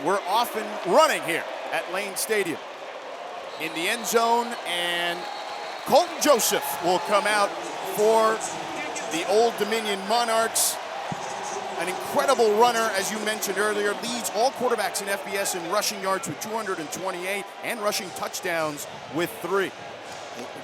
we're often running here at Lane Stadium. In the end zone, and Colton Joseph will come out for the Old Dominion Monarchs. An incredible runner, as you mentioned earlier, leads all quarterbacks in FBS in rushing yards with 228 and rushing touchdowns with 3.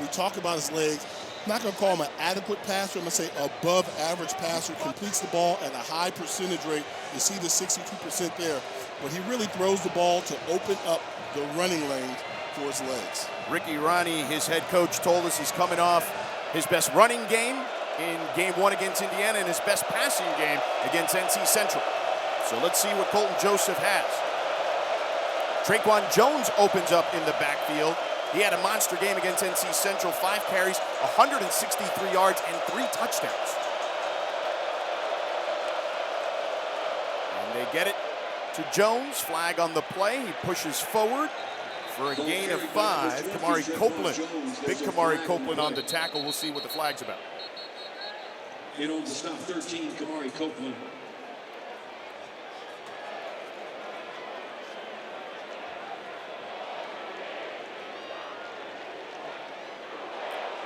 We talk about his legs. I'm not going to call him an adequate passer. I'm going to say above average passer. Completes the ball at a high percentage rate. You see the 62% there. But he really throws the ball to open up the running lanes for his legs. Ricky Ronnie, his head coach, told us he's coming off his best running game in game 1 against Indiana and his best passing game against NC Central. So let's see what Colton Joseph has. Traquan Jones opens up in the backfield. He had a monster game against NC Central, 5 carries, 163 yards, and 3 touchdowns. And they get it to Jones, flag on the play. He pushes forward for a gain of 5. Kamari Copeland, big Kamari Copeland on the tackle. We'll see what the flag's about. In on the stop 13, Kamari Copeland.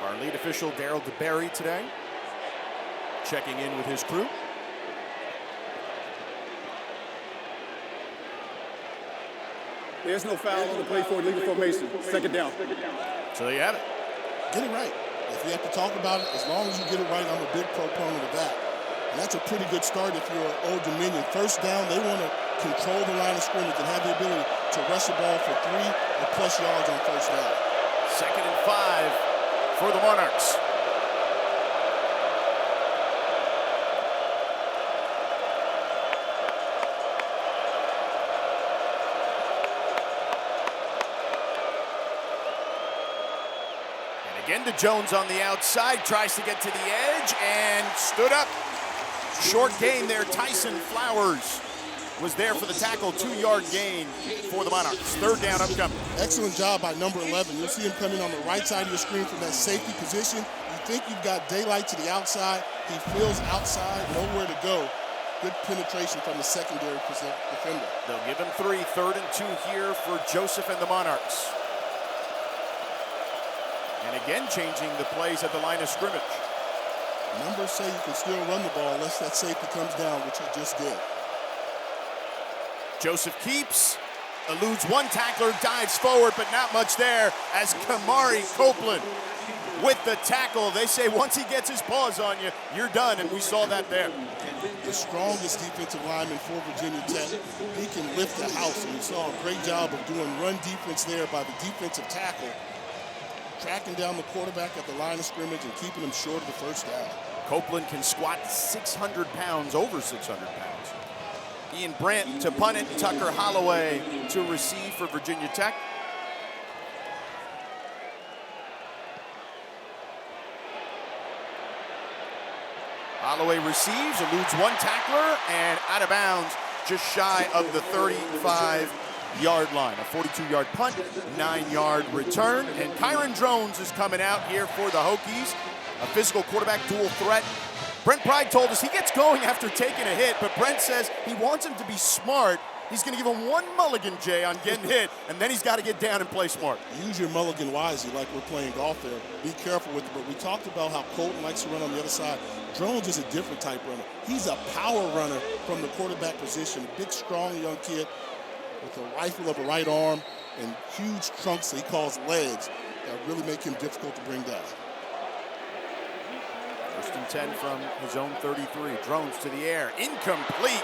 Our lead official, Daryl DeBerry, today, checking in with his crew. There's no foul on the play for legal formation. Second down. So there you have it. Get it right. If you have to talk about it, as long as you get it right, I'm a big proponent of that. And that's a pretty good start if you're Old Dominion. First down, they want to control the line of scrimmage and have the ability to rush the ball for 3 or plus yards on first down. 2nd and 5 for the Monarchs. And again to Jones on the outside, tries to get to the edge and stood up. Short gain there. Tyson Flowers was there for the tackle, 2-yard gain for the Monarchs. 3rd down upcoming. Excellent job by number 11. You'll see him coming on the right side of your screen from that safety position. You think you've got daylight to the outside. He feels outside, nowhere to go. Good penetration from the secondary defender. They'll give him 3, 3rd and 2 here for Joseph and the Monarchs. And again, changing the plays at the line of scrimmage. Numbers say you can still run the ball unless that safety comes down, which he just did. Joseph keeps, eludes one tackler, dives forward, but not much there as Kamari Copeland with the tackle. They say once he gets his paws on you, you're done, and we saw that there. The strongest defensive lineman for Virginia Tech. He can lift the house, and we saw a great job of doing run defense there by the defensive tackle, tracking down the quarterback at the line of scrimmage and keeping him short of the first down. Copeland can squat 600 pounds, over 600 pounds. Ian Brandt to punt it, Tucker Holloway to receive for Virginia Tech. Holloway receives, eludes one tackler, and out of bounds, just shy of the 35-yard line. A 42-yard punt, 9-yard return, and Kyron Drones is coming out here for the Hokies. A physical quarterback, dual threat. Brent Pride told us he gets going after taking a hit, but Brent says he wants him to be smart. He's going to give him one mulligan, Jay, on getting hit, and then he's got to get down and play smart. Use your mulligan wisely like we're playing golf there. Be careful with it, but we talked about how Colton likes to run on the other side. Drones is a different type runner. He's a power runner from the quarterback position. A big, strong young kid with a rifle of a right arm and huge trunks that he calls legs that really make him difficult to bring down. 1st and 10 from his own 33. Drones to the air. Incomplete.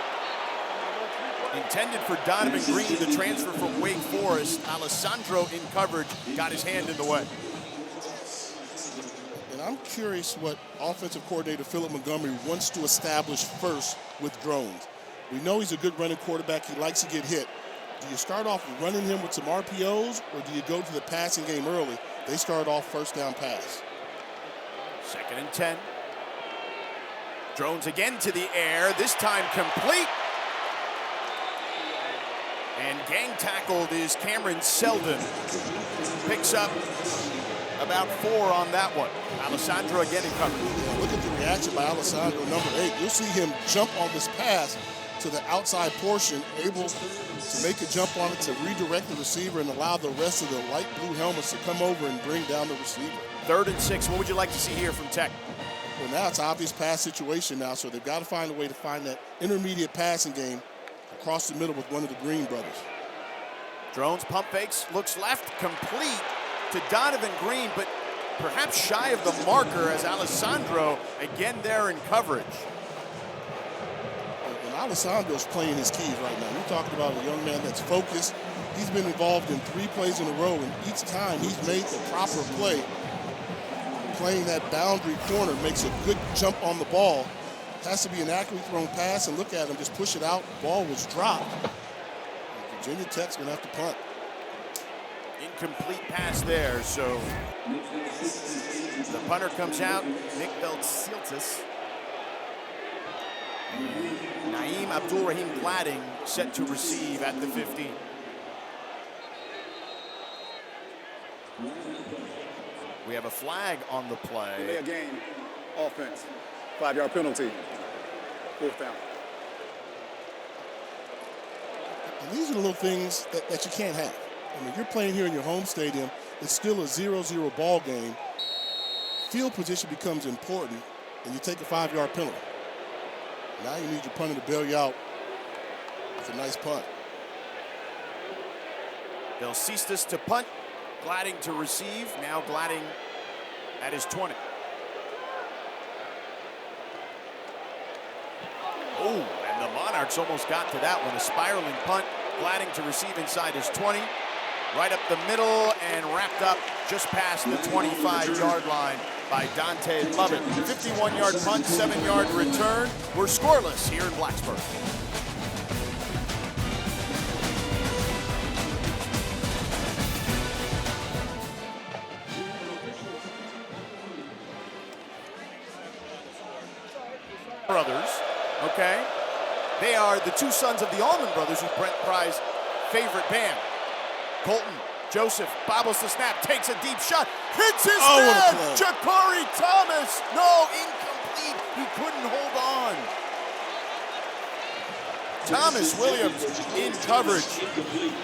Intended for Donavon Greene, the transfer from Wake Forest. Alessandro in coverage, got his hand in the way. And I'm curious what offensive coordinator Philip Montgomery wants to establish first with Drones. We know he's a good running quarterback. He likes to get hit. Do you start off running him with some RPOs, or do you go to the passing game early? They start off first down pass. 2nd and 10. Drones again to the air, this time complete. And gang tackled is Cameron Selden. Picks up about 4 on that one. Alessandro again in coverage. Look at the reaction by Alessandro, number 8. You'll see him jump on this pass, to the outside portion, able to make a jump on it to redirect the receiver and allow the rest of the light blue helmets to come over and bring down the receiver. 3rd and 6. What would you like to see here from Tech? Well, now it's an obvious pass situation now, so they've got to find a way to find that intermediate passing game across the middle with one of the Greene brothers. Drones pump fakes, looks left, complete to Donavon Greene, but perhaps shy of the marker as Alessandro again there in coverage. And Alessandro's playing his keys right now. We're talking about a young man that's focused. He's been involved in 3 plays in a row, and each time he's made the proper play. Playing that boundary corner makes a good jump on the ball. Has to be an accurately thrown pass, and look at him just push it out. Ball was dropped. And Virginia Tech's gonna have to punt. Incomplete pass there, so the punter comes out, Nick Beltsiltis. Naeem Abdul-Rahim Gladding set to receive at the 15. We have a flag on the play. Delay a game, offense, 5-yard penalty, 4th down. And these are the little things that you can't have. I mean, you're playing here in your home stadium. It's still a 0-0 ball game. Field position becomes important, and you take a 5-yard penalty. Now you need your punter to bail you out with a nice punt. Belcistis to punt, Gladding to receive. Now Gladding at his 20. Oh, and the Monarchs almost got to that one. A spiraling punt, Gladding to receive inside his 20. Right up the middle and wrapped up just past the 25-yard line by Dante Lovett. 51-yard punt, 7-yard return. We're scoreless here in Blacksburg. Brothers, okay? They are the 2 sons of the Allman Brothers, who's Brent Pry's favorite band. Colton Joseph bobbles the snap, takes a deep shot, hits his man! Jakari Thomas! No, incomplete. He couldn't hold on. Thomas Williams in coverage.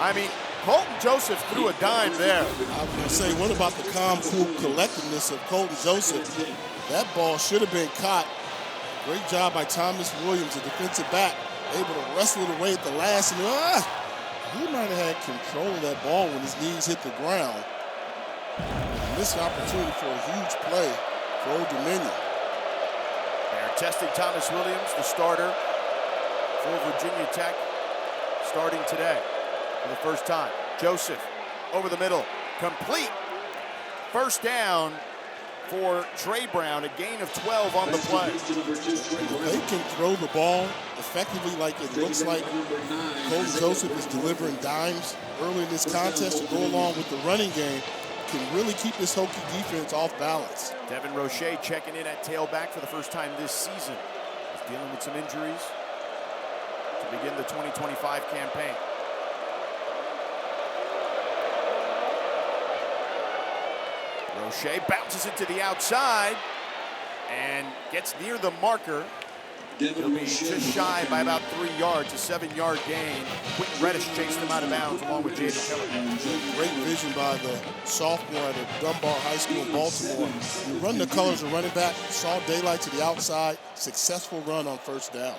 I mean, Colton Joseph threw a dime there. I was going to say, what about the calm, cool collectedness of Colton Joseph? That ball should have been caught. Great job by Thomas Williams, the defensive back, able to wrestle it away at the last. And he might have had control of that ball when his knees hit the ground. And missed an opportunity for a huge play for Old Dominion. They're testing Thomas Williams, the starter for Virginia Tech, starting today for the first time. Joseph over the middle, complete. First down for Trey Brown, a gain of 12 on the play. They can throw the ball effectively like it looks like Colton Joseph is delivering dimes early in this contest to go along with the running game. Can really keep this Hokie defense off balance. Devin Roche checking in at tailback for the first time this season. He's dealing with some injuries to begin the 2025 campaign. Roche bounces it to the outside and gets near the marker. He'll be just shy by about 3 yards, a 7-yard gain. Quentin Reddish chased him out of bounds along with Jaden Keller. Great vision by the sophomore at Dunbar High School in Baltimore. You run the colors of running back, saw daylight to the outside, successful run on first down.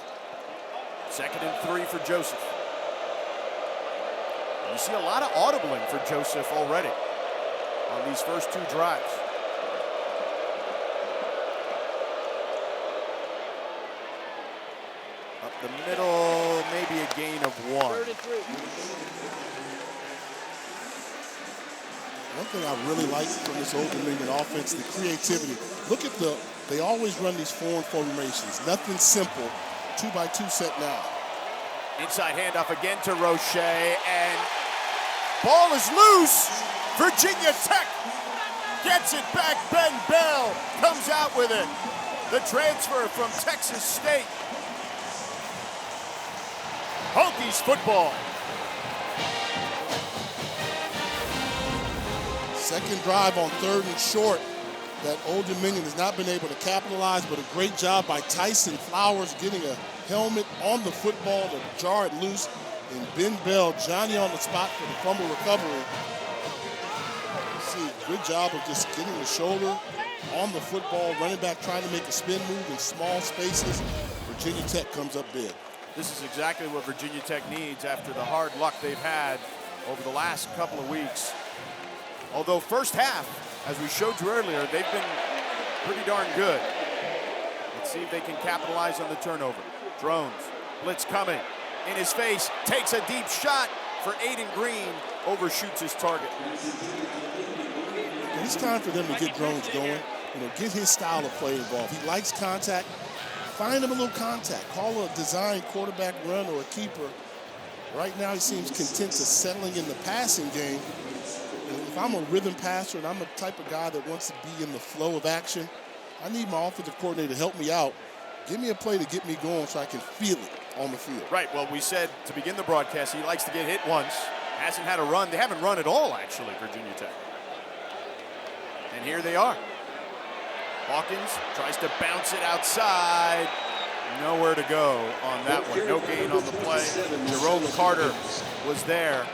2nd and 3 for Joseph. You see a lot of audibling for Joseph already on these first 2 drives. Up the middle, maybe a gain of 1. One thing I really like from this Old Dominion offense, the creativity. Look at they always run these 4-4 formations. Nothing simple. 2-by-2 set now. Inside handoff again to Roche, and ball is loose. Virginia Tech gets it back. Ben Bell comes out with it. The transfer from Texas State. Hokies football. Second drive on 3rd and short. that Old Dominion has not been able to capitalize, but a great job by Tyson Flowers getting a helmet on the football to jar it loose. And Ben Bell, Johnny on the spot for the fumble recovery. See, good job of just getting the shoulder on the football, running back trying to make a spin move in small spaces. Virginia Tech comes up big. This is exactly what Virginia Tech needs after the hard luck they've had over the last couple of weeks. Although first half, as we showed you earlier, they've been pretty darn good. Let's see if they can capitalize on the turnover. Drones, blitz coming. In his face, takes a deep shot for Aiden Green, overshoots his target. It's time for them to get Drones going, get his style of play involved. He likes contact. Find him a little contact. Call a design quarterback run or a keeper. Right now he seems content to settling in the passing game. And if I'm a rhythm passer and I'm a type of guy that wants to be in the flow of action, I need my offensive coordinator to help me out. Give me a play to get me going so I can feel it on the field. Right, well, we said to begin the broadcast, he likes to get hit once. Hasn't had a run. They haven't run at all, actually, Virginia Tech. And here they are. Hawkins tries to bounce it outside. Nowhere to go on that one. No gain on the play. Jerome Carter was there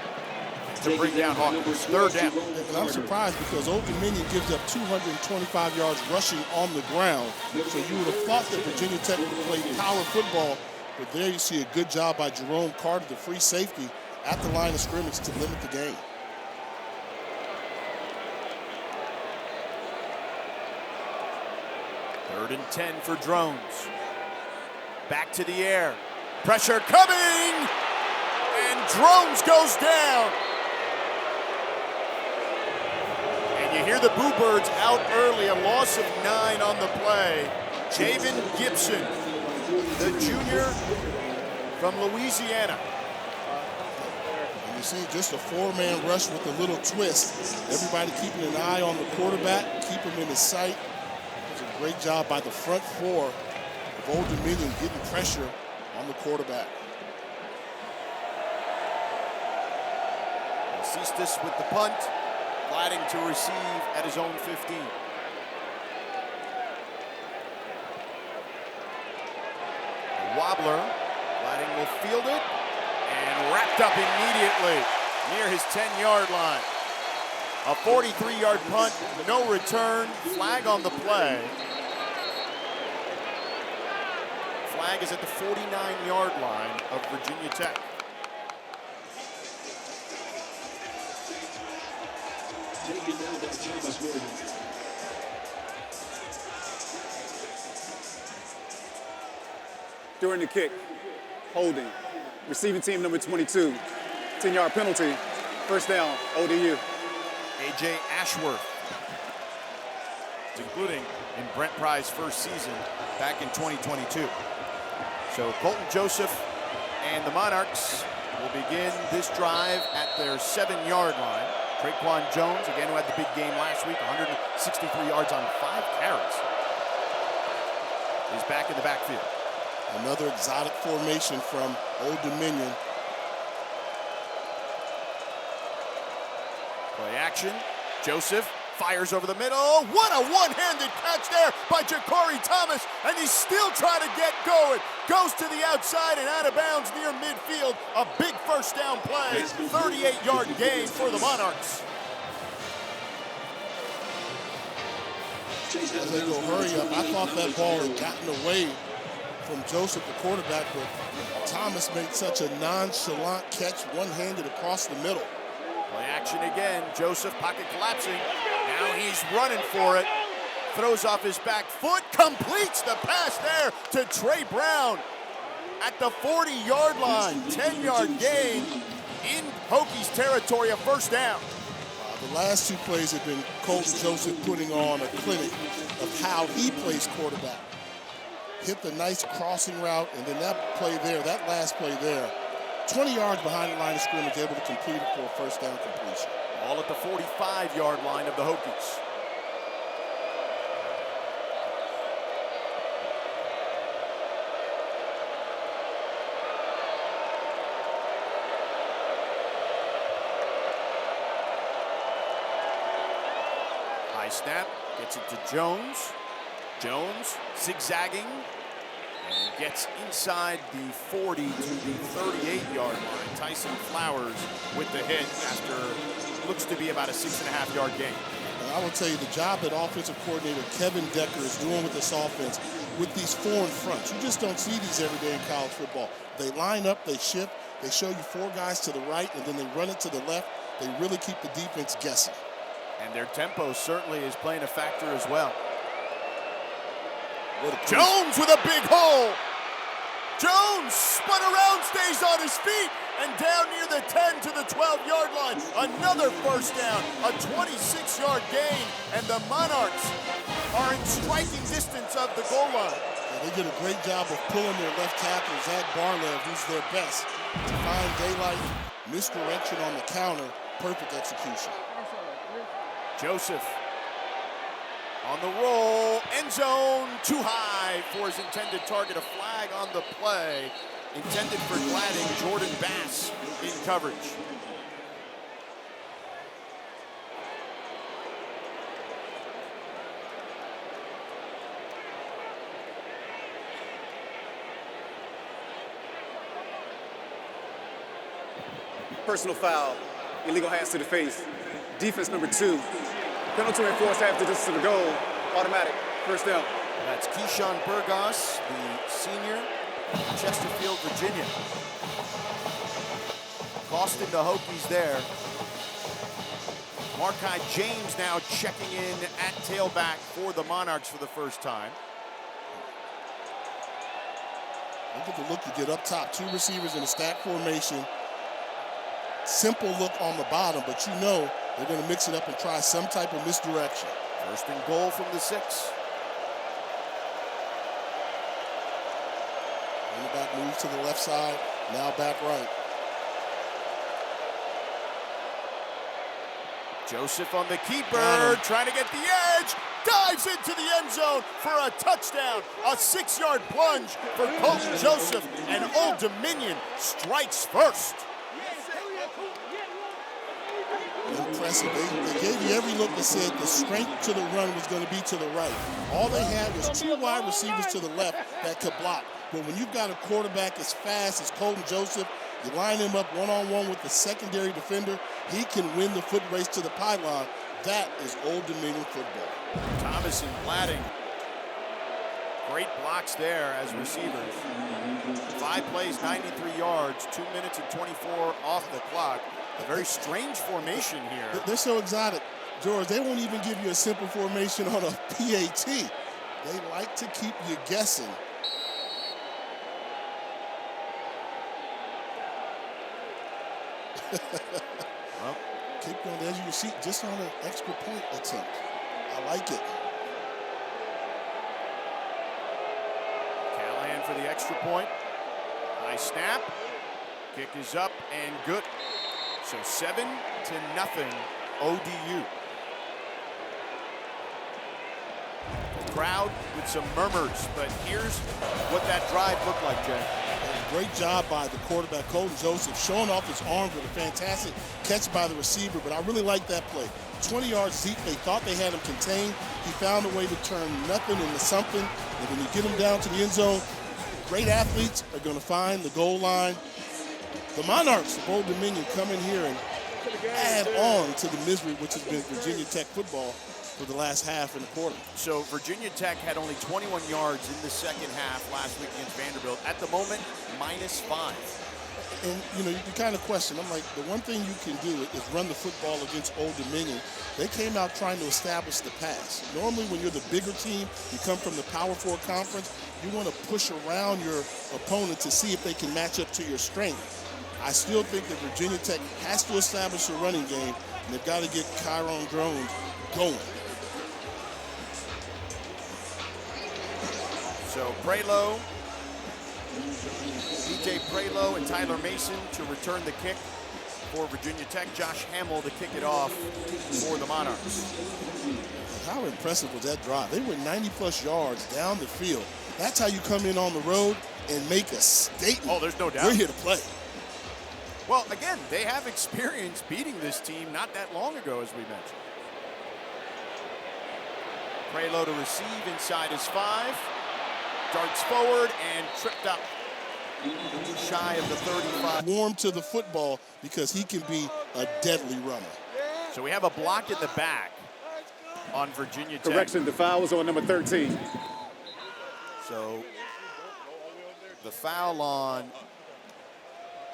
to bring down Hawkins. Third down. And I'm surprised because Old Dominion gives up 225 yards rushing on the ground. So you would have thought that Virginia Tech would play power football, but there you see a good job by Jerome Carter, the free safety, at the line of scrimmage to limit the game. Third and 10 for Drones. Back to the air. Pressure coming! And Drones goes down. And you hear the Boo Birds out early. A loss of 9 on the play. Javen Gibson, the junior from Louisiana. And you see just a four-man rush with a little twist. Everybody keeping an eye on the quarterback, keep him in his sight. It's a great job by the front four of Old Dominion getting pressure on the quarterback. Cestus with the punt, gliding to receive at his own 15. A wobbler, gliding will field it, and wrapped up immediately near his 10-yard line. A 43-yard punt, no return, flag on the play. Flag is at the 49-yard line of Virginia Tech. Taken down by Thomas Williams. During the kick, holding, receiving team number 22, 10-yard penalty, first down, ODU. A.J. Ashworth, including in Brent Pry's first season back in 2022. So Colton Joseph and the Monarchs will begin this drive at their 7-yard line. Traquan Jones, again, who had the big game last week, 163 yards on 5 carries, is back in the backfield. Another exotic formation from Old Dominion. Play action. Joseph fires over the middle. What a one-handed catch there by Ja'Cory Thomas, and he's still trying to get going. Goes to the outside and out of bounds near midfield. A big first down play. 38-yard gain for the Monarchs. As they go hurry up, I thought that ball had gotten away from Joseph, the quarterback, but Thomas made such a nonchalant catch, one-handed across the middle. Play action again. Joseph, pocket collapsing. Now he's running for it. Throws off his back foot. Completes the pass there to Trey Brown at the 40-yard line. 10-yard gain in Hokies territory, a first down. The last two plays have been Colton Joseph putting on a clinic of how he plays quarterback. Hit the nice crossing route, and then that play there, that last play there, 20 yards behind the line of scrimmage, able to complete it for a first down completion. All at the 45-yard line of the Hokies. High snap, gets it to Jones. Jones zigzagging and gets inside the 40 to the 38-yard line. Tyson Flowers with the hit after looks to be about a 6.5-yard gain. And I will tell you, the job that offensive coordinator Kevin Decker is doing with this offense, with these foreign fronts, you just don't see these every day in college football. They line up, they shift, they show you 4 guys to the right, and then they run it to the left. They really keep the defense guessing. And their tempo certainly is playing a factor as well. Jones with a big hole. Jones spun around, stays on his feet, and down near the 10 to the 12-yard line. Another first down, a 26-yard gain, and the Monarchs are in striking distance of the goal line. Yeah, they did a great job of pulling their left tackle, Zach Barlev, who's their best, to find daylight, misdirection on the counter, perfect execution. Joseph on the roll, end zone, too high for his intended target. A flag on the play, intended for Gladding. Jordan Bass in coverage. Personal foul, illegal hands to the face. Defense number 2. Penalty enforced after distance to the goal. Automatic. First down. That's Keyshawn Burgos, the senior, Chesterfield, Virginia. Costing the Hokies there. Markai James now checking in at tailback for the Monarchs for the first time. Look at the look you get up top. 2 receivers in a stack formation. Simple look on the bottom, but you know they're going to mix it up and try some type of misdirection. First and goal from the 6. Running back moves to the left side, now back right. Joseph on the keeper, trying to get the edge, dives into the end zone for a touchdown. A 6-yard plunge for Colton Joseph, and Old Dominion strikes first. Impressive. They gave you every look that said the strength to the run was going to be to the right. All they had was 2 wide receivers to the left that could block. But when you've got a quarterback as fast as Colton Joseph, you line him up one-on-one with the secondary defender, he can win the foot race to the pylon. That is Old Dominion football. Thomas and Gladding. Great blocks there as receivers. 5 plays, 93 yards, 2 minutes and 24 off the clock. A very strange formation here. They're so exotic, George. They won't even give you a simple formation on a PAT. They like to keep you guessing. Well, keep you on the edge of your seat just on an extra point attempt. I like it. Callahan for the extra point. Nice snap. Kick is up and good. So 7-0 ODU. The crowd with some murmurs, but here's what that drive looked like, Jay. Great job by the quarterback, Colton Joseph, showing off his arms with a fantastic catch by the receiver, but I really like that play. 20 yards deep, they thought they had him contained. He found a way to turn nothing into something, and when you get him down to the end zone, great athletes are going to find the goal line. The Monarchs of Old Dominion come in here and add on to the misery which has been Virginia Tech football for the last half and a quarter. So Virginia Tech had only 21 yards in the second half last week against Vanderbilt. At the moment, -5. And, you know, you kind of question. I'm like, the one thing you can do is run the football against Old Dominion. They came out trying to establish the pass. Normally, when you're the bigger team, you come from the Power 4 conference, you want to push around your opponent to see if they can match up to your strength. I still think that Virginia Tech has to establish a running game, and they've got to get Kyron Drones going. So Prelo, DJ Prelo and Tyler Mason to return the kick for Virginia Tech. Josh Hamill to kick it off for the Monarchs. How impressive was that drive? They were 90-plus yards down the field. That's how you come in on the road and make a statement. Oh, there's no doubt. We're here to play. Well, again, they have experience beating this team not that long ago, as we mentioned. Prelo to receive inside his 5. Darts forward and tripped up. Shy of the 35. Warm to the football because he can be a deadly runner. So we have a block in the back on Virginia Tech. Correction, the foul was on number 13. So the foul on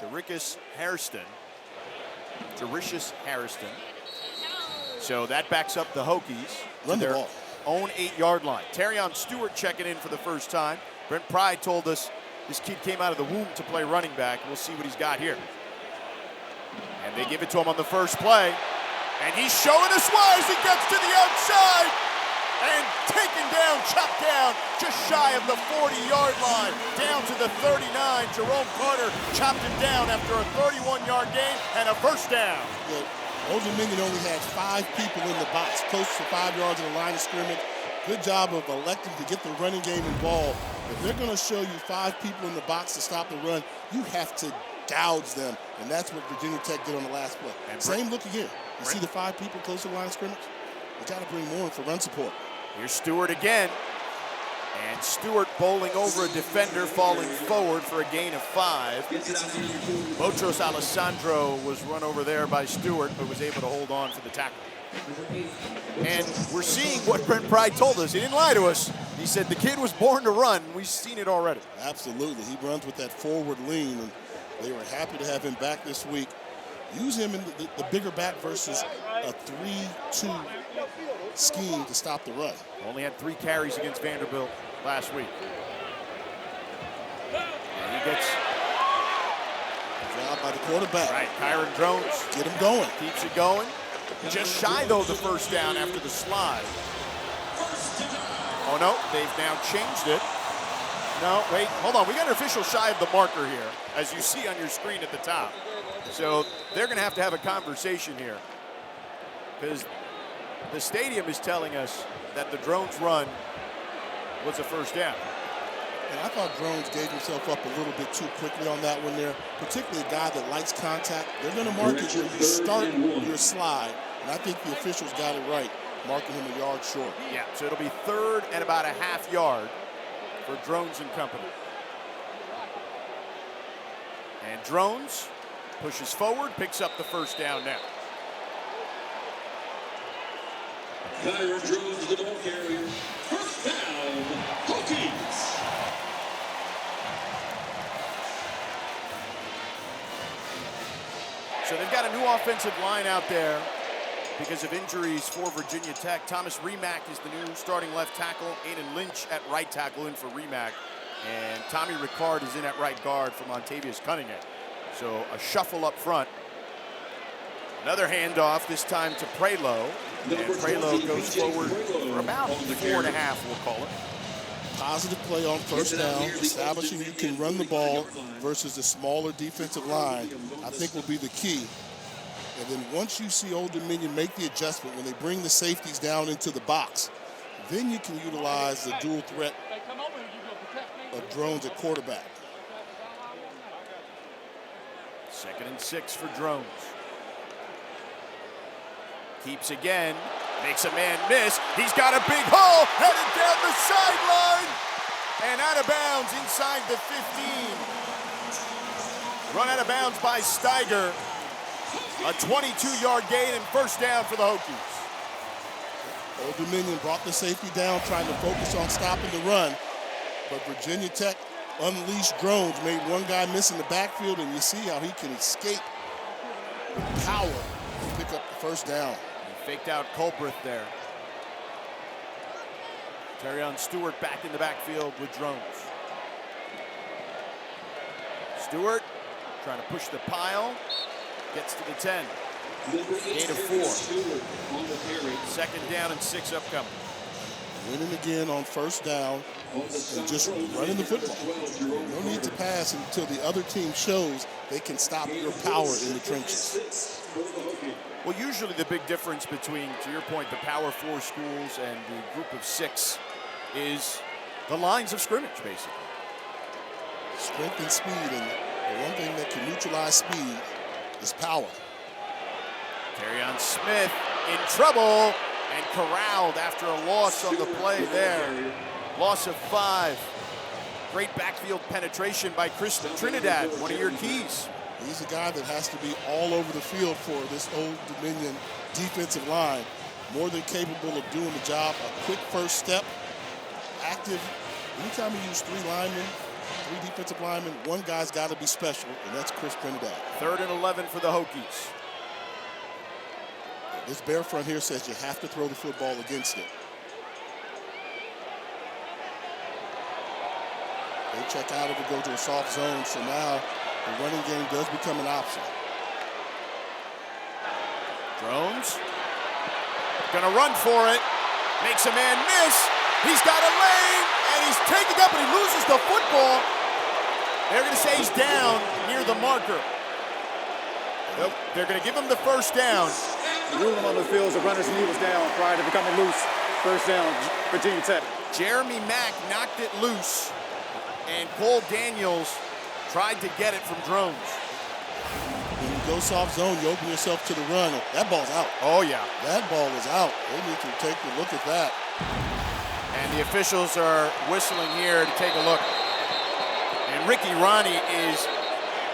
Jarishus Hairston. So that backs up the Hokies to Run the their ball. own 8-yard line. Terrion Stewart checking in for the first time. Brent Pry told us this kid came out of the womb to play running back. We'll see what he's got here. And they give it to him on the first play. And he's showing us why as he gets to the outside. And taken down, chopped down, just shy of the 40-yard line. Down to the 39. Jerome Carter chopped him down after a 31-yard gain and a first down. Yeah, Old Dominion only had 5 people in the box, close to 5 yards in the line of scrimmage. Good job of electing to get the running game involved. If they're going to show you 5 people in the box to stop the run, you have to gouge them. And that's what Virginia Tech did on the last play. And Same look again. You see the 5 people close to the line of scrimmage? You got to bring more in for run support. Here's Stewart again. And Stewart bowling over a defender, falling forward for a gain of 5. Botros Alessandro was run over there by Stewart, but was able to hold on for the tackle. And we're seeing what Brent Pry told us. He didn't lie to us. He said the kid was born to run. We've seen it already. Absolutely. He runs with that forward lean, and they were happy to have him back this week. Use him in the bigger back versus a 3-2 scheme to stop the run. Only had 3 carries against Vanderbilt last week. And he gets Good job by the quarterback. right. Kyron Drones Get him going. keeps it going. Just shy though of the first down after the slide. Oh no, they've now changed it. No, wait, hold on. We got an official shy of the marker here, as you see on your screen at the top. So they're going to have a conversation here, because the stadium is telling us that the Drones run was a first down. And I thought Drones gave himself up a little bit too quickly on that one there, particularly a guy that likes contact. They're going to mark it when you start your slide, and I think the officials got it right, marking him a yard short. Yeah, so it'll be 3rd and about a half yard for Drones and company. And Drones pushes forward, picks up the first down now. Kyron Drones, the ball carrier. First down, Hokies. So they've got a new offensive line out there because of injuries for Virginia Tech. Thomas Remack is the new starting left tackle. Aiden Lynch at right tackle in for Remack. And Tommy Ricard is in at right guard for Montavious Cunningham. So a shuffle up front. Another handoff, this time to Prelo. And Prelo goes forward for about 4.5, we'll call it. Positive play on first down, establishing you can run the ball versus the smaller defensive line, I think will be the key. And then once you see Old Dominion make the adjustment, when they bring the safeties down into the box, then you can utilize the dual threat of Drones at quarterback. 2nd and 6 for Drones. Keeps again, makes a man miss. He's got a big hole, headed down the sideline, and out of bounds inside the 15. Run out of bounds by Steiger. A 22-yard gain and first down for the Hokies. Old Dominion brought the safety down, trying to focus on stopping the run, but Virginia Tech unleashed Drones, made one guy miss in the backfield, and you see how he can escape with power and pick up the first down. He faked out Culbreth there. Terrion Stewart back in the backfield with Drones. Stewart trying to push the pile, gets to the 10. Gain of 4. 2nd down and 6 upcoming. Winning again on first down and just running the football. No need to pass until the other team shows they can stop your power in the trenches. Well, usually the big difference between, to your point, the Power 4 schools and the group of 6 is the lines of scrimmage, basically. Strength and speed, and the one thing that can neutralize speed is power. Terrion Smith in trouble, and corralled after a loss on the play there. Loss of 5. Great backfield penetration by Chris Trinidad, one of your keys. He's a guy that has to be all over the field for this Old Dominion defensive line. More than capable of doing the job. A quick first step, active. Anytime you use 3 linemen, 3 defensive linemen, one guy's got to be special, and that's Chris Trinidad. 3rd and 11 for the Hokies. This bear front here says you have to throw the football against it. They check out if it goes to a soft zone, so now the running game does become an option. Drones gonna run for it, makes a man miss. He's got a lane, and he's taken up, and he loses the football. They're gonna say he's down near the marker. Nope, they're gonna give him the first down. The rule on the field is the runner's knee was down prior to becoming loose. First down, Virginia Tech. Jeremy Mack knocked it loose, and Cole Daniels tried to get it from Drones. When you go soft zone, you open yourself to the run. That ball's out. Oh, yeah. That ball is out. They need to take a look at that. And the officials are whistling here to take a look. And Ricky Ronnie is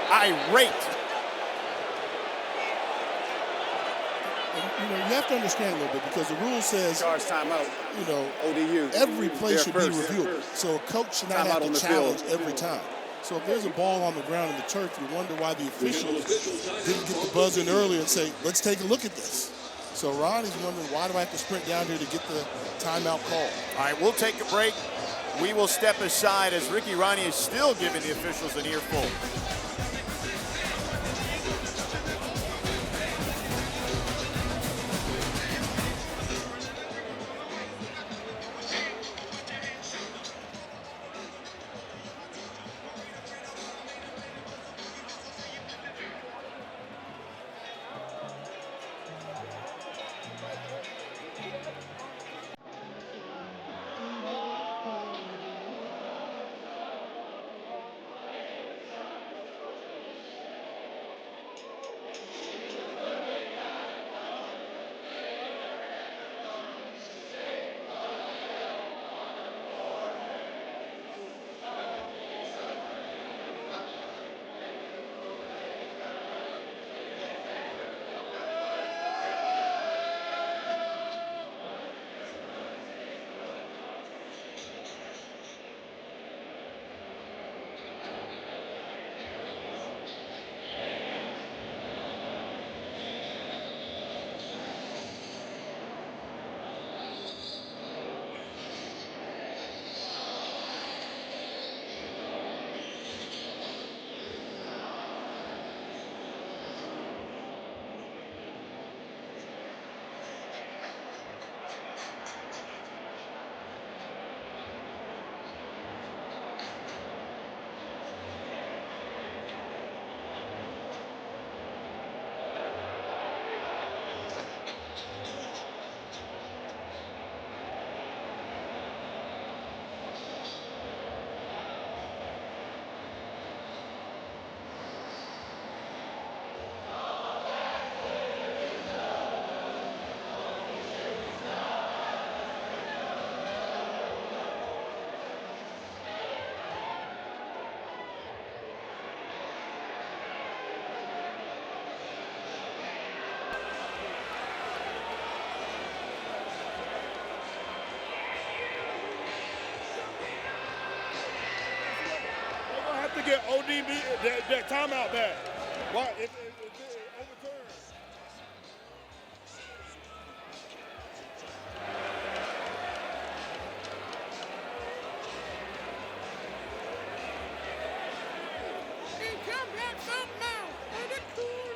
irate. And, you have to understand a little bit because the rule says, charge timeout. ODU. Every play should be first. reviewed. So a coach should not have to challenge every time. So if there's a ball on the ground in the turf, you wonder why the officials didn't get the buzz in earlier and say, let's take a look at this. So Ronnie's wondering, why do I have to sprint down here to get the timeout call? All right, we'll take a break. We will step aside as Ricky Ronnie is still giving the officials an earful. To get ODB that timeout back. Why? It overturned. And come back something else. And the cool.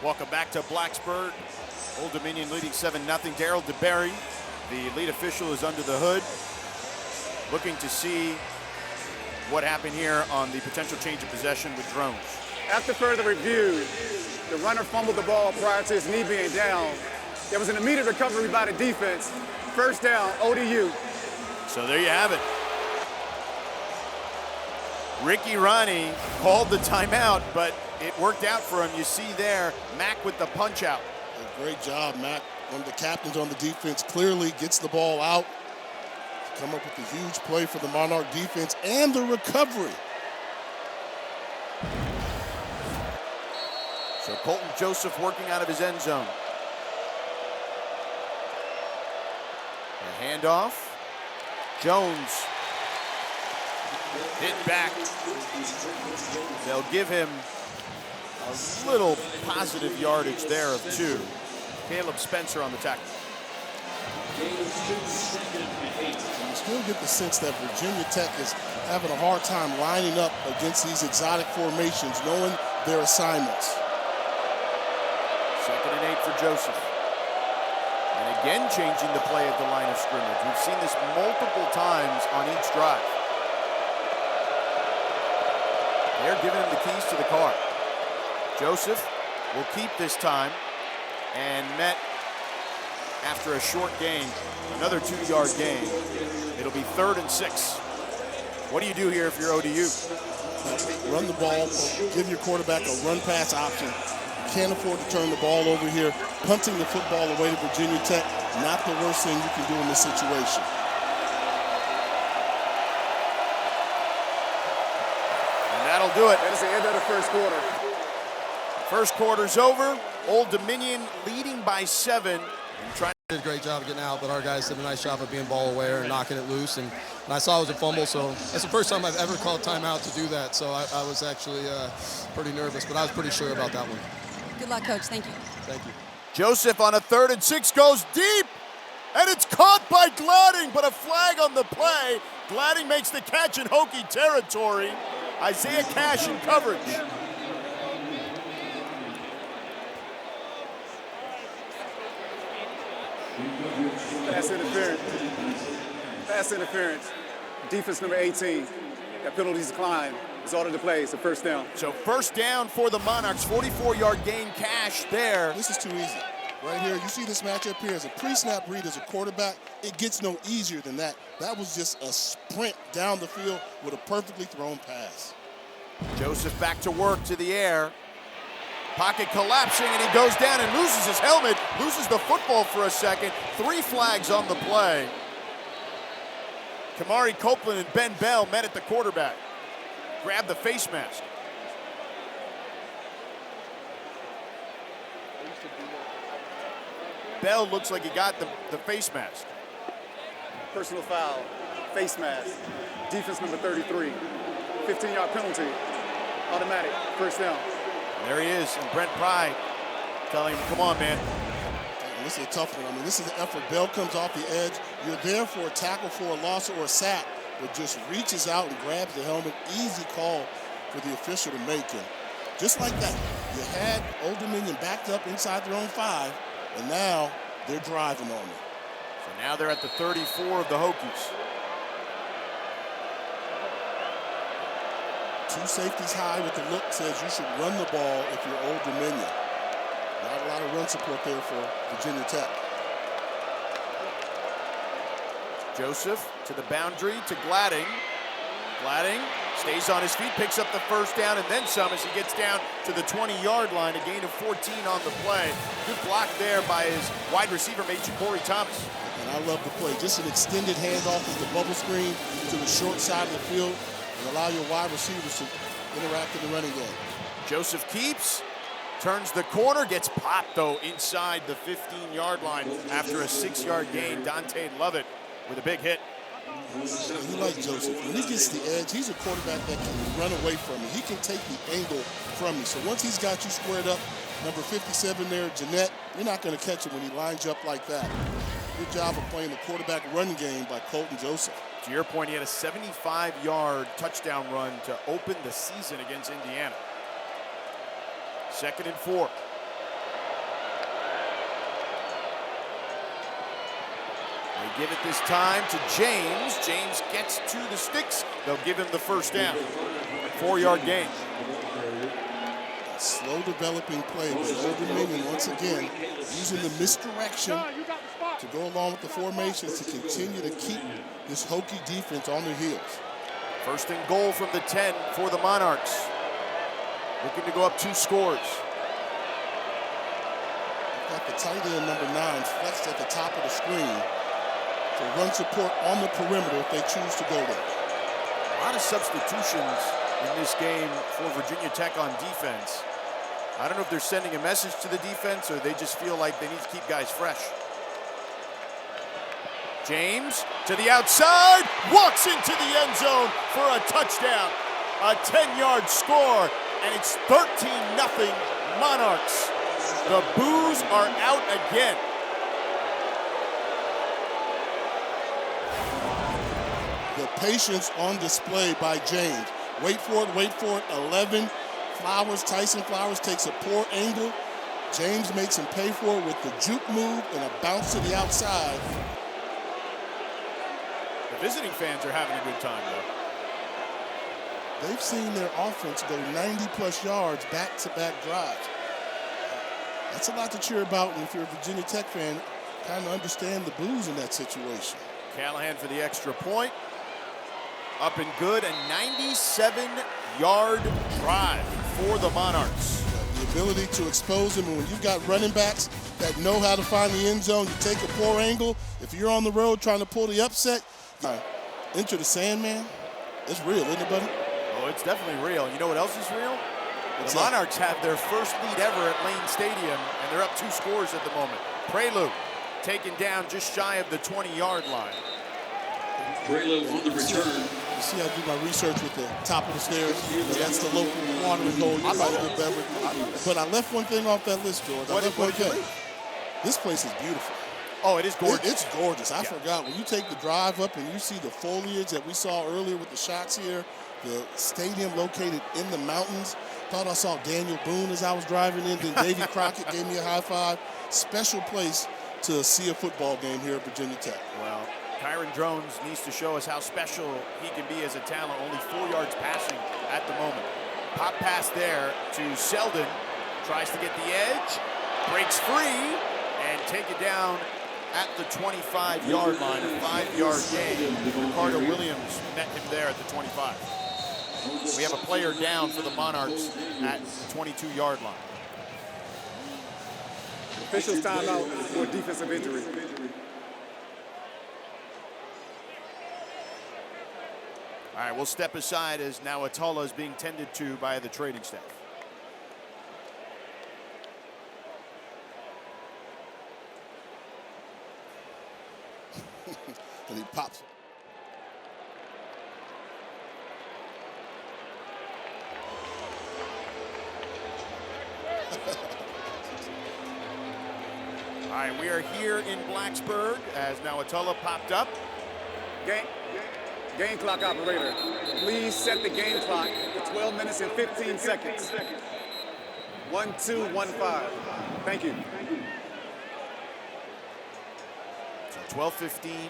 Welcome back to Blacksburg. Old Dominion leading 7-0. Darryl DeBerry, the lead official, is under the hood, looking to see what happened here on the potential change of possession with Drones. After further review, the runner fumbled the ball prior to his knee being down. There was an immediate recovery by the defense. First down, ODU. So there you have it. Ricky Ronnie called the timeout, but it worked out for him. You see there, Mack with the punch out. A great job, Mack. One of the captains on the defense clearly gets the ball out. Come up with a huge play for the Monarch defense and the recovery. So Colton Joseph working out of his end zone. A handoff. Jones hit back. They'll give him a little positive yardage there of 2. Caleb Spencer on the tackle. You still get the sense that Virginia Tech is having a hard time lining up against these exotic formations, knowing their assignments. 2nd and 8 for Joseph. And again changing the play at the line of scrimmage. We've seen this multiple times on each drive. They're giving him the keys to the car. Joseph will keep this time and met after a short gain, another 2-yard gain. It'll be 3rd and 6. What do you do here if you're ODU? Run the ball, give your quarterback a run-pass option. You can't afford to turn the ball over here. Punting the football away to Virginia Tech, not the worst thing you can do in this situation. And that'll do it. That is the end of the first quarter. First quarter's over. Old Dominion leading by 7. Did a great job of getting out, but our guys did a nice job of being ball aware and knocking it loose. And I saw it was a fumble, so that's the first time I've ever called timeout to do that. So I was actually pretty nervous, but I was pretty sure about that one. Good luck, Coach. Thank you. Thank you. Joseph on a 3rd and 6 goes deep, and it's caught by Gladding, but a flag on the play. Gladding makes the catch in Hokie territory. Isaiah Cash in coverage. Pass interference. Pass interference. Defense number 18. That penalties decline. Result of the play. It's a first down. So first down for the Monarchs. 44-yard gain. Cash there. This is too easy. Right here, you see this matchup here as a pre-snap read as a quarterback. It gets no easier than that. That was just a sprint down the field with a perfectly thrown pass. Joseph back to work to the air. Pocket collapsing, and he goes down and loses his helmet, loses the football for a second. 3 flags on the play. Kamari Copeland and Ben Bell met at the quarterback. Grabbed the face mask. Bell looks like he got the face mask. Personal foul. Face mask. Defense number 33. 15-yard penalty. Automatic. First down. And there he is, and Brent Pry telling him, come on, man. And this is a tough one. I mean, this is an effort. Bell comes off the edge. You're there for a tackle for a loss or a sack, but just reaches out and grabs the helmet. Easy call for the official to make him. Just like that, you had Old Dominion backed up inside their own 5, and now they're driving on it. So now they're at the 34 of the Hokies. 2 safeties high with the look says you should run the ball if you're Old Dominion. Not a lot of run support there for Virginia Tech. Joseph to the boundary to Gladding. Gladding stays on his feet, picks up the first down and then some as he gets down to the 20-yard line. A gain of 14 on the play. Good block there by his wide receiver mate, Corey Thomas. And I love the play. Just an extended handoff with the bubble screen to the short side of the field and allow your wide receivers to interact in the running game. Joseph keeps, turns the corner, gets popped though inside the 15-yard line after a 6-yard gain. Dante Lovett with a big hit. And you like Joseph. When he gets the edge, he's a quarterback that can run away from you. He can take the angle from you. So once he's got you squared up, number 57 there, Jeanette, you're not going to catch him when he lines you up like that. Good job of playing the quarterback run game by Colton Joseph. To your point, he had a 75-yard touchdown run to open the season against Indiana. 2nd and 4. They give it this time to James. James gets to the sticks. They'll give him the first down. 4-yard gain. Slow developing play, but Old Dominion once again using the misdirection to go along with the formations to continue to keep this Hokie defense on their heels. First and goal from the 10 for the Monarchs. Looking to go up 2 scores. Got the tight end number 9 flexed at the top of the screen for run support on the perimeter if they choose to go there. A lot of substitutions in this game for Virginia Tech on defense. I don't know if they're sending a message to the defense or they just feel like they need to keep guys fresh. James to the outside, walks into the end zone for a touchdown. A 10-yard score, and it's 13-0 Monarchs. The boos are out again. The patience on display by James. Wait for it, 11. Tyson Flowers takes a poor angle. James makes him pay for it with the juke move and a bounce to the outside. The visiting fans are having a good time, though. They've seen their offense go 90-plus yards back-to-back drives. That's a lot to cheer about, and if you're a Virginia Tech fan, kind of understand the boos in that situation. Callahan for the extra point. Up and good, a 97-yard drive for the Monarchs. The ability to expose them, and when you've got running backs that know how to find the end zone, you take a poor angle. If you're on the road trying to pull the upset, enter the Sandman. It's real, isn't it, buddy? Oh, it's definitely real. You know what else is real? The Monarchs have their first lead ever at Lane Stadium, and they're up 2 scores at the moment. Prelude taken down just shy of the 20-yard line. Prelude on the return. You see, I do my research with the top of the stairs. That's the local watering hole. You buy a good beverage. But I left one thing off that list, George. What did you leave? This place is beautiful. Oh, it is gorgeous. It's gorgeous. I forgot. When you take the drive up and you see the foliage that we saw earlier with the shots here, the stadium located in the mountains. Thought I saw Daniel Boone as I was driving in. Then Davy Crockett gave me a high five. Special place to see a football game here at Virginia Tech. Well, Kyron Drones needs to show us how special he can be as a talent. Only 4 yards passing at the moment. Pop pass there to Selden. Tries to get the edge. Breaks free. And take it down at the 25-yard line. A 5-yard gain. Ricardo Williams met him there at the 25. We have a player down for the Monarchs at the 22-yard line. Officials timeout for defensive injury. All right, we'll step aside as now Atala is being tended to by the training staff. And he pops. All right, we are here in Blacksburg as now Atala popped up. Game clock operator, please set the game clock to 12 minutes and 15 seconds. 1215. Thank you. So 12:15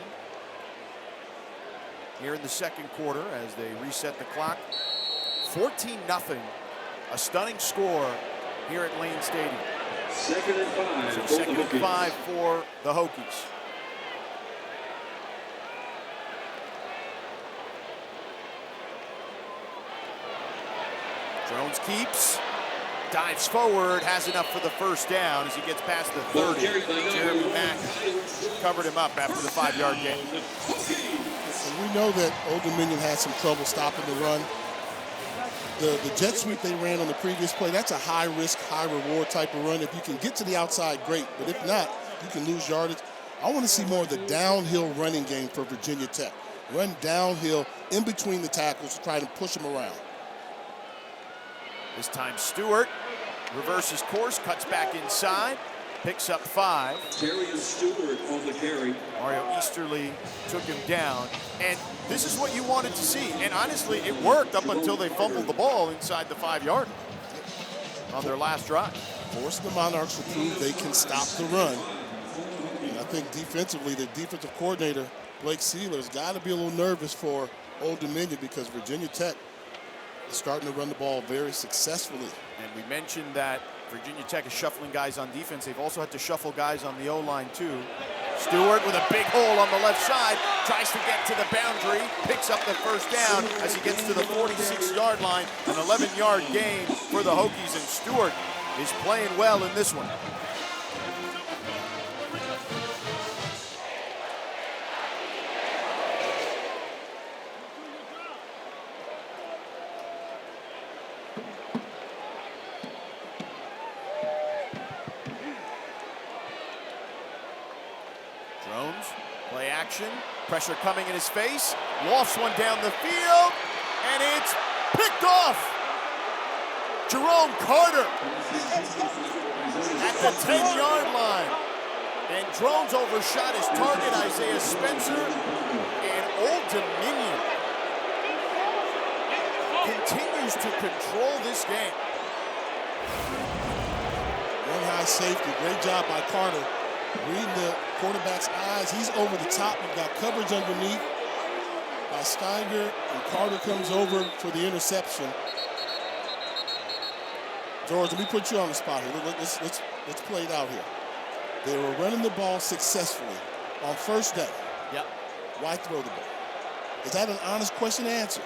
here in the second quarter as they reset the clock. 14-0, a stunning score here at Lane Stadium. Second and 5. So second and 5 for the Hokies. Drones keeps, dives forward, has enough for the first down as he gets past the 30. Jeremy Mack covered him up after the 5-yard gain. And we know that Old Dominion had some trouble stopping the run. The jet sweep they ran on the previous play, that's a high-risk, high-reward type of run. If you can get to the outside, great. But if not, you can lose yardage. I want to see more of the downhill running game for Virginia Tech. Run downhill in between the tackles to try to push them around. This time Stewart reverses course, cuts back inside, picks up 5. Terry and Stewart on the carry. Mario Easterly took him down. And this is what you wanted to see. And honestly, it worked up until they fumbled the ball inside the 5-yard line on their last drive. Forcing the Monarchs to prove they can stop the run. And I think defensively, the defensive coordinator, Blake Sealer's got to be a little nervous for Old Dominion because Virginia Tech is starting to run the ball very successfully. And we mentioned that Virginia Tech is shuffling guys on defense. They've also had to shuffle guys on the O-line too. Stewart with a big hole on the left side, tries to get to the boundary, picks up the first down as he gets to the 46-yard line, an 11-yard gain for the Hokies, and Stewart is playing well in this one. Drones, play action, pressure coming in his face, lofts one down the field, and it's picked off. Jerome Carter at the 10-yard line. And Drones overshot his target, Isaiah Spencer, and Old Dominion continues to control this game. One high safety, great job by Carter. Reading the quarterback's eyes, he's over the top. We've got coverage underneath by Steiger, and Carter comes over for the interception. George, let me put you on the spot here. Let's play it out here. They were running the ball successfully on first day. Yep. Why throw the ball? Is that an honest question to answer?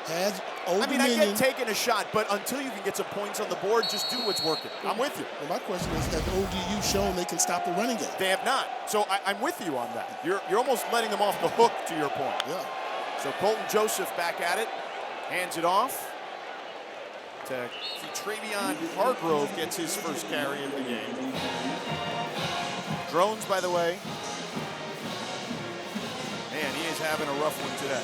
Has Old I Dominion, get taking a shot, but until you can get some points on the board, just do what's working. I'm with you. Well, my question is, has ODU shown they can stop the running game? They have not. So I'm with you on that. You're almost letting them off the hook, to your point. Yeah. So Colton Joseph back at it, hands it off to Travion Hargrove, gets his first carry of the game. Drones, by the way, man, he is having a rough one today.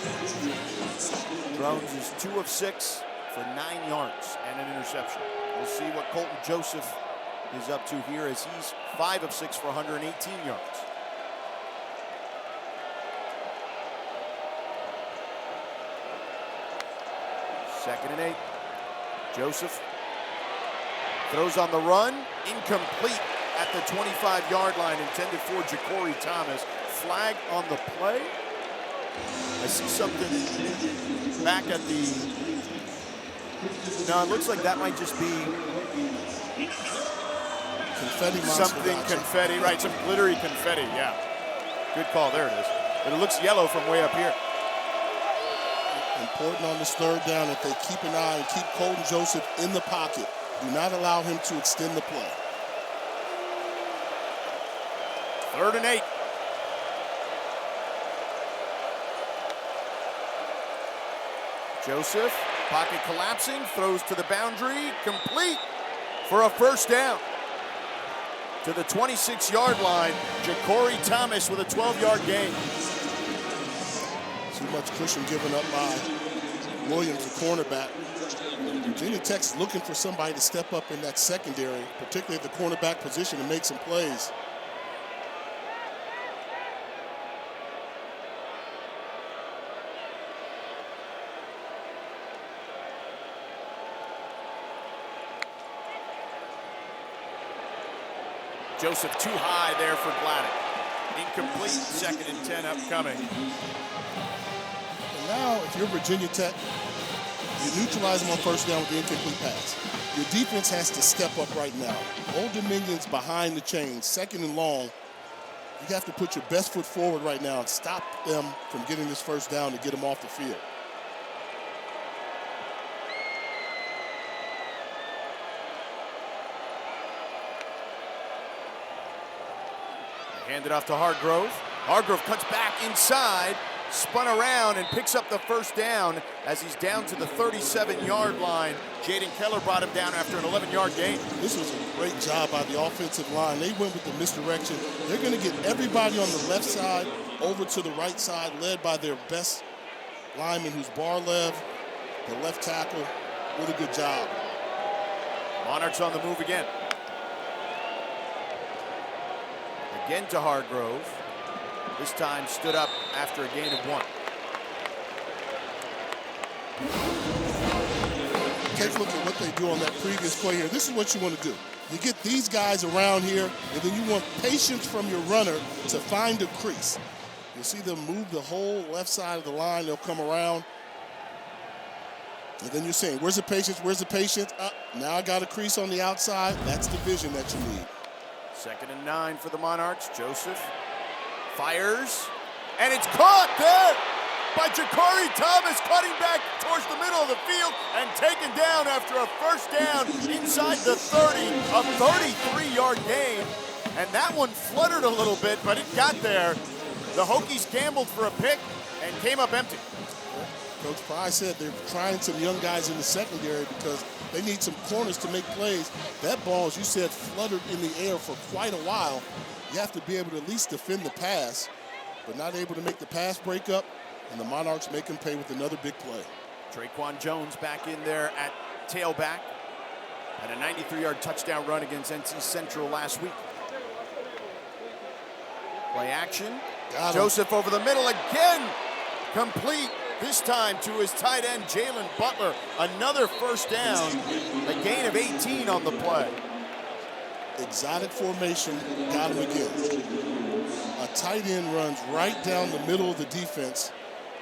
Drones is 2 of 6 for 9 yards and an interception. We'll see what Colton Joseph is up to here, as he's 5 of 6 for 118 yards. Second and 8. Joseph throws on the run, incomplete at the 25-yard line, intended for Ja'Cory Thomas. Flag on the play. I see something back at the... No, it looks like that might just be confetti monster. Something confetti, right, some glittery confetti, yeah. Good call, there it is. But it looks yellow from way up here. Important on this third down that they keep an eye and keep Colton Joseph in the pocket. Do not allow him to extend the play. Third and 8. Joseph, pocket collapsing, throws to the boundary, complete for a first down. To the 26-yard line, Ja'Cory Thomas with a 12-yard gain. Too much cushion given up by Williams, the cornerback. Virginia Tech's looking for somebody to step up in that secondary, particularly at the cornerback position, and make some plays. Joseph too high there for Gladdick. Incomplete, 2nd and 10 upcoming. And now, if you're Virginia Tech, you neutralize them on first down with the incomplete pass. Your defense has to step up right now. Old Dominion's behind the chains, 2nd and long. You have to put your best foot forward right now and stop them from getting this first down to get them off the field. Hand it off to Hargrove. Hargrove cuts back inside, spun around and picks up the first down as he's down to the 37-yard line. Jaden Keller brought him down after an 11-yard gain. This was a great job by the offensive line. They went with the misdirection. They're going to get everybody on the left side over to the right side, led by their best lineman, who's Barlev, the left tackle. Really good job. Monarchs on the move again. Again to Hargrove. This time stood up after a gain of 1. Take a look at what they do on that previous play here. This is what you want to do. You get these guys around here, and then you want patience from your runner to find a crease. You'll see them move the whole left side of the line. They'll come around. And then you're saying, where's the patience? Where's the patience? Now I got a crease on the outside. That's the vision that you need. 2nd and 9 for the Monarchs. Joseph Fires, and it's caught there by Jakari Thomas, cutting back towards the middle of the field and taken down after a first down inside the 30, a 33-yard gain. And that one fluttered a little bit, but it got there. The Hokies gambled for a pick and came up empty. Coach Pry said they're trying some young guys in the secondary because they need some corners to make plays. That ball, as you said, fluttered in the air for quite a while. You have to be able to at least defend the pass, but not able to make the pass break up, and the Monarchs make him pay with another big play. Traquan Jones back in there at tailback. Had a 93-yard touchdown run against NC Central last week. Play action. Joseph over the middle again. Complete, this time to his tight end, Jalen Butler. Another first down. A gain of 18 on the play. Exotic formation, got him again. A tight end runs right down the middle of the defense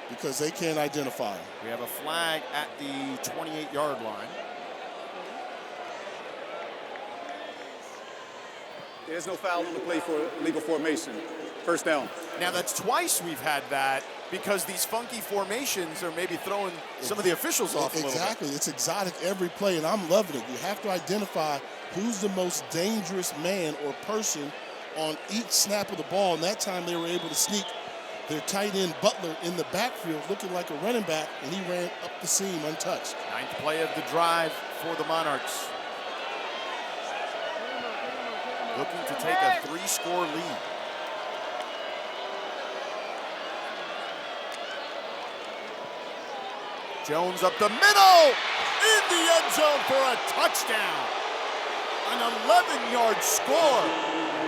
because they can't identify him. We have a flag at the 28-yard line. There's no foul on the play for illegal formation. First down. Now that's twice we've had that because these funky formations are maybe throwing some of the officials off a little bit. Exactly, it's exotic every play, and I'm loving it. You have to identify who's the most dangerous man or person on each snap of the ball, and that time they were able to sneak their tight end Butler in the backfield looking like a running back, and he ran up the seam untouched. Ninth play of the drive for the Monarchs. Looking to take a 3-score lead. Jones up the middle, in the end zone for a touchdown. An 11-yard score.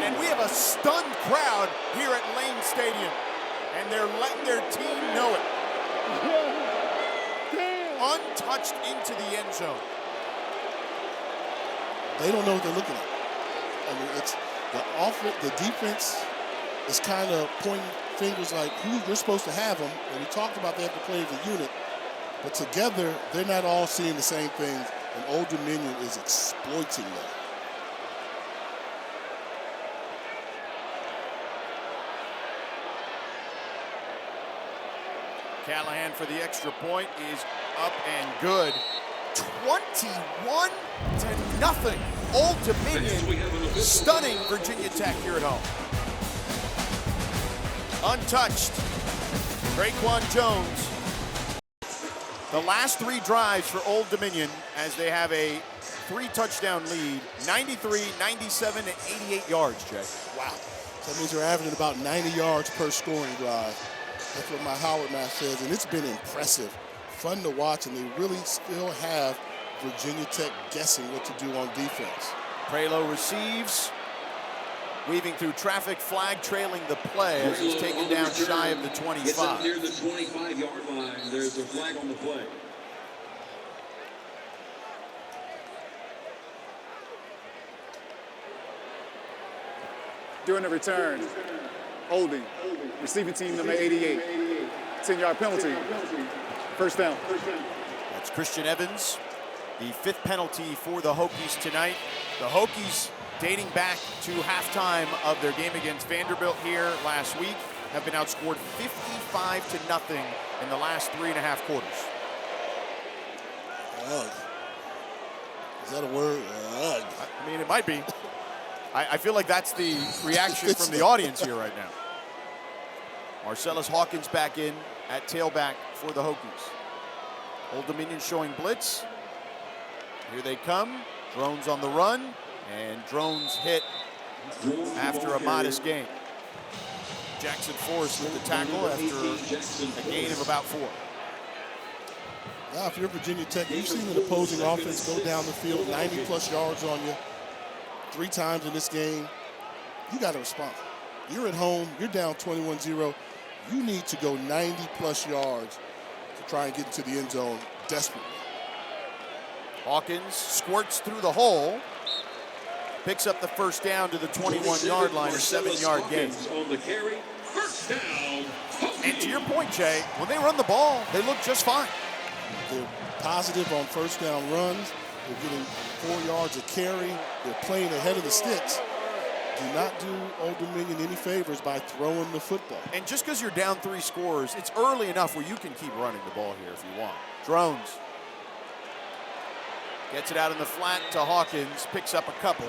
And we have a stunned crowd here at Lane Stadium. And they're letting their team know it. Untouched into the end zone. They don't know what they're looking at. I mean, it's the offense, the defense is kind of pointing fingers like who you're supposed to have them. And we talked about they have to play as a unit. But together, they're not all seeing the same things, and Old Dominion is exploiting them. Callahan for the extra point is up and good. 21-0. Old Dominion stunning Virginia Tech here at home. Untouched. Traquan Jones. The last 3 drives for Old Dominion as they have a 3-touchdown lead, 93, 97, and 88 yards, Jay. Wow. So that means they're averaging about 90 yards per scoring drive. That's what my Howard math says, and it's been impressive. Fun to watch, and they really still have Virginia Tech guessing what to do on defense. Prelo receives, weaving through traffic, flag trailing the play as he's taken down shy of the 25. Gets up near the 25-yard line. There's a flag on the play. During the return, holding, receiving team number 88. 10-yard penalty. First down. That's Christian Evans, the 5th penalty for the Hokies tonight. The Hokies, dating back to halftime of their game against Vanderbilt here last week, have been outscored 55-0 in the last 3.5 quarters. Ugh. Is that a word? Ugh. I mean, it might be. I feel like that's the reaction from the audience here right now. Marcellus Hawkins back in at tailback for the Hokies. Old Dominion showing blitz. Here they come. Drones on the run, and Drones hit after a modest gain. Jackson Forrest with the tackle after a gain of about 4. Now, if you're Virginia Tech, you've seen an opposing offense go down the field 90-plus yards on you 3 times in this game. You got to respond. You're at home. You're down 21-0. You need to go 90-plus yards to try and get into the end zone desperately. Hawkins squirts through the hole, picks up the first down to the 21-yard line, a 7-yard gain. On the carry, first down. And to your point, Jay, when they run the ball, they look just fine. They're positive on first down runs. They're getting 4 yards a carry. They're playing ahead of the sticks. do not do Old Dominion any favors by throwing the football. And just because you're down 3 scores, it's early enough where you can keep running the ball here if you want. Drones gets it out in the flat to Hawkins, picks up a couple.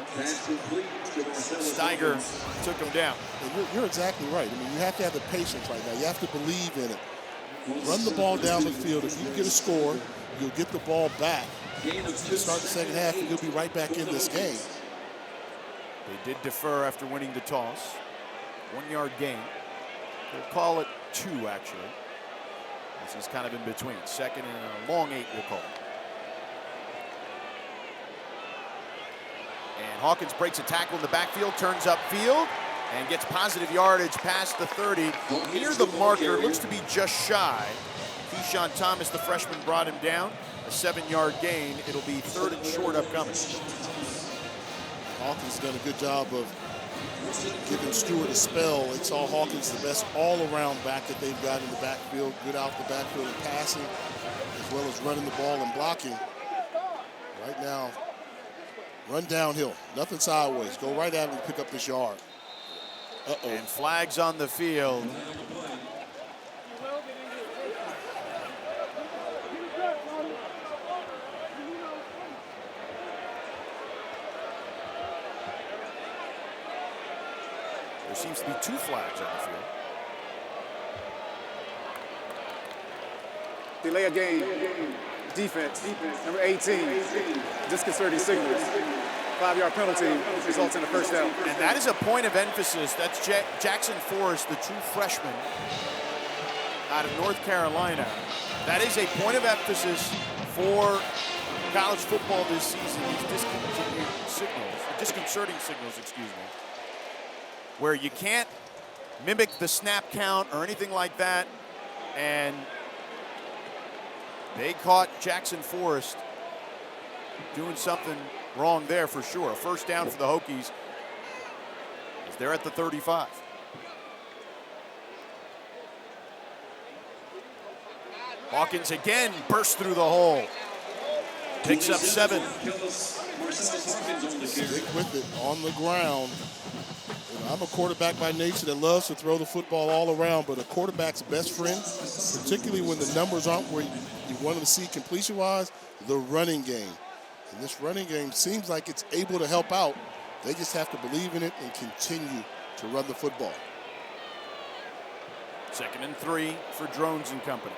Steiger took him down. And you're exactly right. I mean, you have to have the patience right now. You have to believe in it. Run the ball down the field. If you get a score, you'll get the ball back. Start the second half, and you'll be right back in this game. They did defer after winning the toss. 1 yard gain. We'll call it 2, actually. This is kind of in between. Second and a long 8, we'll call it. And Hawkins breaks a tackle in the backfield, turns upfield, and gets positive yardage past the 30. Near the marker, looks to be just shy. Keyshawn Thomas, the freshman, brought him down. A 7-yard gain. It'll be 3rd and short upcoming. Hawkins done a good job of giving Stewart a spell. They saw Hawkins the best all-around back that they've got in the backfield, good out the backfield and passing, as well as running the ball and blocking. Right now, run downhill, nothing sideways. Go right at him and pick up this yard. Uh-oh. And flags on the field. There seems to be 2 flags on the field. Delay a game. Defense. Number 18. Disconcerting signals. 5-yard penalty results in a first down. And that is a point of emphasis. That's Jackson Forrest, the true freshman out of North Carolina. That is a point of emphasis for college football this season. These disconcerting signals, excuse me, where you can't mimic the snap count or anything like that. And they caught Jackson Forrest doing something wrong there for sure. A first down for the Hokies as they're at the 35. Hawkins again bursts through the hole. Picks up 7. Stick with it on the ground. I'm a quarterback by nature that loves to throw the football all around, but a quarterback's best friend, particularly when the numbers aren't where you want to see completion-wise, the running game. And this running game seems like it's able to help out. They just have to believe in it and continue to run the football. 2nd and 3 for Drones and company.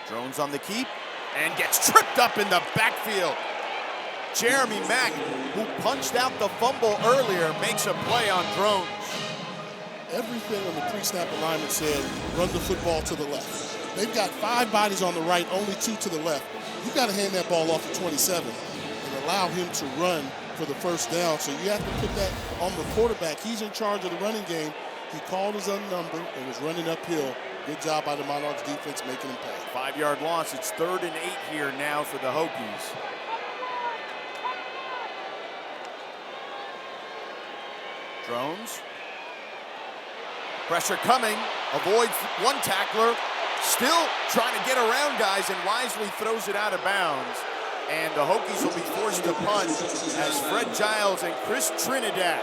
Drones on the keep and gets tripped up in the backfield. Jeremy Mack, who punched out the fumble earlier, makes a play on Drones. Everything on the pre-snap alignment said run the football to the left. They've got 5 bodies on the right, only 2 to the left. You've got to hand that ball off at 27 and allow him to run for the first down. So you have to put that on the quarterback. He's in charge of the running game. He called his own number and was running uphill. Good job by the Monarchs defense making him pay. 5-yard loss. It's 3rd and 8 here now for the Hokies. Drones. Pressure coming. Avoids one tackler. Still trying to get around guys and wisely throws it out of bounds. And the Hokies will be forced to punt as Fred Giles and Chris Trinidad,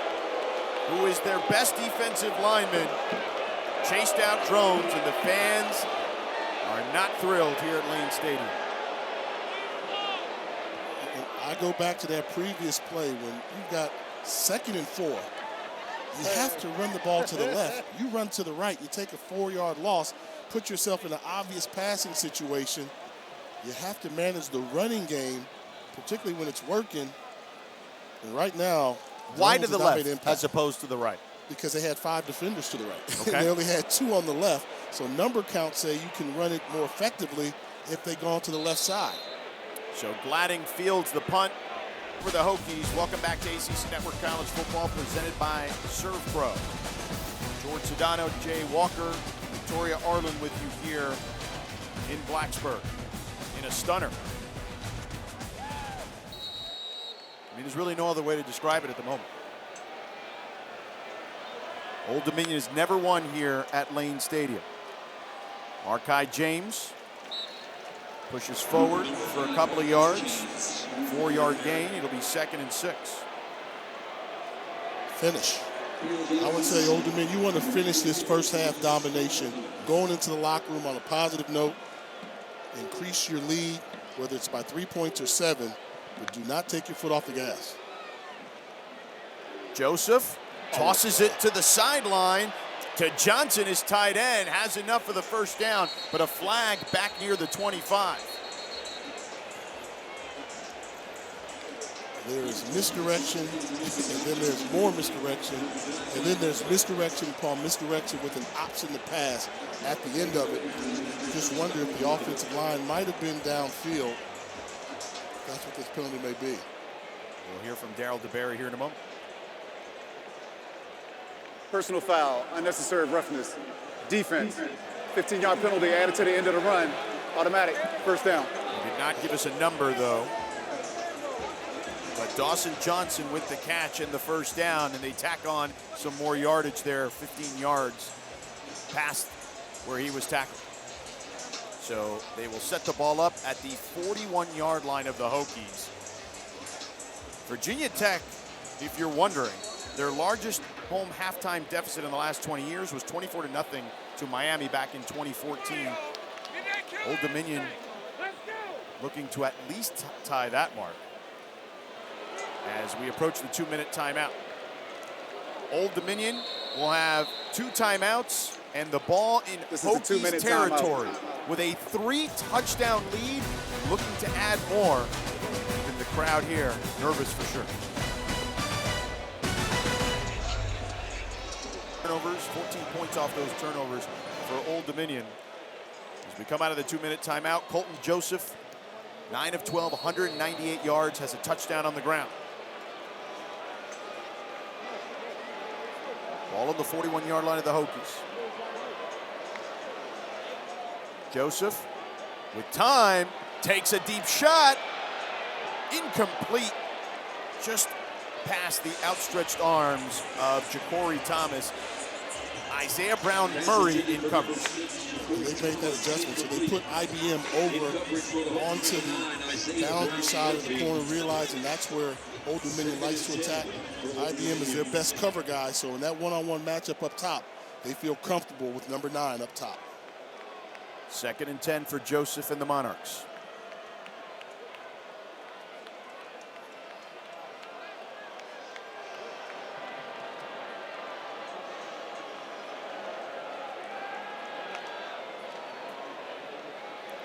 who is their best defensive lineman, chased out Drones, and the fans are not thrilled here at Lane Stadium. And I go back to that previous play when you've got 2nd and 4. You have to run the ball to the left. You run to the right, you take a 4-yard loss, put yourself in an obvious passing situation. You have to manage the running game, particularly when it's working. And right now, why to the left as opposed to the right? Because they had 5 defenders to the right. Okay. They only had 2 on the left. So number counts say you can run it more effectively if they go on to the left side. So Gladding fields the punt for the Hokies. Welcome back to ACC Network College Football, presented by Serve Pro. George Sedano, Jay Walker, Victoria Arlen with you here in Blacksburg in a stunner. I mean, there's really no other way to describe it at the moment. Old Dominion has never won here at Lane Stadium. Markai James pushes forward for a couple of yards. 4-yard gain. It'll be 2nd and 6. Finish. I would say, Old Dominion, you want to finish this first half domination, going into the locker room on a positive note, increase your lead, whether it's by 3 points or 7, but do not take your foot off the gas. Joseph tosses it to the sideline to Johnson, his tight end, has enough for the first down, but a flag back near the 25. There's misdirection, and then there's more misdirection, and then there's misdirection upon misdirection with an option to pass at the end of it. Just wonder if the offensive line might have been downfield. That's what this penalty may be. We'll hear from Darryl DeBerry here in a moment. Personal foul, unnecessary roughness, defense, 15-yard penalty added to the end of the run, automatic, first down. He did not give us a number, though. But Dawson Johnson with the catch and the first down, and they tack on some more yardage there, 15 yards past where he was tackled. So they will set the ball up at the 41-yard line of the Hokies. Virginia Tech, if you're wondering, their largest home halftime deficit in the last 20 years was 24-0 to Miami back in 2014. Old Dominion looking to at least tie that mark as we approach the 2-minute timeout. Old Dominion will have 2 timeouts and the ball in Hokies territory with a 3-touchdown lead, looking to add more. And the crowd here nervous for sure. Turnovers, 14 points off those turnovers for Old Dominion. As we come out of the 2-minute timeout, Colton Joseph, 9 of 12, 198 yards, has a touchdown on the ground. Ball on the 41-yard line of the Hokies. Joseph, with time, takes a deep shot. Incomplete. Just past the outstretched arms of Ja'Cory Thomas. Isaiah Brown Murray in coverage. They made that adjustment, so they put IBM over onto the boundary side of the corner, realizing that's where Old Dominion likes to attack. IBM is their best cover guy, so in that one-on-one matchup up top, they feel comfortable with number 9 up top. 2nd and 10 for Joseph and the Monarchs.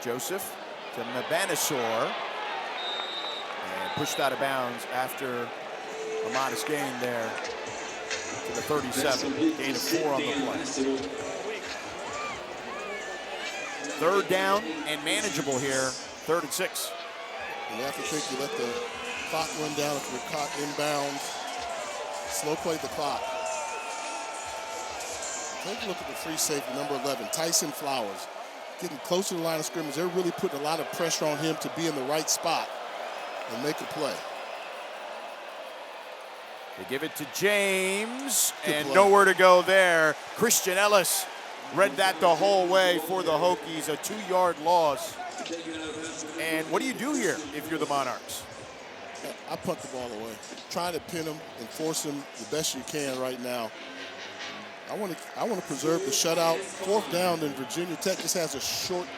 Joseph to Mabanassor, and pushed out of bounds after a modest gain there to the 37. Gain of 4 on the play. 3rd down and manageable here, 3rd and 6. And you have to think you let the clock run down if you're caught inbounds. Slow play the clock. Take a look at the free safety, number 11, Tyson Flowers. Getting close to the line of scrimmage. They're really putting a lot of pressure on him to be in the right spot and make a play. They give it to James, and nowhere to go there. Christian Ellis read that the whole way for the Hokies, a 2-yard loss. And what do you do here if you're the Monarchs? I punt the ball away. Try to pin him and force him the best you can right now. I want to preserve the shutout. 4th down, then Virginia Tech just has a short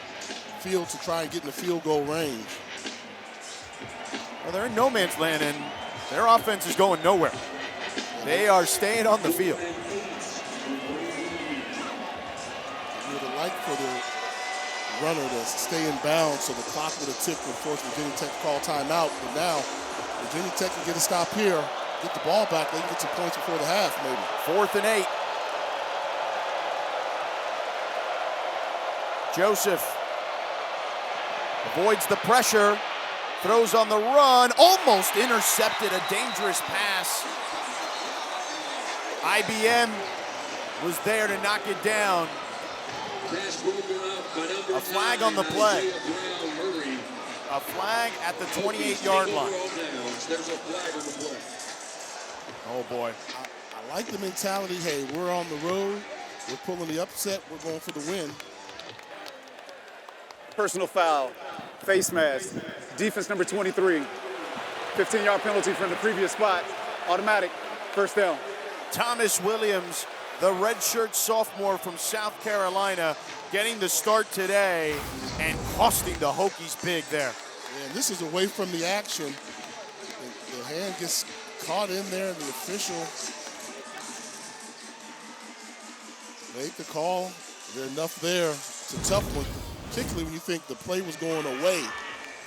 field to try and get in the field goal range. Well, they're in no man's land, and their offense is going nowhere. They are staying on the field. You would have liked for the runner to stay in bounds so the clock would have ticked and forced Virginia Tech to call timeout. But now, Virginia Tech can get a stop here, get the ball back. They can get some points before the half, maybe. 4th and 8. Joseph avoids the pressure, throws on the run, almost intercepted a dangerous pass. IBM was there to knock it down. A flag on the play. A flag at the 28-yard line. Oh boy. I like the mentality, hey, we're on the road, we're pulling the upset, we're going for the win. Personal foul, face mask, defense number 23, 15-yard penalty from the previous spot, automatic, first down. Thomas Williams, the redshirt sophomore from South Carolina, getting the start today and costing the Hokies big there. And this is away from the action. The hand gets caught in there, and the official made the call. There's enough there. It's a tough one, particularly when you think the play was going away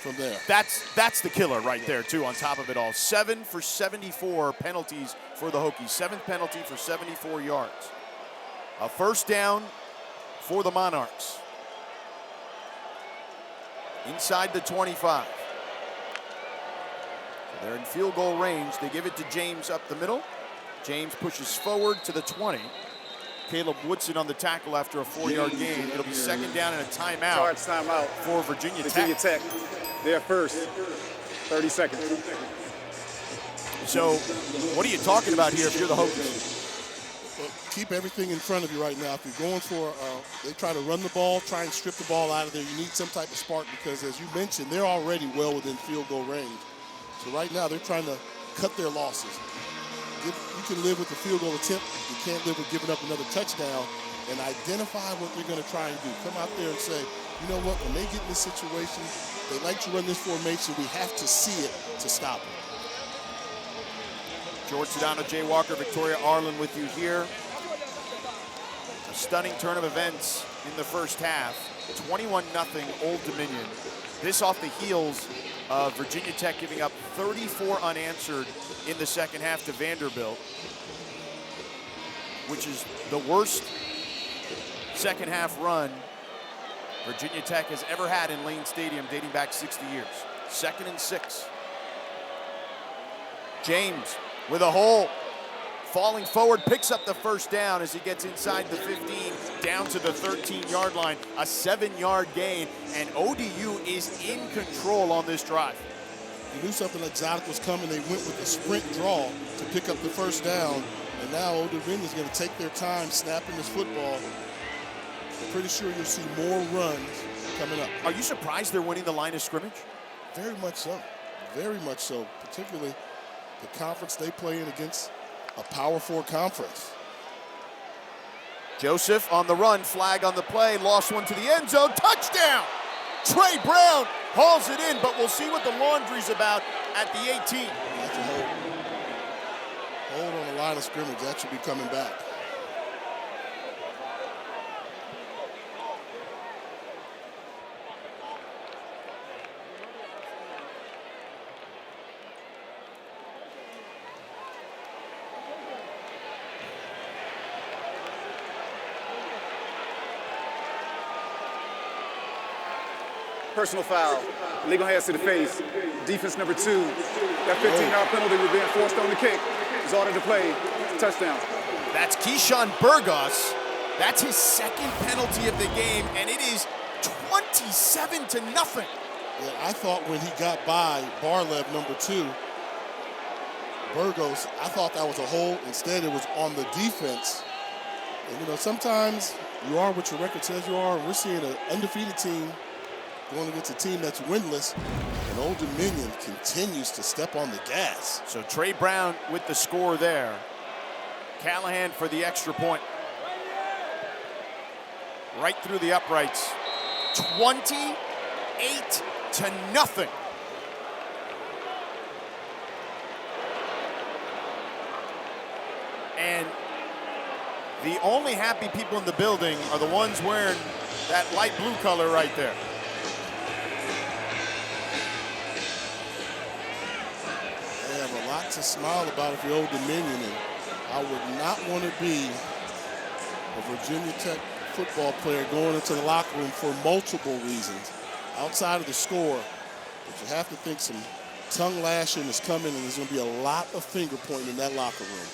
from there. That's the killer right there, too, on top of it all. 7 for 74 penalties for the Hokies. 7th penalty for 74 yards. A first down for the Monarchs. Inside the 25. So they're in field goal range. They give it to James up the middle. James pushes forward to the 20. Caleb Woodson on the tackle after a 4-yard gain. It'll be second down and a timeout. Charge timeout for Virginia Tech. Virginia Tech. They're first. 30 seconds. So, what are you talking about here if you're the Hokies? Well, keep everything in front of you right now. If you're going for, they try to run the ball, try and strip the ball out of there. You need some type of spark because, as you mentioned, they're already well within field goal range. So right now, they're trying to cut their losses. You can live with the field goal attempt. You can't live with giving up another touchdown, and identify what they're going to try and do. Come out there and say, you know what, when they get in this situation, they like to run this formation. We have to see it to stop it. George Sedano, Jay Walker, Victoria Arlen with you here. A stunning turn of events in the first half. 21-0 Old Dominion. This off the heels of Virginia Tech giving up 34 unanswered in the second half to Vanderbilt, which is the worst second half run Virginia Tech has ever had in Lane Stadium dating back 60 years. 2nd and 6. James with a hole, falling forward, picks up the first down as he gets inside the 15, down to the 13-yard line, a 7-yard gain, and ODU is in control on this drive. You knew something exotic was coming. They went with a sprint draw to pick up the first down, and now Old Dominion is going to take their time snapping this football. I'm pretty sure you'll see more runs coming up. Are you surprised they're winning the line of scrimmage? Very much so. Very much so, particularly the conference they play in against a Power 4 conference. Joseph on the run, flag on the play, lost one to the end zone, touchdown! Trey Brown hauls it in, but we'll see what the laundry's about at the 18. That's a hold on the line of scrimmage. That should be coming back. Personal foul. Legal hands to the face. Defense number 2. That 15-yard penalty was being forced on the kick. Is ordered to play. Touchdown. That's Keyshawn Burgos. That's his 2nd penalty of the game, and it is 27-0. Yeah, I thought when he got by Barlev, number 2, Burgos, I thought that was a hold. Instead, it was on the defense. And, you know, sometimes you are what your record says you are, and we're seeing an undefeated team going against a team that's winless, and Old Dominion continues to step on the gas. So Trey Brown with the score there. Callahan for the extra point. Right through the uprights. 28-0. And the only happy people in the building are the ones wearing that light blue color right there. They have a lot to smile about if you're Old Dominion, and I would not want to be a Virginia Tech football player going into the locker room for multiple reasons. Outside of the score, but you have to think some tongue lashing is coming, and there's going to be a lot of finger pointing in that locker room.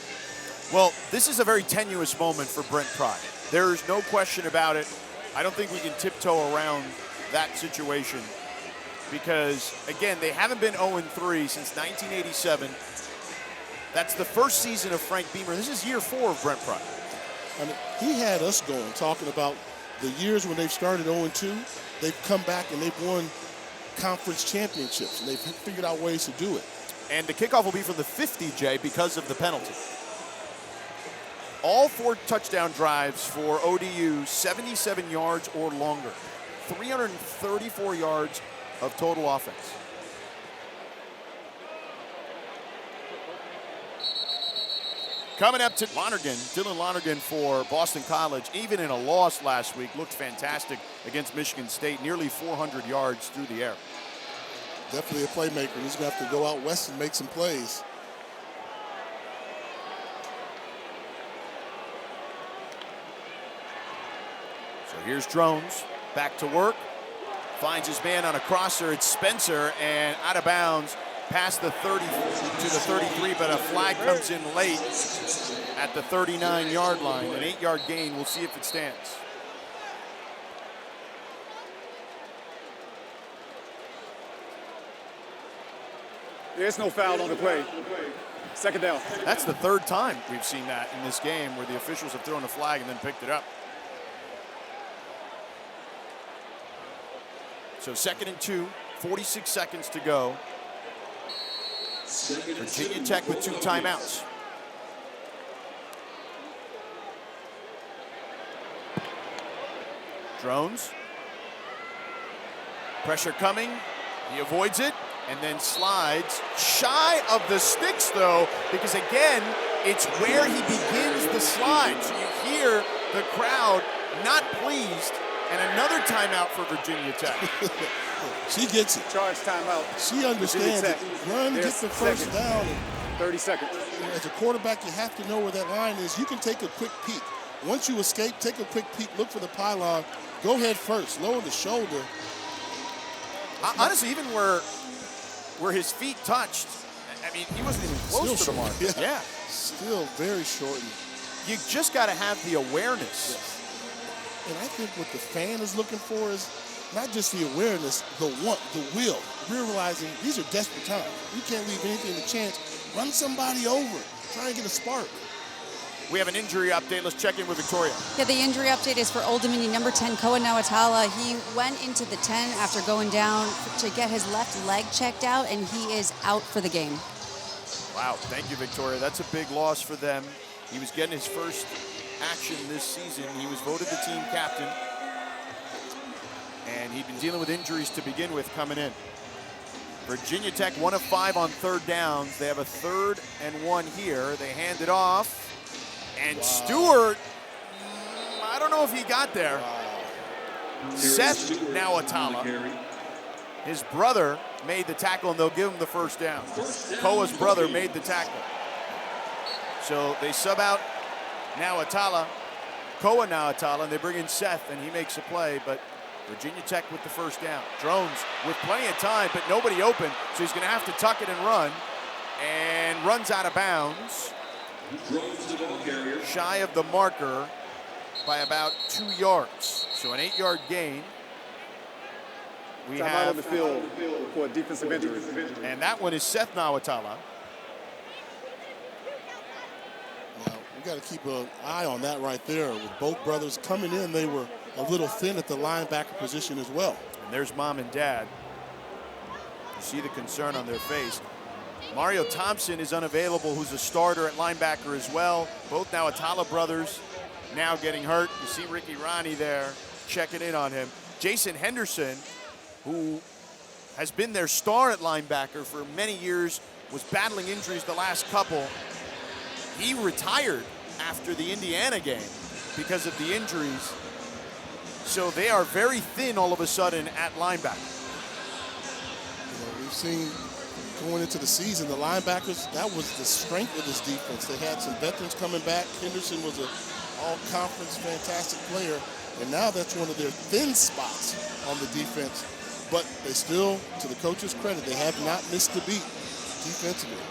Well, this is a very tenuous moment for Brent Pry. There is no question about it. I don't think we can tiptoe around that situation because, again, they haven't been 0-3 since 1987. That's the first season of Frank Beamer. This is year 4 of Brent Pry. I mean, he had us going, talking about the years when they've started 0-2. They've come back and they've won conference championships, and they've figured out ways to do it. And the kickoff will be from the 50, Jay, because of the penalty. All 4 touchdown drives for ODU, 77 yards or longer. 334 yards of total offense. Coming up to Lonergan, Dylan Lonergan for Boston College, even in a loss last week, looked fantastic against Michigan State, nearly 400 yards through the air. Definitely a playmaker. He's going to have to go out west and make some plays. So here's Drones, back to work, finds his man on a crosser. It's Spencer, and out of bounds past the 30 to the 33, but a flag comes in late at the 39-yard line. An 8-yard gain. We'll see if it stands. There's no foul on the play. Second down. That's the 3rd time we've seen that in this game where the officials have thrown a flag and then picked it up. So 2nd and 2, 46 seconds to go. Virginia Tech with 2 timeouts. Drones. Pressure coming. He avoids it and then slides. Shy of the sticks, though, because, again, it's where he begins the slide. So you hear the crowd not pleased, and another timeout for Virginia Tech. She gets it. Charge timeout. She understands it. Run, get the first down. 30 seconds. As a quarterback, you have to know where that line is. You can take a quick peek. Once you escape, take a quick peek, look for the pylon, go head first, lower the shoulder. Honestly, even where his feet touched, I mean, he wasn't even close to the mark. Yeah. Still very shortened. You just got to have the awareness. Yes. And I think what the fan is looking for is not just the awareness, the want, the will. Realizing these are desperate times. You can't leave anything to chance. Run somebody over. Try and get a spark. We have an injury update. Let's check in with Victoria. Yeah, the injury update is for Old Dominion number 10, Koa Nawatala. He went into the 10 after going down to get his left leg checked out, and he is out for the game. Wow, thank you, Victoria. That's a big loss for them. He was getting his first action this season. He was voted the team captain, and he'd been dealing with injuries to begin with coming in. Virginia Tech 1 of 5 on 3rd downs. They have a 3rd and 1 here. They hand it off, and Stewart, I don't know if he got there. Seth Nawatala, his brother, made the tackle, and they'll give him the first down. Koa's brother made the tackle. So they sub out Koa Nawatala, and they bring in Seth, and he makes a play, but Virginia Tech with the first down. Drones with plenty of time, but nobody open, so he's going to have to tuck it and run, and runs out of bounds. Shy of the marker by about 2 yards. So an 8-yard gain. We Time out have on the field for a defensive injury. And that one is Seth Nawatala. Now, we got to keep an eye on that right there. With both brothers coming in, they were a little thin at the linebacker position as well. And there's mom and dad. You see the concern on their face. Mario Thompson is unavailable, who's a starter at linebacker as well. Both Nawatala brothers now getting hurt. You see Ricky Ronnie there checking in on him. Jason Henderson, who has been their star at linebacker for many years, was battling injuries the last couple. He retired after the Indiana game because of the injuries. So they are very thin all of a sudden at linebacker. You know, we've seen going into the season, the linebackers, that was the strength of this defense. They had some veterans coming back. Henderson was an all-conference fantastic player, and now that's one of their thin spots on the defense. But they still, to the coach's credit, they have not missed a beat defensively.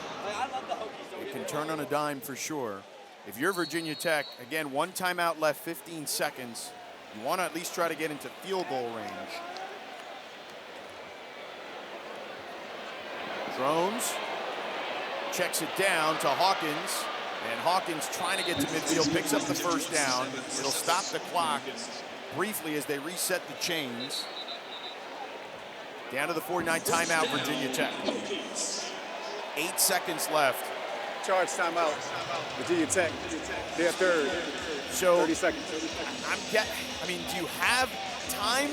It can turn on a dime for sure. If you're Virginia Tech, again, 1 timeout left, 15 seconds. You want to at least try to get into field goal range. Drones checks it down to Hawkins, and Hawkins trying to get to midfield, picks up the first down. It'll stop the clock briefly as they reset the chains. Down to the 49 timeout, Virginia Tech. 8 seconds left. Charge timeout. Virginia Tech, their third. So 30 seconds. I mean, do you have time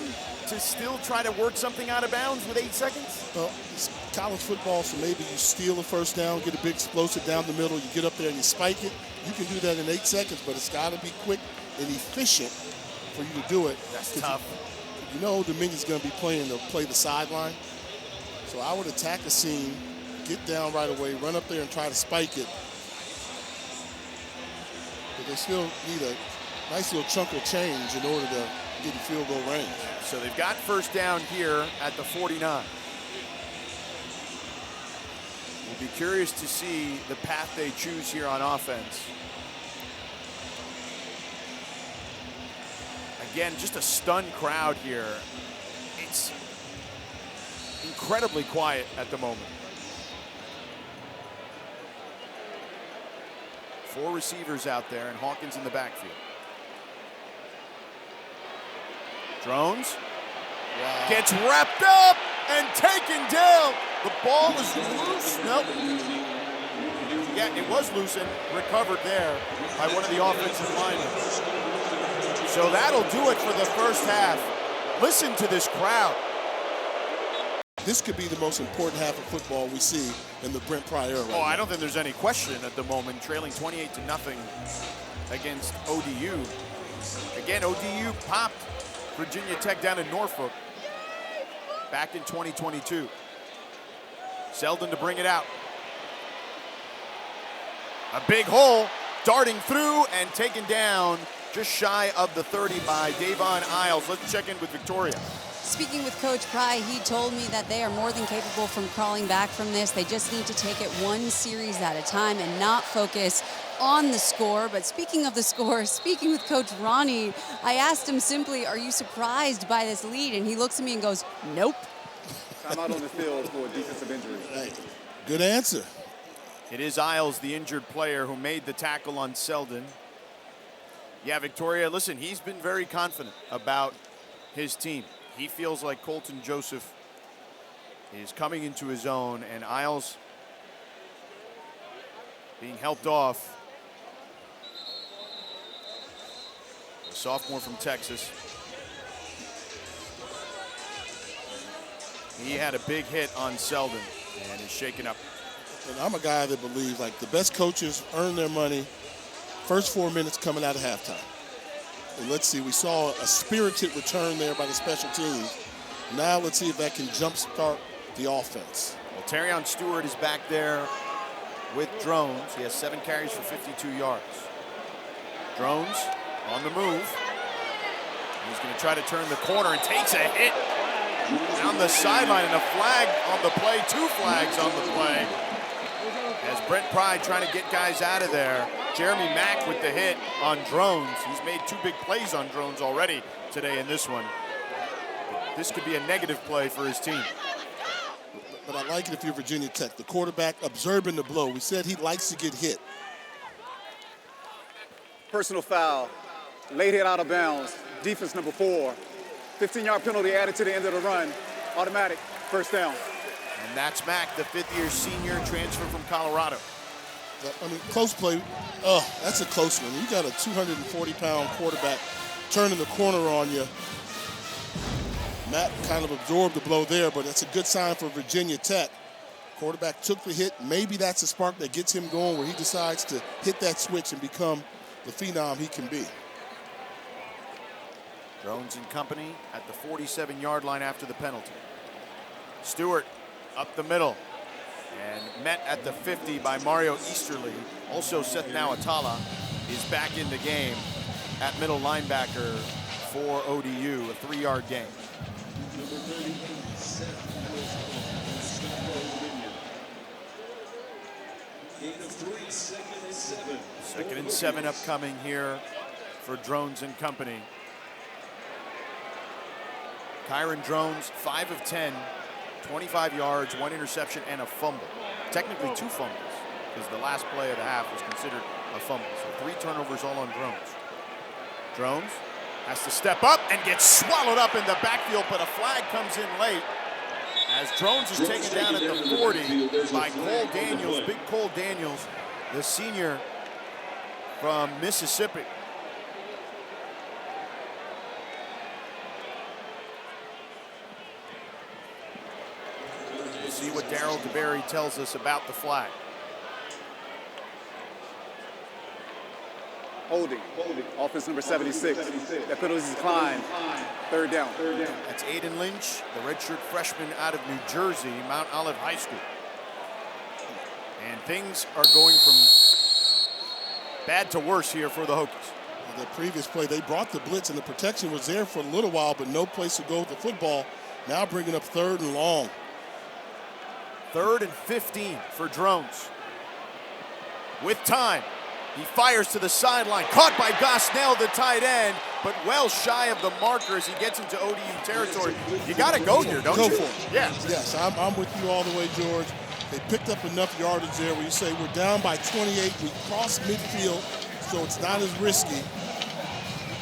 to still try to work something out of bounds with 8 seconds? Well, it's college football, so maybe you steal a first down, get a big explosive down the middle, you get up there and you spike it. You can do that in 8 seconds, but it's got to be quick and efficient for you to do it. That's tough. You know Old Dominion's going to be playing to play the sideline. So I would attack a seam, get down right away, run up there and try to spike it. But they still need a nice little chunk of change in order to get in field goal range. So they've got first down here at the 49. We'll be curious to see the path they choose here on offense. Again, just a stunned crowd here. It's incredibly quiet at the moment. 4 receivers out there and Hawkins in the backfield. Drones gets wrapped up and taken down. The ball is loose. Nope. Yeah, it was loose and recovered there by one of the offensive linemen. So that'll do it for the first half. Listen to this crowd. This could be the most important half of football we see in the Brent Pry era. Oh, I don't think there's any question at the moment. Trailing 28-0 against ODU. Again, ODU popped Virginia Tech down in Norfolk back in 2022. Selden to bring it out. A big hole, darting through and taken down just shy of the 30 by Davon Isles. Let's check in with Victoria. Speaking with Coach Pry, he told me that they are more than capable from crawling back from this. They just need to take it one series at a time and not focus on the score. But speaking of the score, speaking with Coach Ronnie, I asked him simply, are you surprised by this lead? And he looks at me and goes, nope. I'm out on the field for a defensive injury. Hey, good answer. It is Isles, the injured player, who made the tackle on Selden. Yeah, Victoria, listen, he's been very confident about his team. He feels like Colton Joseph is coming into his own, and Isles being helped off. A sophomore from Texas. He had a big hit on Selden and is shaken up. And I'm a guy that believes like the best coaches earn their money first 4 minutes coming out of halftime. And let's see, we saw a spirited return there by the special teams. Now let's see if that can jumpstart the offense. Well, Terrion Stewart is back there with Drones. He has 7 carries for 52 yards. Drones on the move. He's going to try to turn the corner and takes a hit down the sideline, and a flag on the play, 2 flags on the play. As Brent Pry trying to get guys out of there. Jeremy Mack with the hit on Drones. He's made 2 big plays on Drones already today in this one. This could be a negative play for his team. But I like it if you're Virginia Tech. The quarterback observing the blow. We said he likes to get hit. Personal foul. Late hit out of bounds. Defense number 4. 15-yard penalty added to the end of the run. Automatic. First down. And that's Mack, the 5th-year senior transfer from Colorado. I mean, close play. Oh, that's a close one. You got a 240-pound quarterback turning the corner on you. Matt kind of absorbed the blow there, but that's a good sign for Virginia Tech. Quarterback took the hit. Maybe that's a spark that gets him going where he decides to hit that switch and become the phenom he can be. Drones and company at the 47-yard line after the penalty. Stewart up the middle and met at the 50 by Mario Easterly. Also Seth Nawatala is back in the game at middle linebacker for ODU, a 3-yard gain. Second and 7 upcoming here for Drones and company. Kyron Drones, 5 of 10, 25 yards, 1 interception, and a fumble. Technically 2 fumbles, because the last play of the half was considered a fumble. So 3 turnovers all on Drones. Drones has to step up and gets swallowed up in the backfield, but a flag comes in late as Drones is taken down at the 40 by Cole Daniels, big Cole Daniels. the senior from Mississippi. We'll see what Darryl DeBerry tells us about the flag. Holding. Offense number 76. That penalty is declined. Third down. That's Aiden Lynch, the redshirt freshman out of New Jersey, Mount Olive High School. And things are going from bad to worse here for the Hokies. The previous play, they brought the blitz, and the protection was there for a little while, but no place to go with the football. Now bringing up 3rd and long. 3rd and 15 for Drones. With time, he fires to the sideline. Caught by Gosnell, the tight end, but well shy of the marker as he gets into ODU territory. You got to go here, don't you? Go for it. Yeah. Yes, I'm with you all the way, George. They picked up enough yardage there where you say we're down by 28. We crossed midfield, so it's not as risky.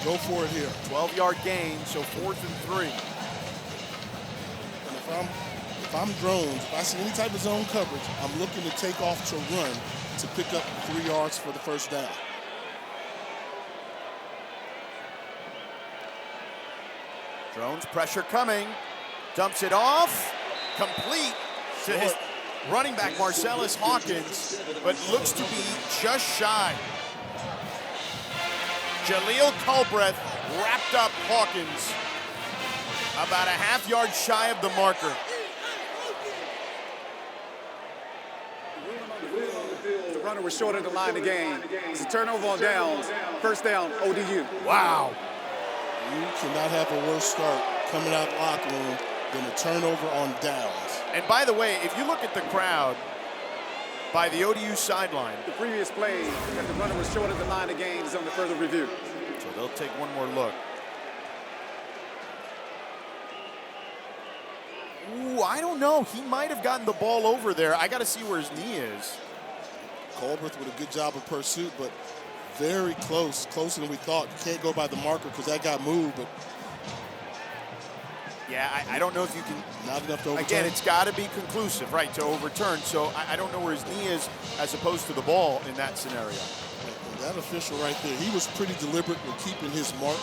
Go for it here. 12-yard gain, so 4th and 3. And if I'm Drones, if I see any type of zone coverage, I'm looking to take off to run to pick up 3 yards for the first down. Drones, pressure coming. Dumps it off. Complete to his running back, Marcellus Hawkins, but looks to be just shy. Jaleel Culbreth wrapped up Hawkins about a half-yard shy of the marker. The runner was short of the line of game. It's a turnover on downs. First down, ODU. Wow. You cannot have a worse start coming out of the locker room than a turnover on downs. And by the way, if you look at the crowd by the ODU sideline. The previous play that the runner was short of the line of game is under further review. So they'll take one more look. Ooh, I don't know. He might have gotten the ball over there. I got to see where his knee is. Culbreth with a good job of pursuit, but very close, closer than we thought. You can't go by the marker because that got moved, but yeah, I don't know if you can. Not enough to overturn. Again, it's got to be conclusive, right, to overturn. So I don't know where his knee is as opposed to the ball in that scenario. And that official right there, he was pretty deliberate in keeping his mark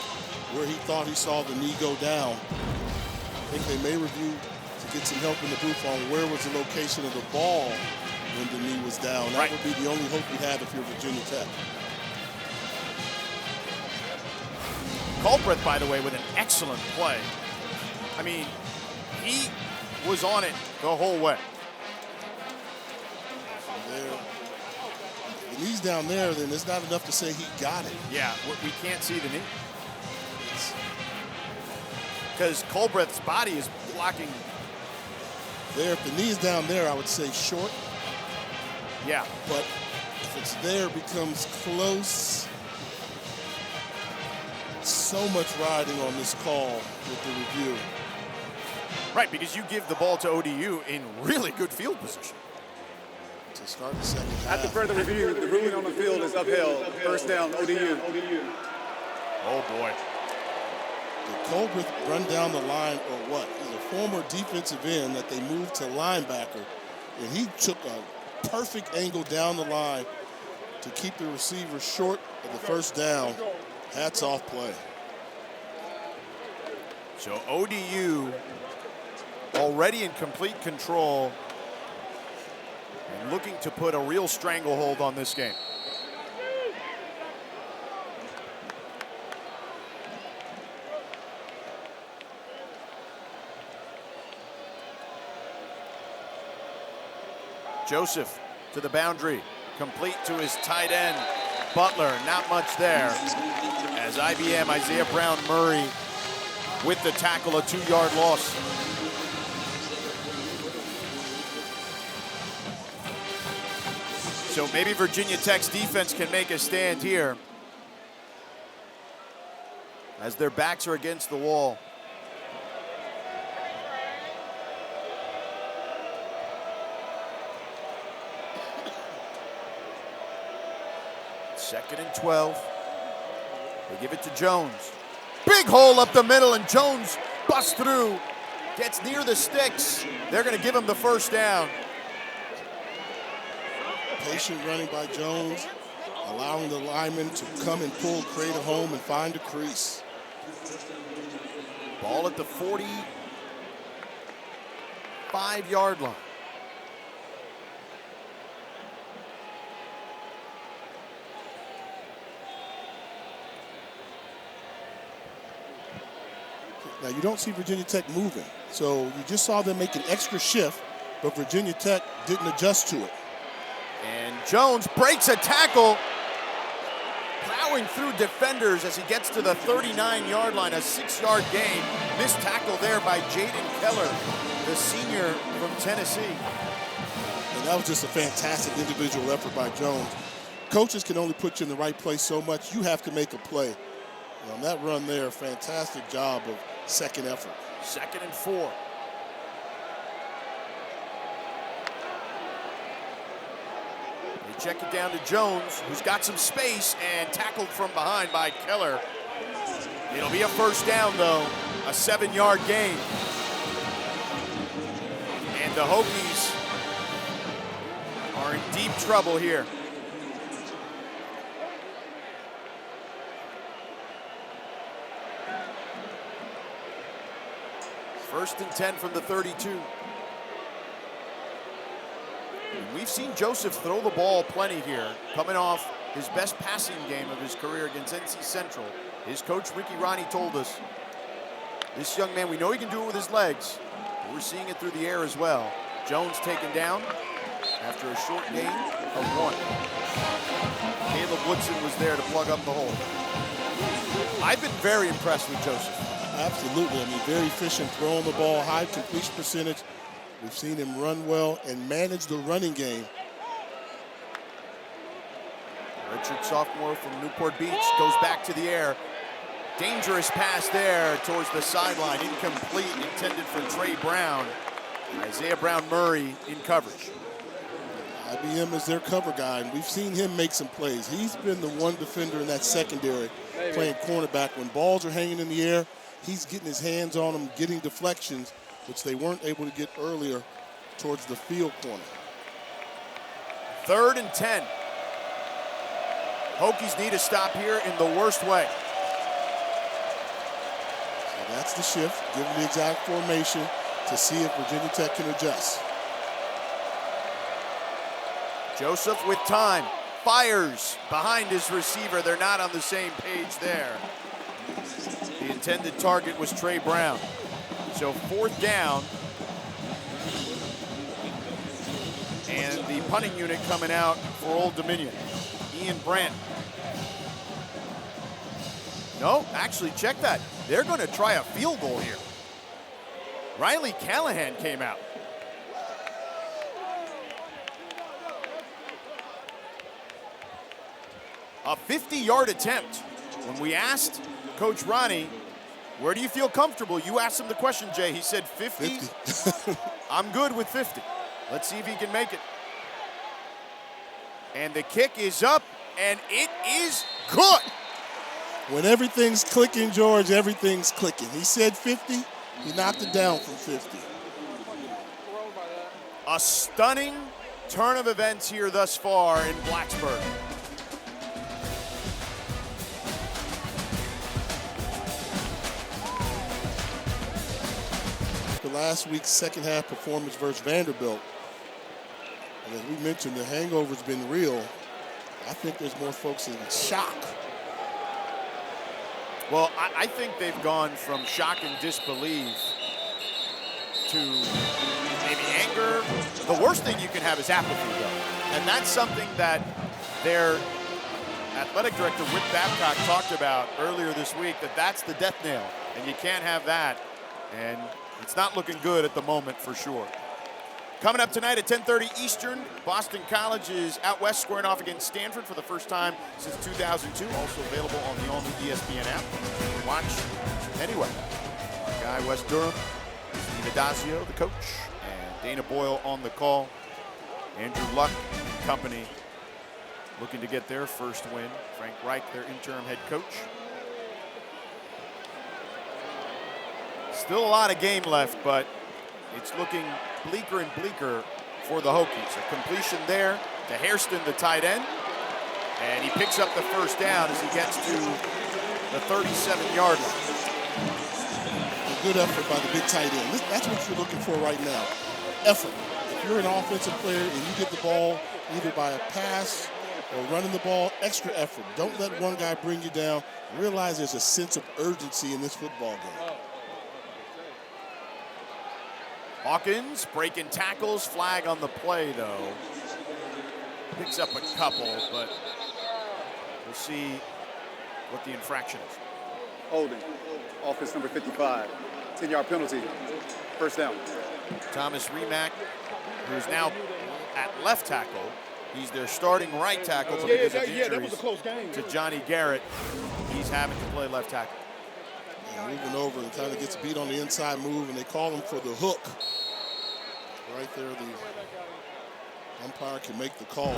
where he thought he saw the knee go down. I think they may review to get some help in the booth on where was the location of the ball when the knee was down. That would be the only hope you have if you're Virginia Tech. Culbreth, by the way, with an excellent play. I mean, he was on it the whole way. The knee's down there, then it's not enough to say he got it. Yeah, we can't see the knee. Because Culbreth's body is blocking. There, if the knee's down there, I would say short. Yeah. But if it's there, it becomes close. So much riding on this call with the review. Right, because you give the ball to ODU in really good field position. To start the second half. After further review, the ruling on the field is upheld. First down, ODU. Oh, boy. Did Culbreth run down the line or what? He's a former defensive end that they moved to linebacker, and he took a perfect angle down the line to keep the receiver short of the first down. Hats off play. So ODU already in complete control and looking to put a real stranglehold on this game. Joseph to the boundary, complete to his tight end, Butler, not much there. As IBM, Isaiah Brown Murray with the tackle, a 2-yard loss. So maybe Virginia Tech's defense can make a stand here as their backs are against the wall. Second and 12. They give it to Jones. Big hole up the middle, and Jones busts through, gets near the sticks. They're going to give him the first down. Patient running by Jones, allowing the lineman to come and pull, create a home, and find a crease. Ball at the 45-yard line. Now, you don't see Virginia Tech moving, so you just saw them make an extra shift, but Virginia Tech didn't adjust to it. And Jones breaks a tackle, plowing through defenders as he gets to the 39-yard line, a 6-yard gain. Missed tackle there by Jaden Keller, the senior from Tennessee. And that was just a fantastic individual effort by Jones. Coaches can only put you in the right place so much. You have to make a play. And on that run there, fantastic job of second effort. 2nd and 4. They check it down to Jones, who's got some space, and tackled from behind by Keller. It'll be a first down, though, a 7-yard gain. And the Hokies are in deep trouble here. First and 10 from the 32. And we've seen Joseph throw the ball plenty here, coming off his best passing game of his career against NC Central. His coach, Ricky Ronnie, told us, this young man, we know he can do it with his legs, but we're seeing it through the air as well. Jones taken down after a short gain of 1. Caleb Woodson was there to plug up the hole. I've been very impressed with Joseph. Absolutely. I mean, very efficient throwing the ball, high completion percentage. We've seen him run well and manage the running game. Richard, sophomore from Newport Beach, goes back to the air. Dangerous pass there towards the sideline. Incomplete, intended for Trey Brown. Isaiah Brown-Murray in coverage. IBM is their cover guy, and we've seen him make some plays. He's been the one defender in that secondary, playing cornerback. When balls are hanging in the air, he's getting his hands on them, getting deflections, which they weren't able to get earlier towards the field corner. 3rd and 10. Hokies need a stop here in the worst way. So that's the shift, give them the exact formation to see if Virginia Tech can adjust. Joseph with time, fires behind his receiver. They're not on the same page there. The intended target was Trey Brown. So 4th down. And the punting unit coming out for Old Dominion. Ian Brandt. No, actually, check that. They're going to try a field goal here. Riley Callahan came out. A 50-yard attempt. When we asked Coach Ronnie, where do you feel comfortable? You asked him the question, Jay. He said 50. I'm good with 50. Let's see if he can make it. And the kick is up, and it is good. When everything's clicking, George, everything's clicking. He said 50. He knocked it down from 50. A stunning turn of events here thus far in Blacksburg. Last week's second half performance versus Vanderbilt. And as we mentioned, the hangover's been real. I think there's more folks in shock. Well, I think they've gone from shock and disbelief to maybe anger. The worst thing you can have is apathy, though. And that's something that their athletic director, Whit Babcock, talked about earlier this week, that's the death nail. And you can't have that. And it's not looking good at the moment for sure. Coming up tonight at 10:30 Eastern, Boston College is out west squaring off against Stanford for the first time since 2002. Also available on the all-new ESPN app. You can watch anywhere. Guy West Durham, Steve Adazio, the coach, and Dana Boyle on the call. Andrew Luck and company looking to get their first win. Frank Reich, their interim head coach. Still a lot of game left, but it's looking bleaker and bleaker for the Hokies. A completion there to Hairston, the tight end. And he picks up the first down as he gets to the 37-yard line. A good effort by the big tight end. That's what you're looking for right now. Effort. If you're an offensive player and you get the ball either by a pass or running the ball, extra effort. Don't let one guy bring you down. Realize there's a sense of urgency in this football game. Hawkins breaking tackles, flag on the play though. Picks up a couple, but we'll see what the infraction is. Holding. Offense number 55. 10-yard penalty. First down. Thomas Remack, who's now at left tackle. He's their starting right tackle, but because of that was a close injuries game. to Johnny Garrett, he's having to play left tackle. Moving over and kind of gets beat on the inside move, and they call him for the hook. Right there, the umpire can make the call.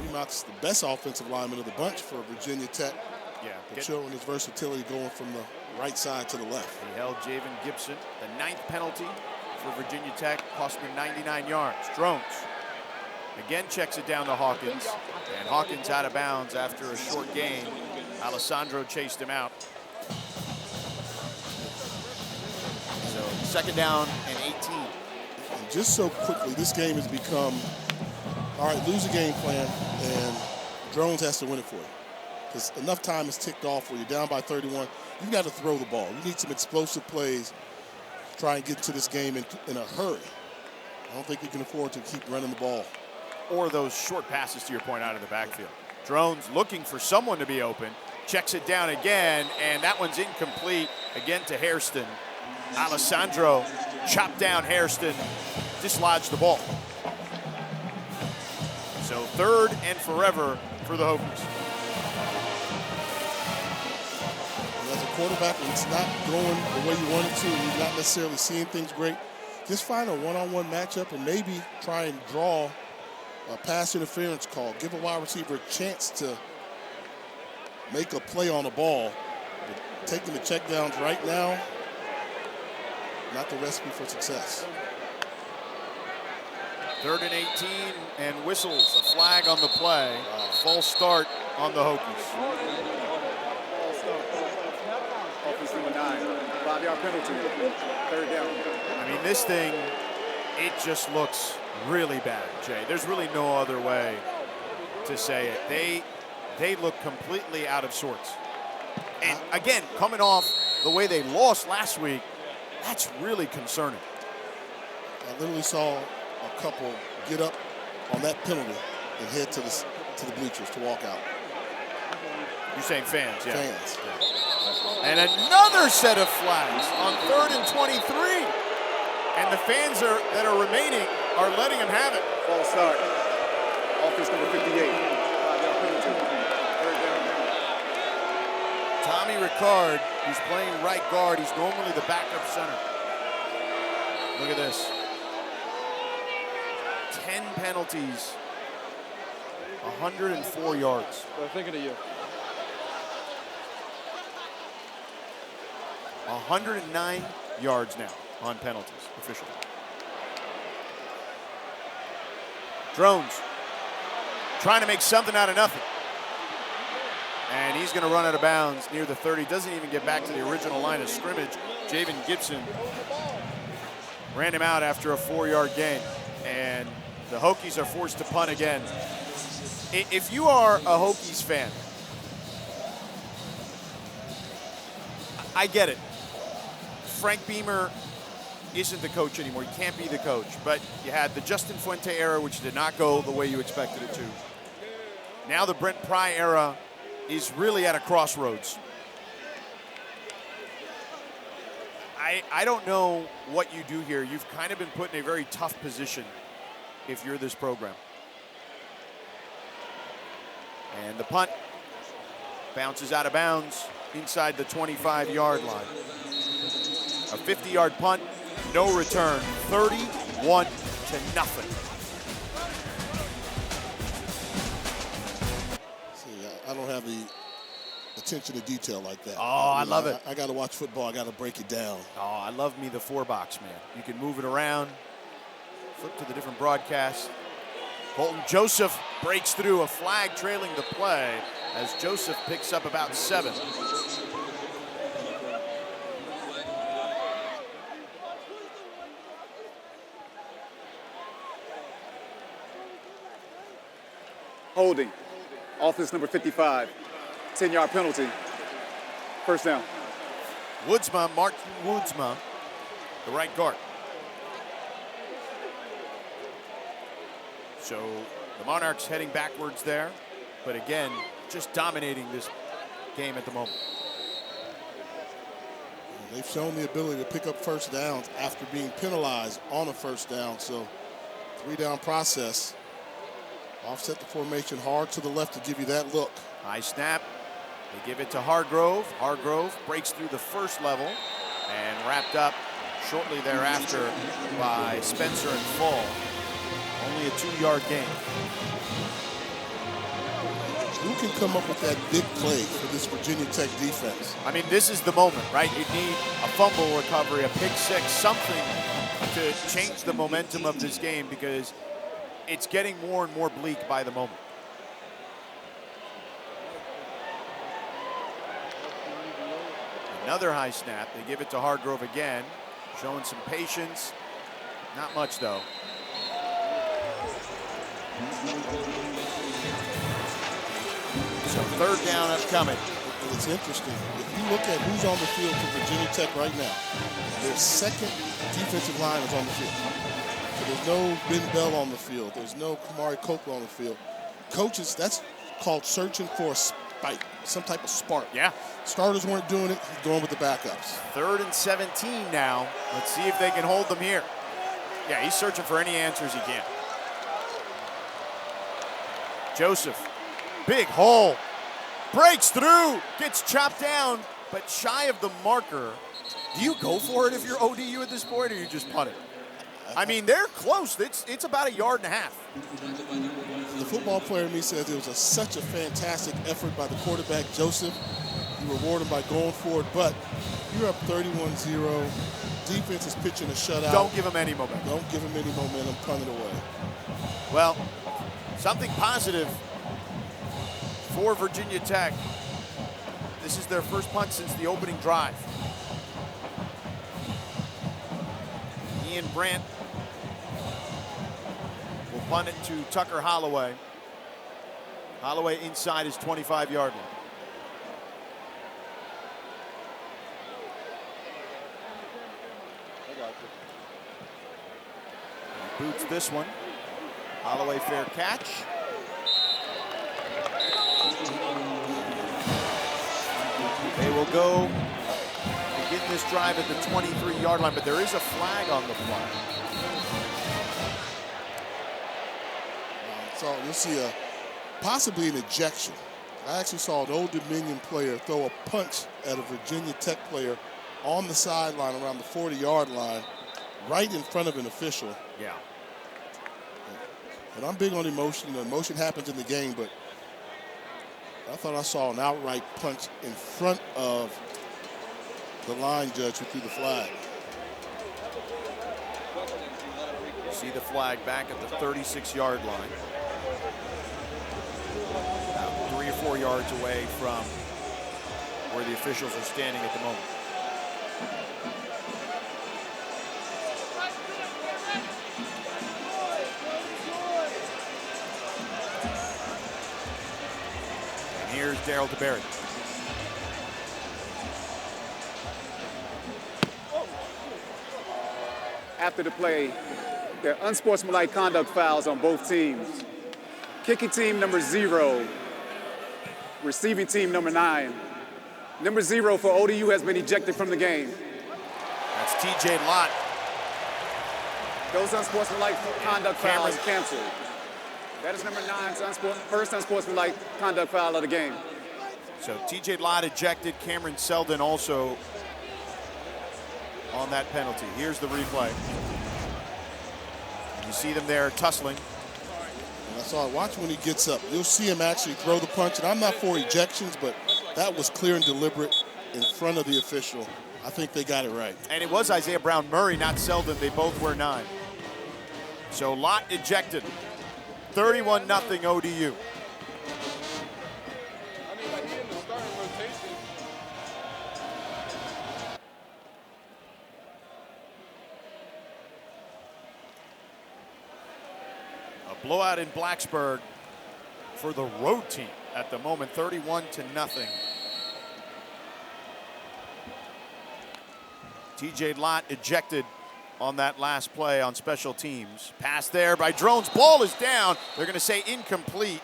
Remack's the best offensive lineman of the bunch for Virginia Tech. Yeah, but showing his versatility going from the right side to the left. He held Javen Gibson, the 9th penalty for Virginia Tech, cost him 99 yards. Drones again checks it down to Hawkins, and Hawkins out of bounds after a short gain. Alessandro chased him out. So second down and 18. And just so quickly, this game has become, all right, lose a game plan, and Drones has to win it for you. Because enough time is ticked off where you're down by 31. You've got to throw the ball. You need some explosive plays to try and get into this game in a hurry. I don't think you can afford to keep running the ball. Or those short passes, to your point, out of the backfield. Drones looking for someone to be open, checks it down again, and that one's incomplete again to Hairston. Alessandro chopped down Hairston, dislodged the ball. So third and forever for the Hokies. As a quarterback, when it's not going the way you want it to, and you're not necessarily seeing things great, just find a one-on-one matchup and maybe try and draw a pass interference call. Give a wide receiver a chance to make a play on the ball. But taking the checkdowns right now, not the recipe for success. Third and 18, and whistles, a flag on the play. False start on the Hokies. Offense number 9. 5-yard penalty. Third down. I mean, this thing, it just looks really bad, Jay. There's really no other way to say it. They look completely out of sorts. And again, coming off the way they lost last week, that's really concerning. I literally saw a couple get up on that penalty and head to the bleachers to walk out. You're saying fans, yeah. Fans. Yeah. And another set of flags on 3rd and 23. And the fans that are remaining are letting him have it. False start. Offense number 58. 5-yard penalty. Third down. Tommy Ricard, who's playing right guard, he's normally the backup center. Look at this. 10 penalties, 104 yards. They're thinking of you. 109 yards now on penalties, officially. Drones trying to make something out of nothing. And he's going to run out of bounds near the 30. Doesn't even get back to the original line of scrimmage. Javen Gibson ran him out after a 4-yard gain. And the Hokies are forced to punt again. If you are a Hokies fan, I get it. Frank Beamer isn't the coach anymore. He can't be the coach. But you had the Justin Fuente era, which did not go the way you expected it to. Now the Brent Pry era is really at a crossroads. I don't know what you do here. You've kind of been put in a very tough position if you're this program. And the punt bounces out of bounds inside the 25-yard line. A 50-yard punt, no return, 31-0. See, I don't have the attention to detail like that. Oh, I love it. I got to watch football. I got to break it down. Oh, I love me the 4-box, man. You can move it around, flip to the different broadcasts. Colton Joseph breaks through, a flag trailing the play as Joseph picks up about 7. Holding. Offense number 55. 10-yard penalty. First down. Woodsma, Martin Woodsma, the right guard. So the Monarchs heading backwards there, but again, just dominating this game at the moment. They've shown the ability to pick up first downs after being penalized on a first down. So 3-down process. Offset the formation hard to the left to give you that look. High snap. They give it to Hargrove. Hargrove breaks through the first level and wrapped up shortly thereafter by Spencer and Fall. Only a 2-yard gain. Who can come up with that big play for this Virginia Tech defense? I mean, this is the moment, right? You need a fumble recovery, a pick six, something to change the momentum of this game because it's getting more and more bleak by the moment. Another high snap. They give it to Hargrove again, showing some patience. Not much, though. So 3rd down upcoming. It's interesting. If you look at who's on the field for Virginia Tech right now, their second defensive line is on the field. So there's no Ben Bell on the field. There's no Kamari Copeland on the field. Coaches, that's called searching for a spike, some type of spark. Yeah. Starters weren't doing it. He's going with the backups. 3rd and 17 now. Let's see if they can hold them here. Yeah, he's searching for any answers he can. Joseph, big hole, breaks through, gets chopped down, but shy of the marker. Do you go for it if you're ODU at this point, or you just punt it? I mean, they're close. It's about 1.5 yards. The football player in me says it was such a fantastic effort by the quarterback, Joseph. You reward him by going for it, but you're up 31-0. Defense is pitching a shutout. Don't give him any momentum. Don't give him any momentum. Punt it away. Well, something positive for Virginia Tech. This is their first punt since the opening drive. Ian Brandt will punt it to Tucker Holloway. Holloway inside his 25-yard line. He boots this one. Holloway fair catch. They will go begin this drive at the 23-yard line, but there is a flag on the play. So you'll see possibly an ejection. I actually saw an Old Dominion player throw a punch at a Virginia Tech player on the sideline around the 40-yard line, right in front of an official. Yeah. And I'm big on emotion. Emotion happens in the game, but I thought I saw an outright punch in front of the line judge who threw the flag. See the flag back at the 36-yard line. About 3 or 4 yards away from where the officials are standing at the moment. And here's Darryl DeBerry. After the play, there are unsportsmanlike conduct fouls on both teams. Kicking team number 0, receiving team number 9. Number 0 for ODU has been ejected from the game. That's TJ Lott. Those unsportsmanlike conduct fouls canceled. That is number 9's first unsportsmanlike conduct foul of the game. So TJ Lott ejected. Cameron Selden also on that penalty. Here's the replay. You see them there tussling. And I saw it. Watch when he gets up. You'll see him actually throw the punch. And I'm not for ejections, but that was clear and deliberate in front of the official. I think they got it right. And it was Isaiah Brown Murray, not Selden. They both were 9. So Lott ejected. 31-0 ODU. A blowout in Blacksburg for the road team at the moment, 31-0. TJ Lott ejected on that last play on special teams. Pass there by Drones. Ball is down. They're going to say incomplete.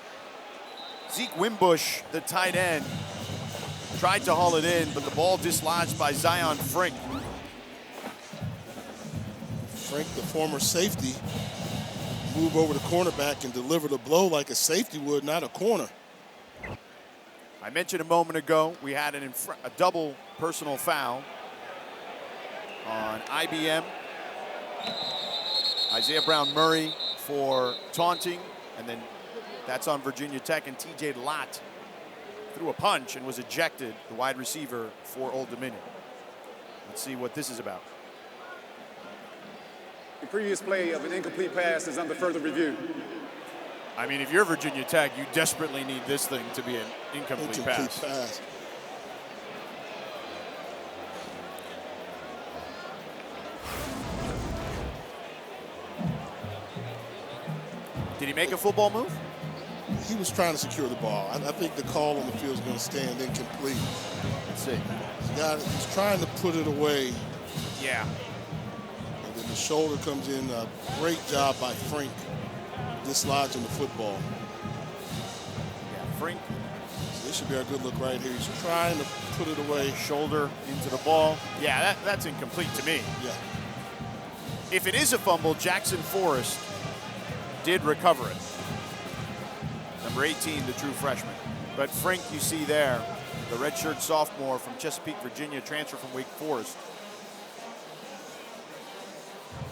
Zeke Wimbush, the tight end, tried to haul it in, but the ball dislodged by Zion Frink. Frink, the former safety, move over the cornerback and deliver the blow like a safety would, not a corner. I mentioned a moment ago we had a double personal foul on IBM. Isaiah Brown-Murray for taunting, and then that's on Virginia Tech, and TJ Lott threw a punch and was ejected, the wide receiver for Old Dominion. Let's see what this is about. The previous play of an incomplete pass is under further review. I mean, if you're Virginia Tech, you desperately need this thing to be an incomplete pass. Did he make a football move? He was trying to secure the ball. I think the call on the field is going to stand incomplete. Let's see. He's trying to put it away. Yeah. And then the shoulder comes in. A great job by Frink dislodging the football. Yeah, Frink. So this should be a good look right here. He's trying to put it away. Shoulder into the ball. Yeah, that's incomplete to me. Yeah. If it is a fumble, Jackson Forrest did recover it. Number 18, the true freshman. But Frink, you see there, the redshirt sophomore from Chesapeake, Virginia, transfer from Wake Forest,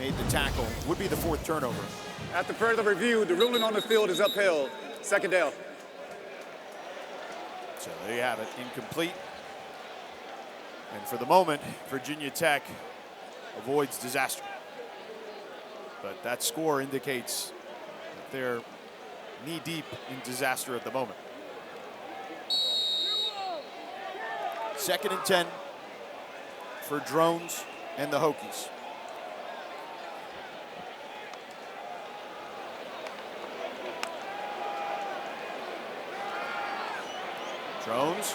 made the tackle. Would be the fourth turnover. After further review, the ruling on the field is upheld. Second down. So there you have it, incomplete. And for the moment, Virginia Tech avoids disaster. But that score indicates that they're knee-deep in disaster at the moment. 2nd and 10 for Drones and the Hokies. Drones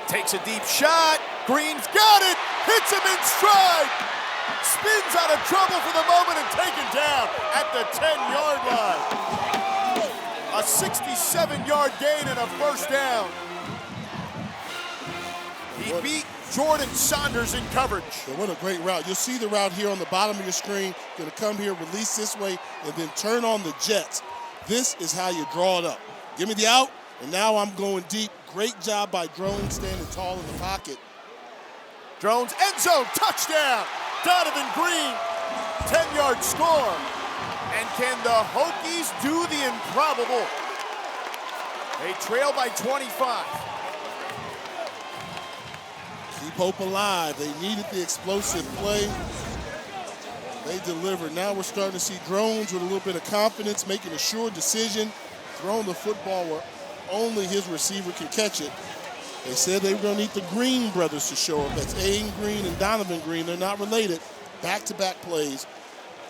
takes a deep shot. Greene's got it. Hits him in stride. Spins out of trouble for the moment and taken down at the 10-yard line. A 67-yard gain and a first down. He beat Jordan Saunders in coverage. Yeah, what a great route. You'll see the route here on the bottom of your screen. Going to come here, release this way, and then turn on the jets. This is how you draw it up. Give me the out, and now I'm going deep. Great job by Drones standing tall in the pocket. Drones, end zone, touchdown. Donavon Greene, 10-yard score. And can the Hokies do the improbable? They trail by 25. Keep hope alive. They needed the explosive play. They delivered. Now we're starting to see Drones with a little bit of confidence, making a sure decision, throwing the football where only his receiver can catch it. They said they were going to need the Greene brothers to show up. That's Aiden Greene and Donavon Greene. They're not related. Back-to-back plays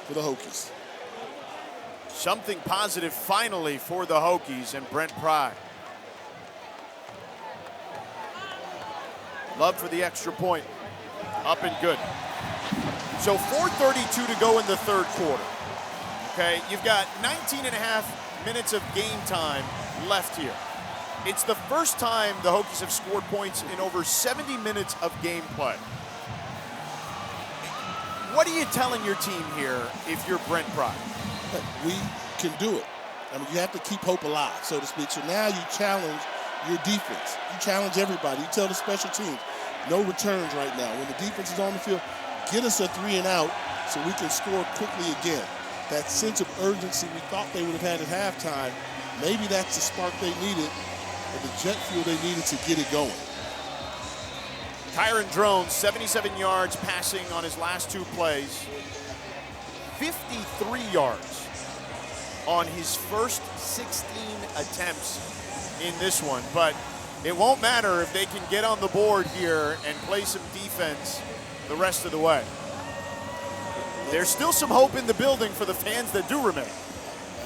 for the Hokies. Something positive finally for the Hokies and Brent Pry. Love for the extra point. Up and good. So 4:32 to go in the third quarter. Okay, you've got 19 and a half minutes of game time left here. It's the first time the Hokies have scored points in over 70 minutes of gameplay. What are you telling your team here if you're Brent Pry? We can do it. I mean, you have to keep hope alive, so to speak. So now you challenge your defense. You challenge everybody. You tell the special teams, no returns right now. When the defense is on the field, get us a 3 and out so we can score quickly again. That sense of urgency we thought they would have had at halftime, maybe that's the spark they needed, or the jet fuel they needed to get it going. Kyron Drones, 77 yards passing on his last 2 plays. 53 yards on his first 16 attempts in this one, but it won't matter if they can get on the board here and play some defense the rest of the way. There's still some hope in the building for the fans that do remain.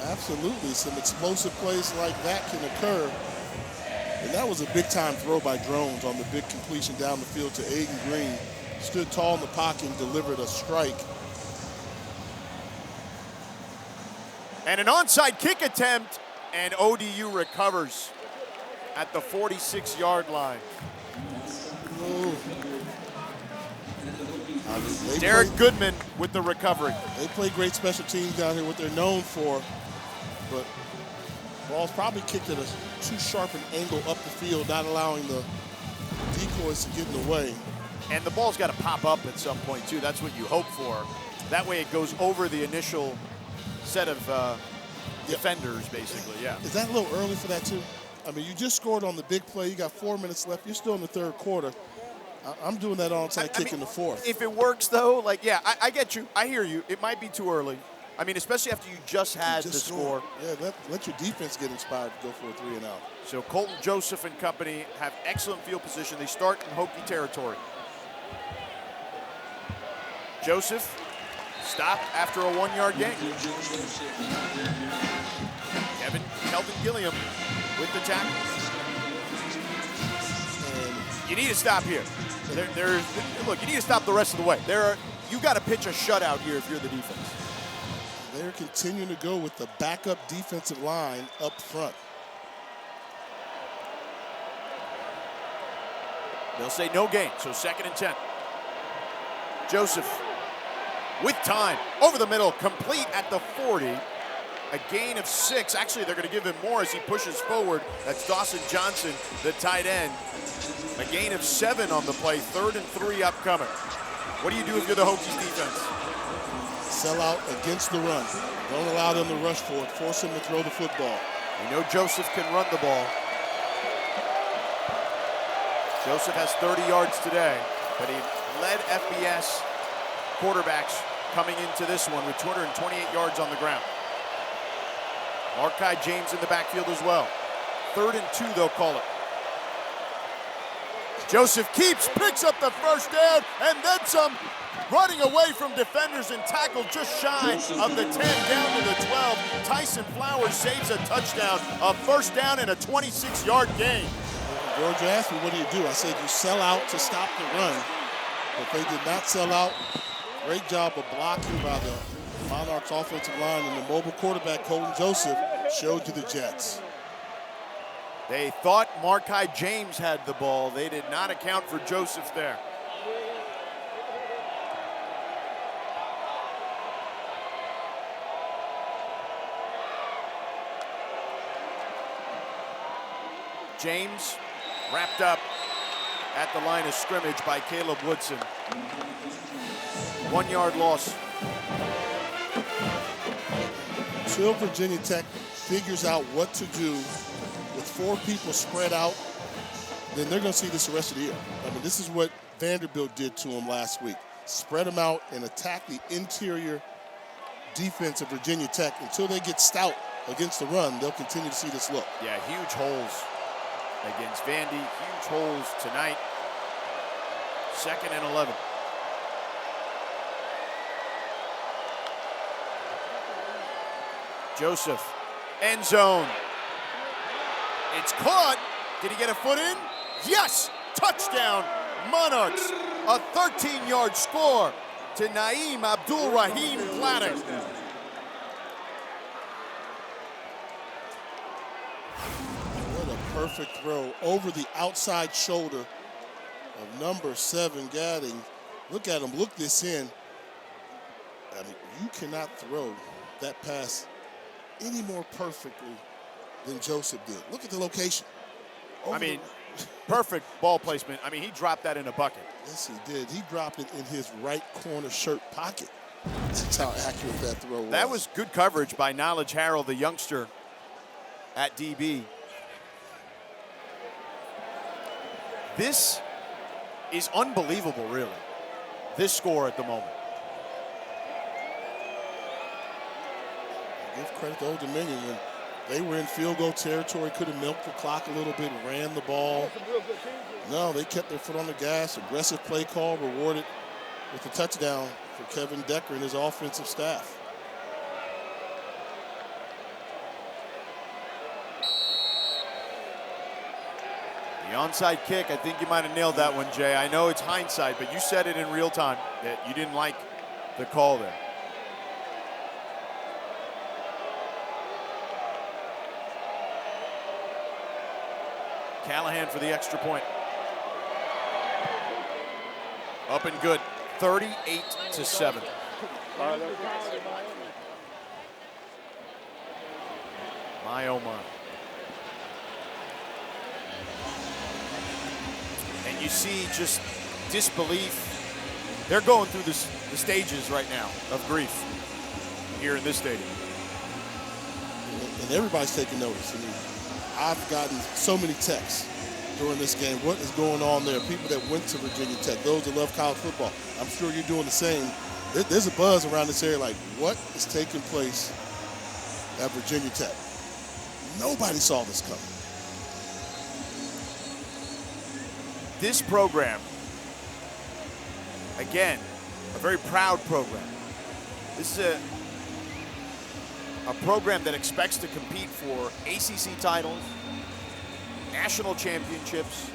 Absolutely, some explosive plays like that can occur. And that was a big-time throw by Drones on the big completion down the field to Aiden Greene. Stood tall in the pocket and delivered a strike. And an onside kick attempt, and ODU recovers at the 46-yard line. Derek Goodman with the recovery. They play great special teams down here, what they're known for, but ball's probably kicked at a too sharp an angle up the field, not allowing the decoys to get in the way. And the ball's got to pop up at some point, too. That's what you hope for. That way it goes over the initial set of defenders, basically, yeah. Is that a little early for that, too? I mean, you just scored on the big play. You got 4 minutes left. You're still in the third quarter. I'm doing that onside kick in the fourth. If it works, though, like, yeah, I get you. I hear you. It might be too early. I mean, especially after you just had the score. Yeah, let your defense get inspired to go for a 3-and-out. So Colton Joseph and company have excellent field position. They start in Hokie territory. Joseph stopped after a 1-yard gain. Kelvin Gilliam with the tackle. And you need to stop here. Look, you need to stop the rest of the way. You got to pitch a shutout here if you're the defense. They're continuing to go with the backup defensive line up front. They'll say no gain, so 2nd and 10. Joseph with time, over the middle, complete at the 40. A gain of 6. Actually, they're going to give him more as he pushes forward. That's Dawson Johnson, the tight end. A gain of 7 on the play, 3rd and 3 upcoming. What do you do if you're the Hokies defense? Sell out against the run. Don't allow them to rush for it. Force them to throw the football. We know Joseph can run the ball. Joseph has 30 yards today, but he led FBS quarterbacks coming into this one with 228 yards on the ground. Markai James in the backfield as well. 3rd and 2, they'll call it. Joseph picks up the first down, and then some, running away from defenders and tackled just shy of the 10 down to the 12. Tyson Flowers saves a touchdown, a first down and a 26-yard gain. Georgia asked me, what do? I said, you sell out to stop the run, but they did not sell out. Great job of blocking by the Monarchs offensive line, and the mobile quarterback, Colton Joseph, showed you the Jets. They thought Markai James had the ball. They did not account for Joseph there. James wrapped up at the line of scrimmage by Caleb Woodson. 1-yard loss. Until Virginia Tech figures out what to do with 4 people spread out, then they're going to see this the rest of the year. I mean, this is what Vanderbilt did to them last week. Spread them out and attack the interior defense of Virginia Tech. Until they get stout against the run, they'll continue to see this look. Yeah, huge holes against Vandy. Huge holes tonight. 2nd and 11. Joseph, end zone. It's caught. Did he get a foot in? Yes! Touchdown, Monarchs. A 13-yard score to Naeem Abdul-Rahim Platter. What a perfect throw over the outside shoulder of number 7, Gadding. Look at him, look this in. I mean, you cannot throw that pass any more perfectly than Joseph did. Look at the location. Perfect ball placement. I mean, he dropped that in a bucket. Yes, he did. He dropped it in his right corner shirt pocket. That's how accurate that throw was. That was good coverage by Knowledge Harold, the youngster at DB. This is unbelievable, really, this score at the moment. give credit to Old Dominion. When they were in field goal territory, could have milked the clock a little bit, ran the ball. No, they kept their foot on the gas. Aggressive play call, rewarded with a touchdown for Kevin Decker and his offensive staff. The onside kick, I think you might have nailed that one, Jay. I know it's hindsight, but you said it in real time that you didn't like the call there. Callahan for the extra point. Up and good, 38-7. My oh my. And you see just disbelief. They're going through the stages right now of grief here in this stadium. And everybody's taking notice. I mean, I've gotten so many texts during this game. What is going on there? People that went to Virginia Tech, those that love college football. I'm sure you're doing the same. There's a buzz around this area like, what is taking place at Virginia Tech? Nobody saw this coming. This program, again, a very proud program. This is a program that expects to compete for ACC titles, national championships.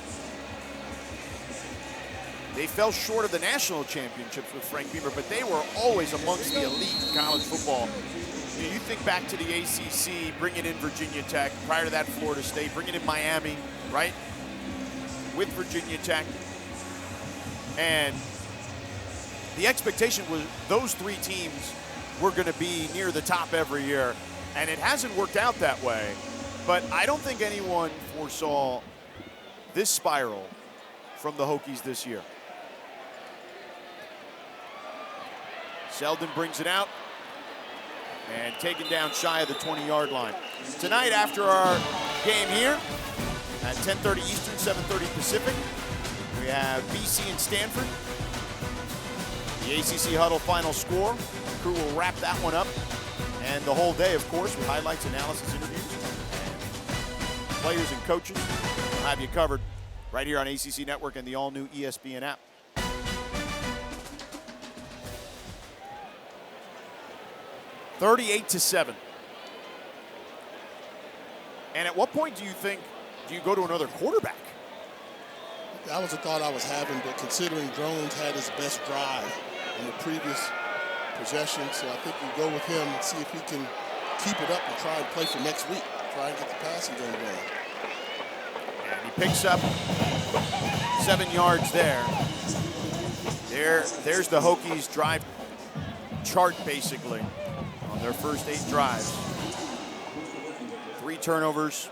They fell short of the national championships with Frank Beamer, but they were always amongst the elite in college football. You think back to the ACC, bringing in Virginia Tech, prior to that Florida State, bringing in Miami, right? With Virginia Tech. And the expectation was those three teams were going to be near the top every year. And it hasn't worked out that way. But I don't think anyone foresaw this spiral from the Hokies this year. Selden brings it out and taken down shy of the 20-yard line. Tonight, after our game here at 10:30 Eastern, 7:30 Pacific, we have BC and Stanford. The ACC Huddle final score. The crew will wrap that one up. And the whole day, of course, with highlights, analysis, interviews, and players and coaches. We'll have you covered right here on ACC Network and the all-new ESPN app. $38-7. And at what point do you go to another quarterback? That was a thought I was having, but considering Drones had his best drive in the previous possession, so I think we go with him and see if he can keep it up and try and play for next week. Try and get the passing game going. And he picks up 7 yards there. There's the Hokies drive chart, basically, on their first 8 drives. 3 turnovers.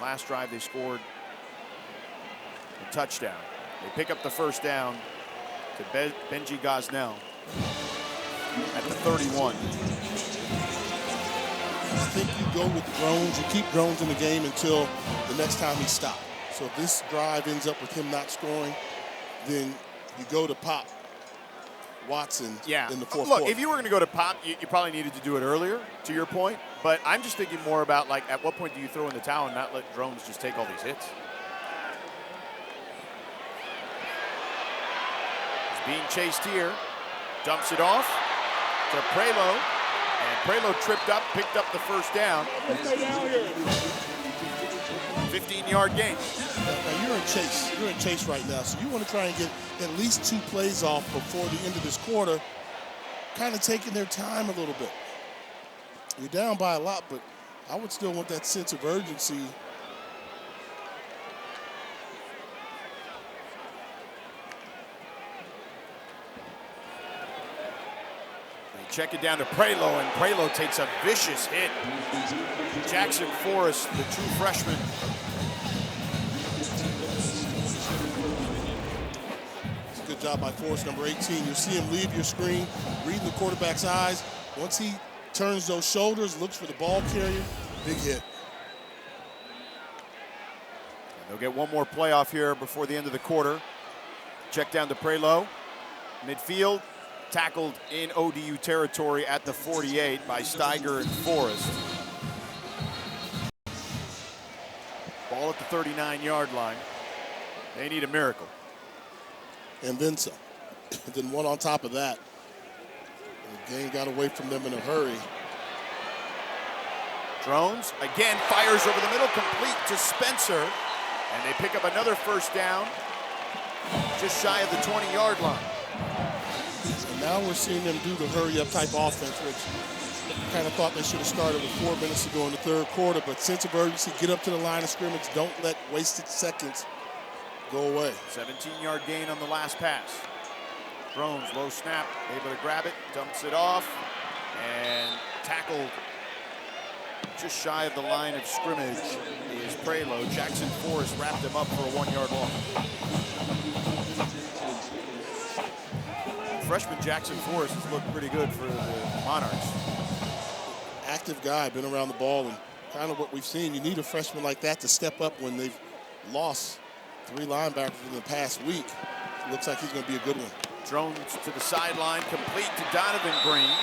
Last drive they scored a touchdown. They pick up the first down to Benji Gosnell at the 31. I think you go with Drones. You keep Drones in the game until the next time he stopped. So if this drive ends up with him not scoring, then you go to Pop Watson in the fourth quarter. If you were going to go to Pop, you probably needed to do it earlier, to your point. But I'm just thinking more about, like, at what point do you throw in the towel and not let Drones just take all these hits? He's being chased here. Dumps it off to Prelo. And Prelo tripped up, picked up the first down. 15-yard gain. Now you're in chase. You're in chase right now, so you want to try and get at least 2 plays off before the end of this quarter, kind of taking their time a little bit. You're down by a lot, but I would still want that sense of urgency. They check it down to Prelo, and Prelo takes a vicious hit. Jackson Forrest, the true freshman. Good job by Forrest, number 18. You'll see him leave your screen, reading the quarterback's eyes. Once he turns those shoulders, looks for the ball carrier, big hit. They'll get one more playoff here before the end of the quarter. Check down to Prelo. Midfield, Tackled in ODU territory at the 48 by Steiger and Forrest. Ball at the 39-yard line. They need a miracle. And then some. Then one on top of that. The game got away from them in a hurry. Drones again fires over the middle, complete to Spencer. And they pick up another first down just shy of the 20-yard line. And now we're seeing them do the hurry-up type offense, which kind of thought they should have started with 4 minutes to go in the third quarter. But sense of urgency, get up to the line of scrimmage. Don't let wasted seconds go away. 17-yard gain on the last pass. Drones, low snap, able to grab it, dumps it off, and tackled just shy of the line of scrimmage is Prelo. Jackson Forrest wrapped him up for a 1-yard loss. Freshman Jackson Forrest has looked pretty good for the Monarchs. Active guy, been around the ball, and kind of what we've seen. You need a freshman like that to step up when they've lost 3 linebackers in the past week. Looks like he's going to be a good one. Drones to the sideline, complete to Donavon Greene.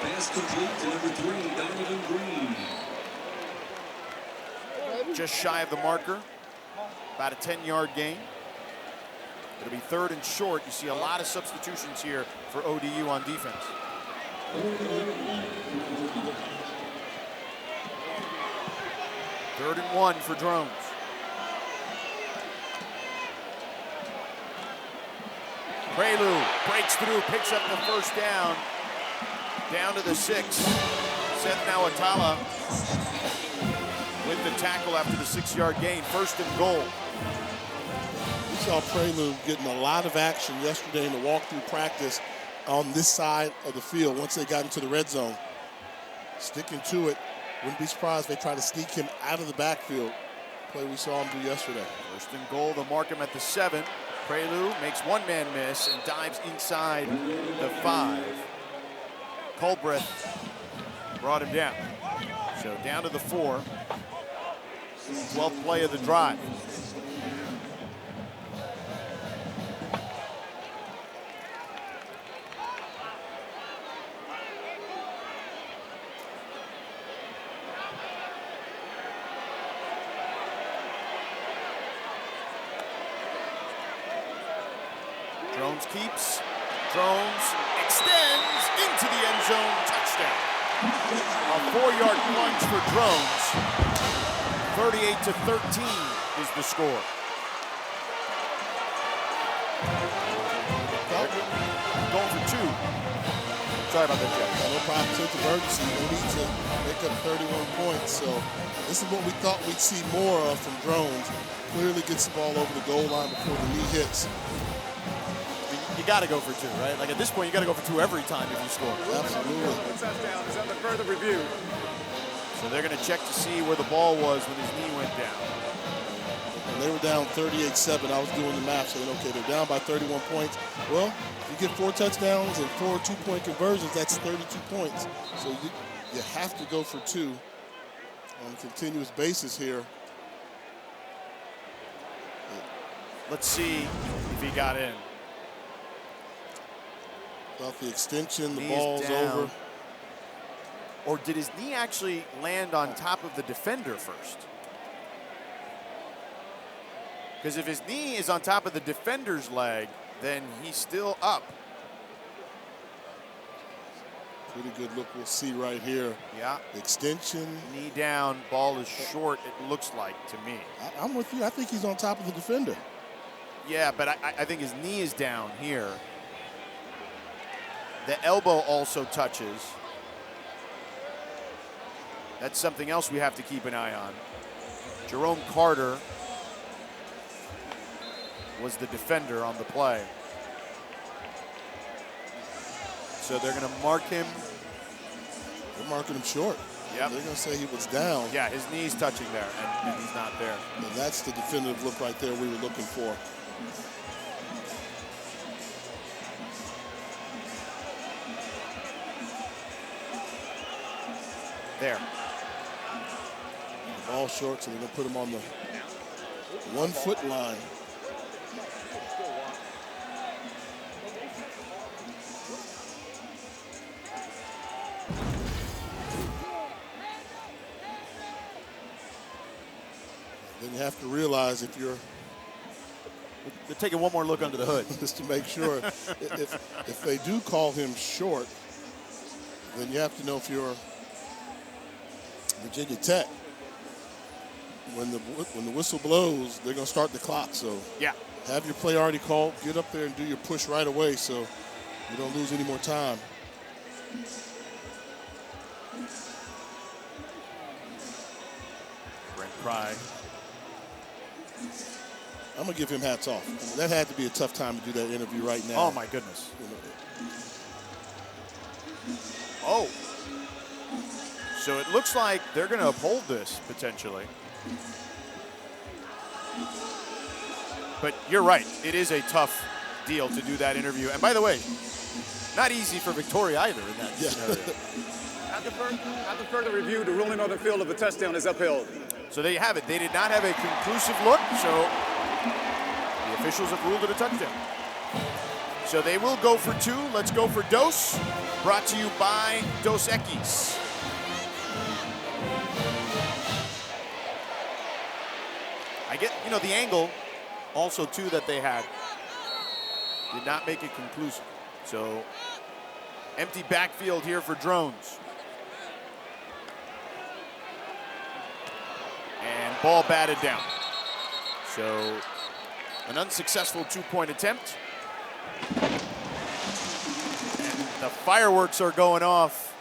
Pass complete to number 3, Donavon Greene. Just shy of the marker, about a 10-yard gain. It'll be 3rd and short. You see a lot of substitutions here for ODU on defense. Third and 1 for Drones. Prelu breaks through, picks up the first down. Down to the 6. Seth Nawatala with the tackle after the 6-yard gain. 1st and goal. We saw Prelu getting a lot of action yesterday in the walkthrough practice on this side of the field once they got into the red zone. Sticking to it. Wouldn't be surprised if they try to sneak him out of the backfield. Play we saw him do yesterday. 1st and goal, they'll mark him at the 7. Prelu makes one-man miss and dives inside the 5. Culbreth brought him down. So down to the 4. 12th play of the drive. Drones keeps. Drones extends into the end zone. Touchdown. A 4-yard plunge for Drones. 38-13 is the score. Going for 2. Sorry about that, Jeff. No problem. Sense of urgency. They need to make up 31 points. So this is what we thought we'd see more of from Drones. Clearly gets the ball over the goal line before the knee hits. You got to go for 2, right? Like at this point, you got to go for 2 every time if you score. Absolutely. The touchdown is under further review. So they're going to check to see where the ball was when his knee went down. And they were down 38-7. I was doing the math saying, okay, they're down by 31 points. Well, if you get 4 touchdowns and 4 two-point conversions, that's 32 points. So you have to go for 2 on a continuous basis here. Let's see if he got in. Off the extension, the Knee's ball's down. over. Or did his knee actually land on top of the defender first? Because if his knee is on top of the defender's leg, then he's still up. Pretty good look we'll see right here. Yeah. Extension. Knee down, ball is short, it looks like to me. I'm with you. I think he's on top of the defender. Yeah, but I think his knee is down here. The elbow also touches. That's something else we have to keep an eye on. Jerome Carter was the defender on the play. So they're going to mark him. They're marking him short. Yep. They're going to say he was down. Yeah, his knee's touching there, and he's not there. And that's the definitive look right there we were looking for. There. Ball short, so they're going to put him on the 1-foot line. have to realize if you're They're taking one more look under the hood. just to make sure if they do call him short, then you have to know if you're Virginia Tech. When the whistle blows, they're going to start the clock. So Yeah. have your play already called. Get up there and do your push right away so you don't lose any more time. Brent Pry. I'm going to give him hats off. That had to be a tough time to do that interview right now. Oh, my goodness. Oh. So it looks like they're going to uphold this, potentially. But you're right. It is a tough deal to do that interview. And by the way, not easy for Victoria either in that scenario. After further review, the ruling on the field of a touchdown is upheld. So there you have it. They did not have a conclusive look, so the officials have ruled it a touchdown. So they will go for 2. Let's go for Dos. Brought to you by Dos Equis. I get, the angle also, too, that they had did not make it conclusive. So empty backfield here for Drones. And ball batted down. So an unsuccessful 2-point attempt. And the fireworks are going off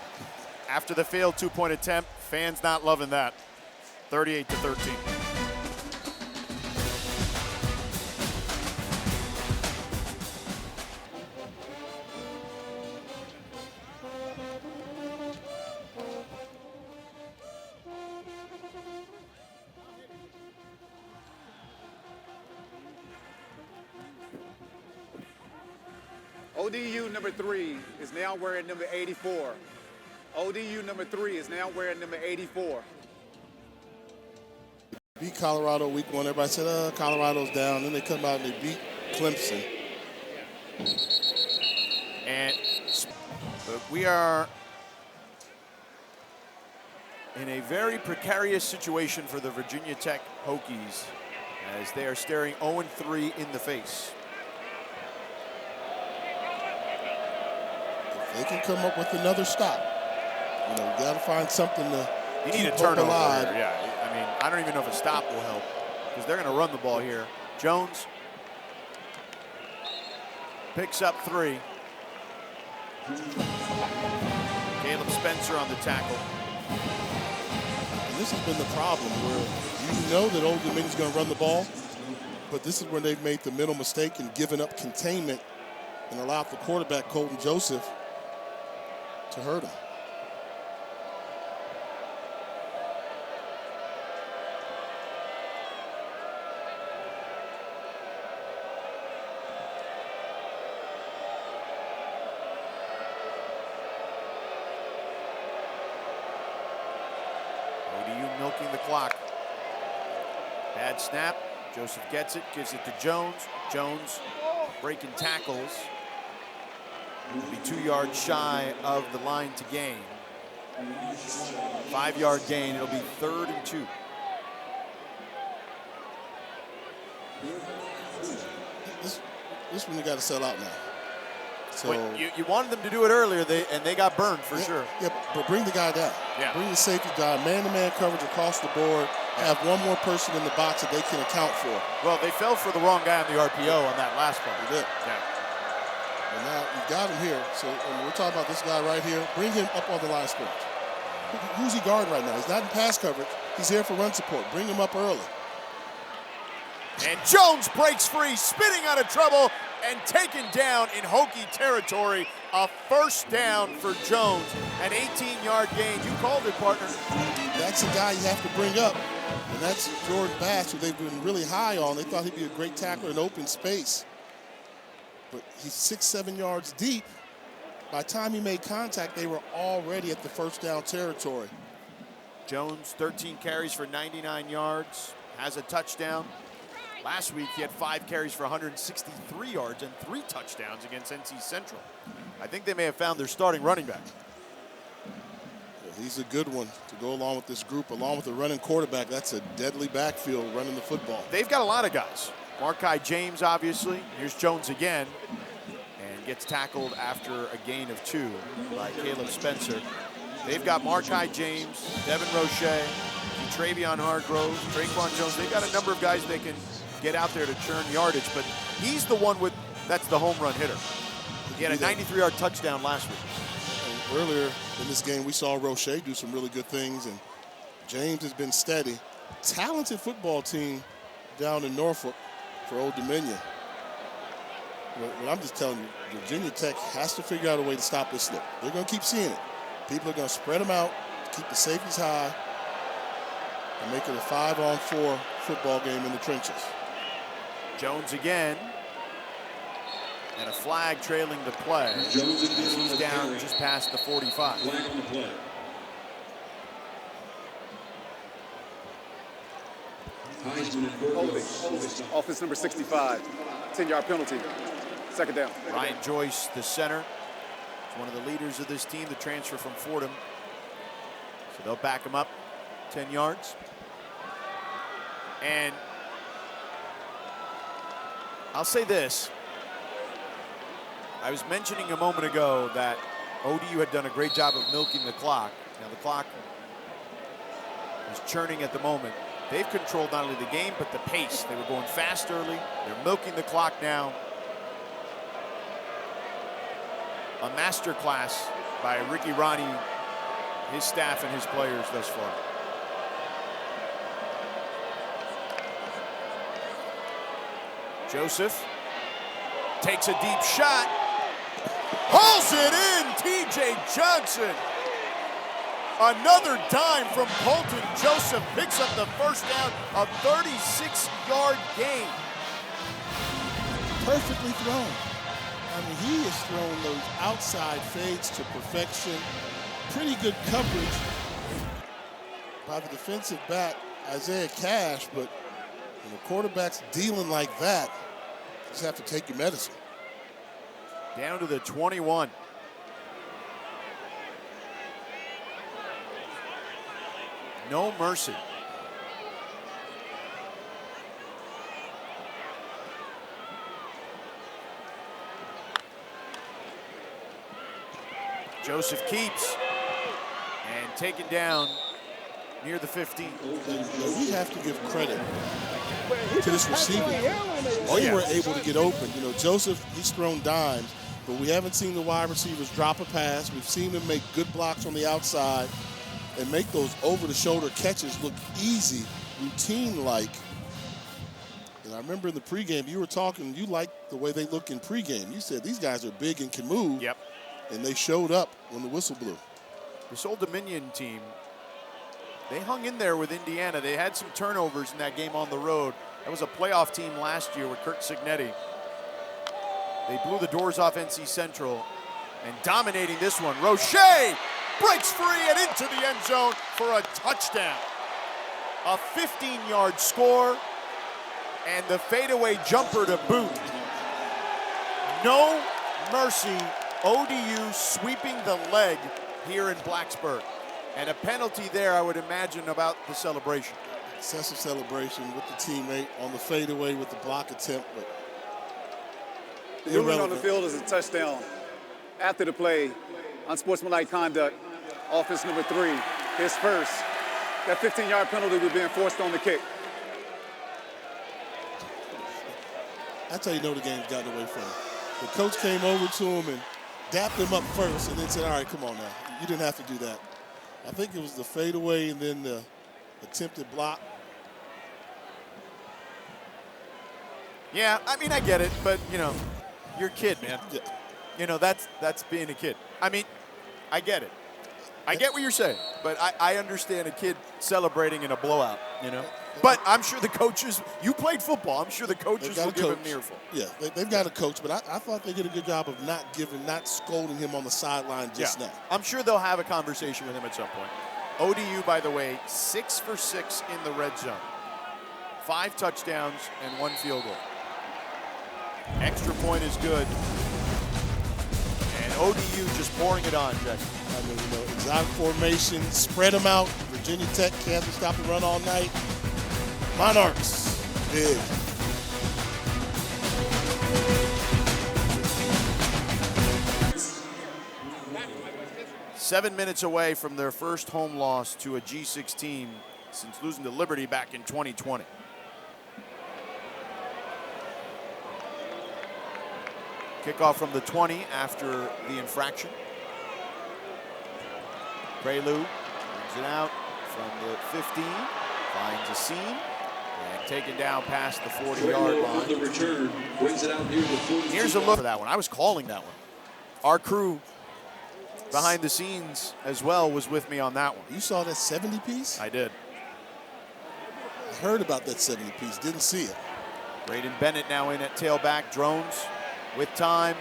after the failed 2-point attempt. Fans not loving that. 38-13. ODU number 3 is now wearing number 84. ODU number 3 is now wearing number 84. Beat Colorado week 1. Everybody said, Colorado's down. Then they come out and they beat Clemson. And we are in a very precarious situation for the Virginia Tech Hokies as they are staring 0-3 in the face. They can come up with another stop. You got to find something to You need keep a turnover hope alive. here. Yeah, I mean, I don't even know if a stop will help because they're going to run the ball here. Jones picks up 3. Caleb Spencer on the tackle. And this has been the problem where you know that Old Dominion's going to run the ball, but this is when they've made the mental mistake and given up containment and allowed the quarterback, Colton Joseph, to hurt him. ODU milking the clock. Bad snap. Joseph gets it, gives it to Jones. Jones breaking tackles. Will be 2 yards shy of the line to gain. 5-yard gain. It'll be 3rd and 2. This one you got to sell out now. So But you wanted them to do it earlier, and they got burned for sure. Yeah, but bring the guy down. Yeah. Bring the safety down. Man-to-man coverage across the board. Have one more person in the box that they can account for. Well, they fell for the wrong guy on the RPO on that last play. They did. Yeah. And now you've got him here. So when we're talking about this guy right here, bring him up on the line of scrimmage. Who's he guarding right now? He's not in pass coverage. He's here for run support. Bring him up early. And Jones breaks free, spinning out of trouble, and taken down in Hokie territory. A first down for Jones. An 18-yard gain. You called it, partner. That's the guy you have to bring up. And that's Jordan Bass, who they've been really high on. They thought he'd be a great tackler in open space. But he's 6-7 yards deep. By the time he made contact, they were already at the first down territory. Jones, 13 carries for 99 yards, has a touchdown. Last week, he had 5 carries for 163 yards and 3 touchdowns against NC Central. I think they may have found their starting running back. He's a good one to go along with this group, along with the running quarterback. That's a deadly backfield running the football. They've got a lot of guys. Markai James, obviously. Here's Jones again. And gets tackled after a gain of 2 by Caleb Spencer. They've got Markai James, Devin Roche, Travion Hargrove, Traquan Jones. They've got a number of guys they can get out there to churn yardage, but he's the one that's the home run hitter. He had a 93-yard touchdown last week. And earlier in this game, we saw Roche do some really good things, and James has been steady. Talented football team down in Norfolk for Old Dominion. But I'm just telling you, Virginia Tech has to figure out a way to stop this slip. They're going to keep seeing it. People are going to spread them out, keep the safeties high, and make it a 5-on-4 football game in the trenches. Jones again. And a flag trailing the play. He's down just past the 45. Flag on the play. Heisman and Burgos. Offense number 65. 10-yard penalty. Second down. Ryan Joyce, the center, is one of the leaders of this team, the transfer from Fordham. So they'll back him up 10 yards. And I'll say this. I was mentioning a moment ago that ODU had done a great job of milking the clock. Now the clock is churning at the moment. They've controlled not only the game, but the pace. They were going fast early. They're milking the clock now. A master class by Ricky Ronnie, his staff, and his players thus far. Joseph takes a deep shot. Hauls it in, TJ Johnson. Another dime from Colton Joseph picks up the first down, a 36-yard gain. Perfectly thrown. I mean, he has thrown those outside fades to perfection. Pretty good coverage by the defensive back, Isaiah Cash, but when the quarterback's dealing like that, you just have to take your medicine. Down to the 21. No mercy. Joseph keeps and taken down near the 15. We have to give credit to this receiver. They were able to get open. You know, Joseph, he's thrown dimes, but we haven't seen the wide receivers drop a pass. We've seen them make good blocks on the outside and make those over-the-shoulder catches look easy, routine-like. And I remember in the pregame, you were talking, you liked the way they look in pregame. You said these guys are big and can move. Yep. And they showed up when the whistle blew. This Old Dominion team, they hung in there with Indiana. They had some turnovers in that game on the road. That was a playoff team last year with Kirk Cignetti. They blew the doors off NC Central and dominating this one. Roche breaks free and into the end zone for a touchdown. A 15-yard score and the fadeaway jumper to boot. No mercy. ODU sweeping the leg here in Blacksburg. And a penalty there, I would imagine, about the celebration. Excessive celebration with the teammate on the fadeaway with the block attempt, but the movement on the field is a touchdown. After the play, unsportsmanlike conduct, offense number 3, his first. That 15-yard penalty would be enforced on the kick. That's how you know the game's gotten away from him. The coach came over to him and dapped him up first and then said, all right, come on now. You didn't have to do that. I think it was the fadeaway and then the attempted block. Yeah, I mean, I get it, but, you know, you're a kid, man. Yeah. You know, that's being a kid. I mean, I get it. I get what you're saying, but I understand a kid celebrating in a blowout, you know? But I'm sure the coaches, you played football, I'm sure the coaches will give him an earful. Yeah, they've got a coach, but I thought they did a good job of not scolding him on the sideline just now. I'm sure they'll have a conversation with him at some point. ODU, by the way, 6 for 6 in the red zone. 5 touchdowns and 1 field goal. Extra point is good. And ODU just pouring it on, Jack. I mean, you know, exotic formation, spread them out. Virginia Tech can't stop the run all night. Monarchs, big. Seven minutes away from their first home loss to a G6 team since losing to Liberty back in 2020. Kickoff from the 20 after the infraction. Prelude brings it out from the 15, finds a seam, and taken down past the 40-yard line. The return brings it out near the 40. Here's a look for that one. I was calling that one. Our crew behind the scenes as well was with me on that one. You saw that 70 piece? I did. I heard about that 70 piece, didn't see it. Braden Bennett now in at tailback. Drones with time.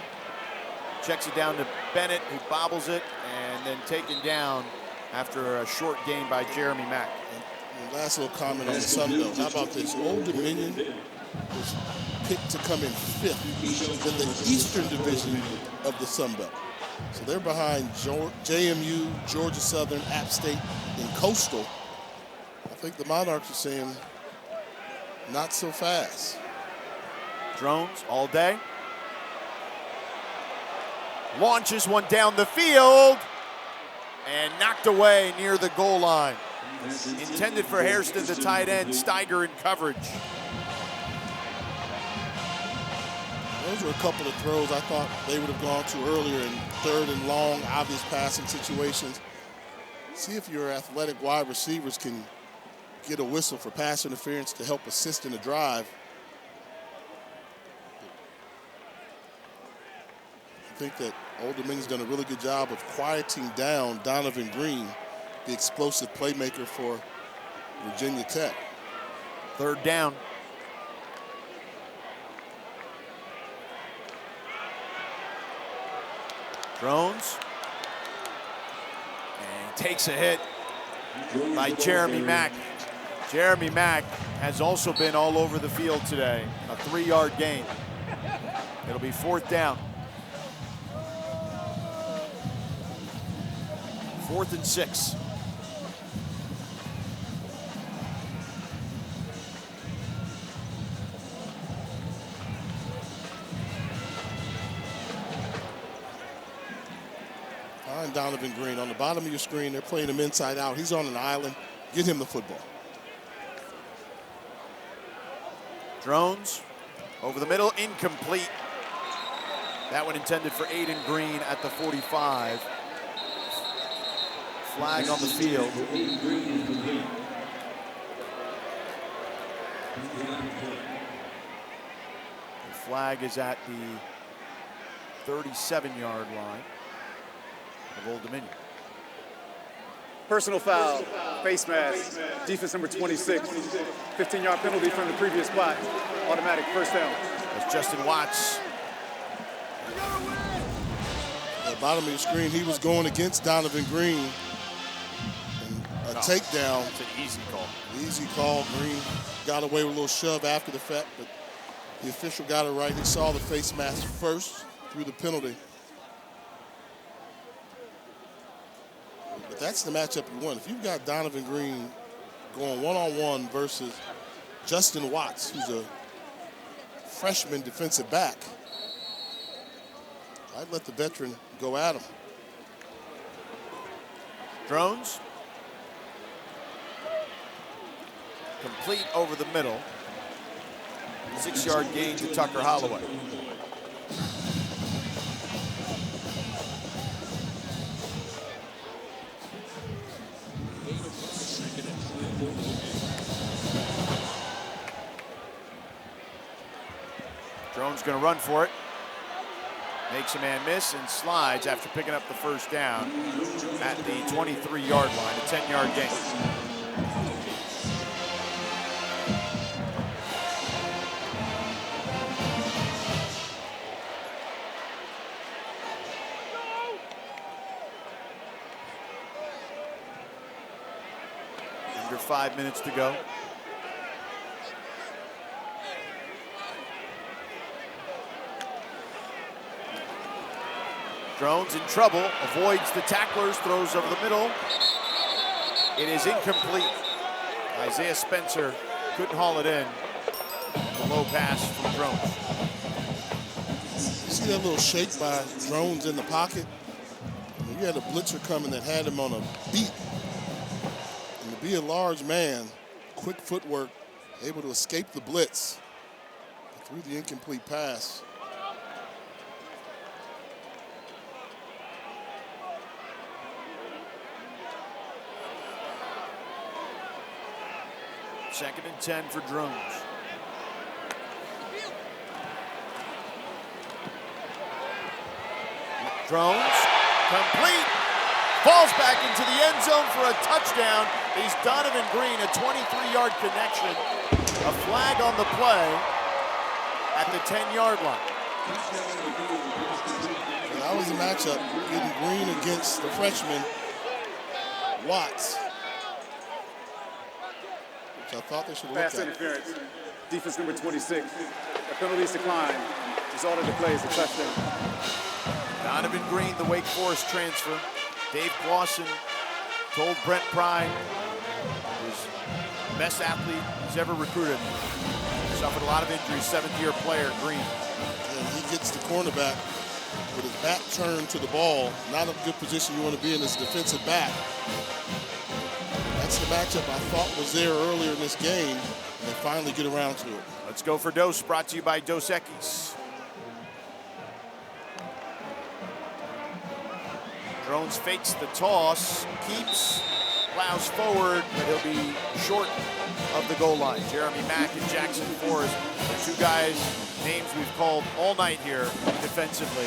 Checks it down to Bennett, who bobbles it, and then taken down after a short gain by Jeremy Mack. And last little comment on the Sun Belt. How about this? Old Dominion was picked to come in 5th in the Eastern Division of the Sun Belt. So they're behind JMU, Georgia Southern, App State, and Coastal. I think the Monarchs are saying, not so fast. Drones all day. Launches one down the field and knocked away near the goal line. Intended for Hairston, the tight end. Steiger in coverage. Those were a couple of throws I thought they would have gone to earlier in 3rd and long, obvious passing situations. See if your athletic wide receivers can get a whistle for pass interference to help assist in the drive. I think that Old Dominion's done a really good job of quieting down Donavon Greene, the explosive playmaker for Virginia Tech. 3rd down. Drones. And takes a hit by Jeremy Mack. Jeremy Mack has also been all over the field today. A 3-yard gain. It'll be 4th down. 4th and 6. Find Donavon Greene. On the bottom of your screen, they're playing him inside out. He's on an island. Get him the football. Drones over the middle, incomplete. That one intended for Aiden Green at the 45. Flag on the field. The flag is at the 37-yard line of Old Dominion. Personal foul, face mask, defense number 26. 15-yard penalty from the previous spot. Automatic first down. That's Justin Watts. At the bottom of your screen, he was going against Donavon Greene. And a takedown. It's an easy call. Easy call. Greene got away with a little shove after the fact, but the official got it right. He saw the face mask first through the penalty. But that's the matchup you want. If you've got Donavon Greene going one-on-one versus Justin Watts, who's a freshman defensive back, I'd let the veteran go at him. Drones. Complete over the middle. 6-yard gain to Tucker Holloway. Drones going to run for it. Makes a man miss and slides after picking up the first down at the 23-yard line, a 10-yard gain. Under 5 minutes to go. Drones in trouble, avoids the tacklers, throws over the middle. It is incomplete. Isaiah Spencer couldn't haul it in. The low pass from Drones. You see that little shake by Drones in the pocket? You had a blitzer coming that had him on a beat. And to be a large man, quick footwork, able to escape the blitz through the incomplete pass. Second and 10 for Drones. Drones, complete, falls back into the end zone for a touchdown. He's Donavon Greene, a 23-yard connection. A flag on the play at the 10-yard line. And that was a matchup, getting Greene against the freshman, Watts. Which I thought they should look at. Pass interference. Defense number 26. The penalties decline. Result of the play is a touchdown. Donavon Greene, the Wake Forest transfer. Dave Clawson told Brent Prime, his best athlete he's ever recruited. Suffered a lot of injuries, seventh-year player, Greene. And he gets the cornerback with his back turned to the ball. Not a good position you want to be in as a defensive back. That's the matchup I thought was there earlier in this game, and they finally get around to it. Let's go for Dose, brought to you by Dos Equis. Drones fakes the toss, keeps, plows forward, but he'll be short of the goal line. Jeremy Mack and Jackson Forrest, the two guys, names we've called all night here defensively.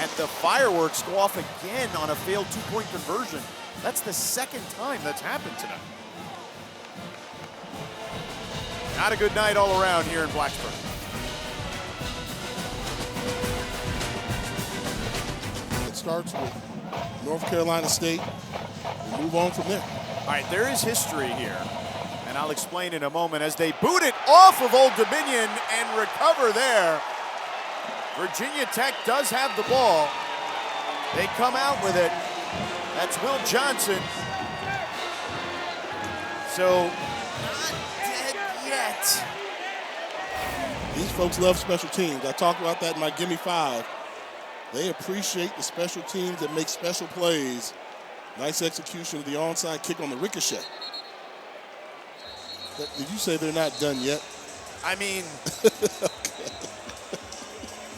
And the fireworks go off again on a failed two-point conversion. That's the second time that's happened tonight. Not a good night all around here in Blacksburg. It starts with North Carolina State. We move on from there. All right, there is history here, and I'll explain in a moment as they boot it off of Old Dominion and recover there. Virginia Tech does have the ball. They come out with it. That's Will Johnson. So, not dead yet. These folks love special teams. I talked about that in my Gimme 5. They appreciate the special teams that make special plays. Nice execution of the onside kick on the ricochet. Did you say they're not done yet? I mean,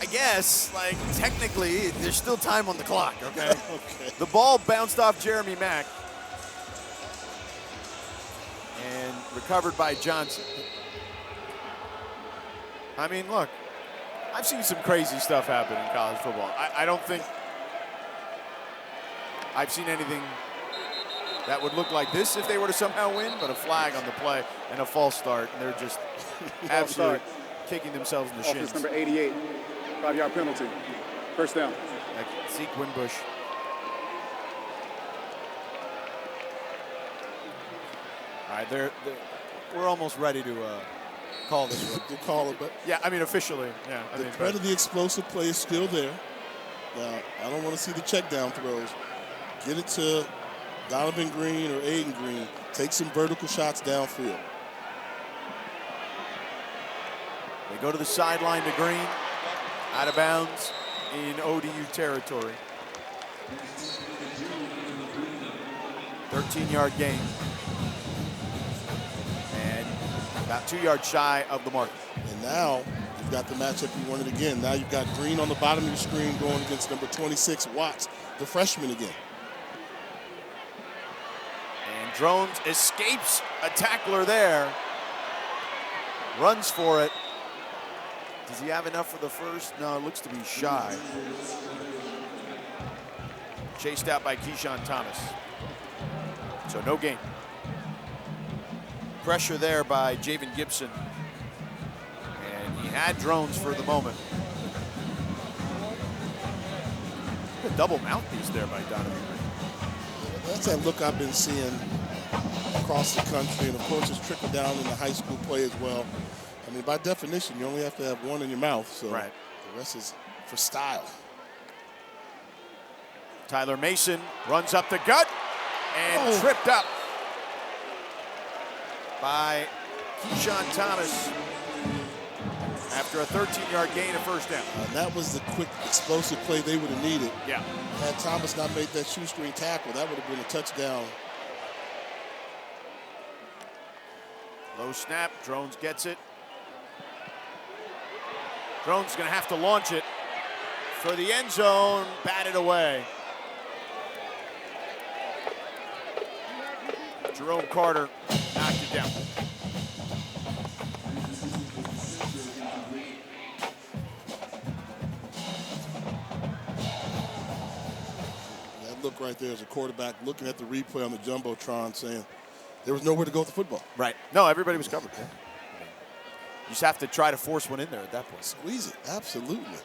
I guess, like, technically, there's still time on the clock, okay? Okay. The ball bounced off Jeremy Mack and recovered by Johnson. I mean, look, I've seen some crazy stuff happen in college football. I don't think I've seen anything that would look like this if they were to somehow win, but a flag on the play and a false start, and they're just absolutely kicking themselves in the shins. Offense number 88, 5-yard penalty. First down. Like Zeke Winbush. All right, we're almost ready to call this one. To call it, but yeah, I mean officially, yeah. the threat of the explosive play is still there. Now, I don't want to see the check down throws. Get it to Donavon Greene or Aiden Greene. Take some vertical shots downfield. They go to the sideline to Greene, out of bounds in ODU territory. 13-yard gain. And about 2 yards shy of the mark. And now you've got the matchup you wanted again. Now you've got Greene on the bottom of your screen going against number 26, Watts, the freshman again. And Drones escapes a tackler there. Runs for it. Does he have enough for the first? No, it looks to be shy. Chased out by Keyshawn Thomas. So no gain. Pressure there by Javen Gibson. And he had Drones for the moment. A double mouthpiece there by Donavon. That's that look I've been seeing across the country, and of course it's trickled down in the high school play as well. I mean, by definition, you only have to have one in your mouth, so right. The rest is for style. Tyler Mason runs up the gut and tripped up by Keyshawn Thomas after a 13-yard gain, a first down. That was the quick, explosive play they would have needed. Yeah. Had Thomas not made that shoestring tackle, that would have been a touchdown. Low snap, Drones gets it. Drones is going to have to launch it for the end zone, batted away. Jerome Carter knocked it down. That look right there as a quarterback looking at the replay on the Jumbotron saying there was nowhere to go with the football. Right. No, everybody was covered. Yeah. You just have to try to force one in there at that point. Squeeze it, absolutely.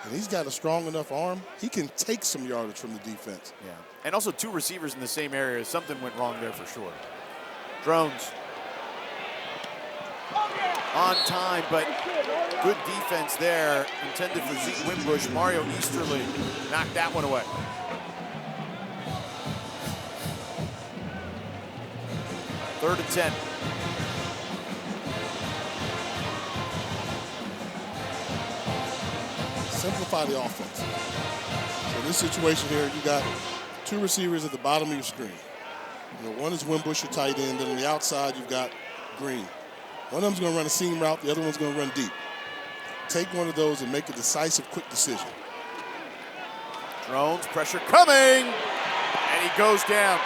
And he's got a strong enough arm. He can take some yardage from the defense. Yeah. And also 2 receivers in the same area. Something went wrong there for sure. Drones. On time, but good defense there. Intended for Zeke Wimbush. Mario Easterly knocked that one away. Third and 10. Simplify the offense. So in this situation here, you got 2 receivers at the bottom of your screen. One is Wimbush, your tight end, then on the outside you've got Greene. One of them's going to run a seam route, the other one's going to run deep. Take one of those and make a decisive, quick decision. Drones, pressure coming, and he goes down.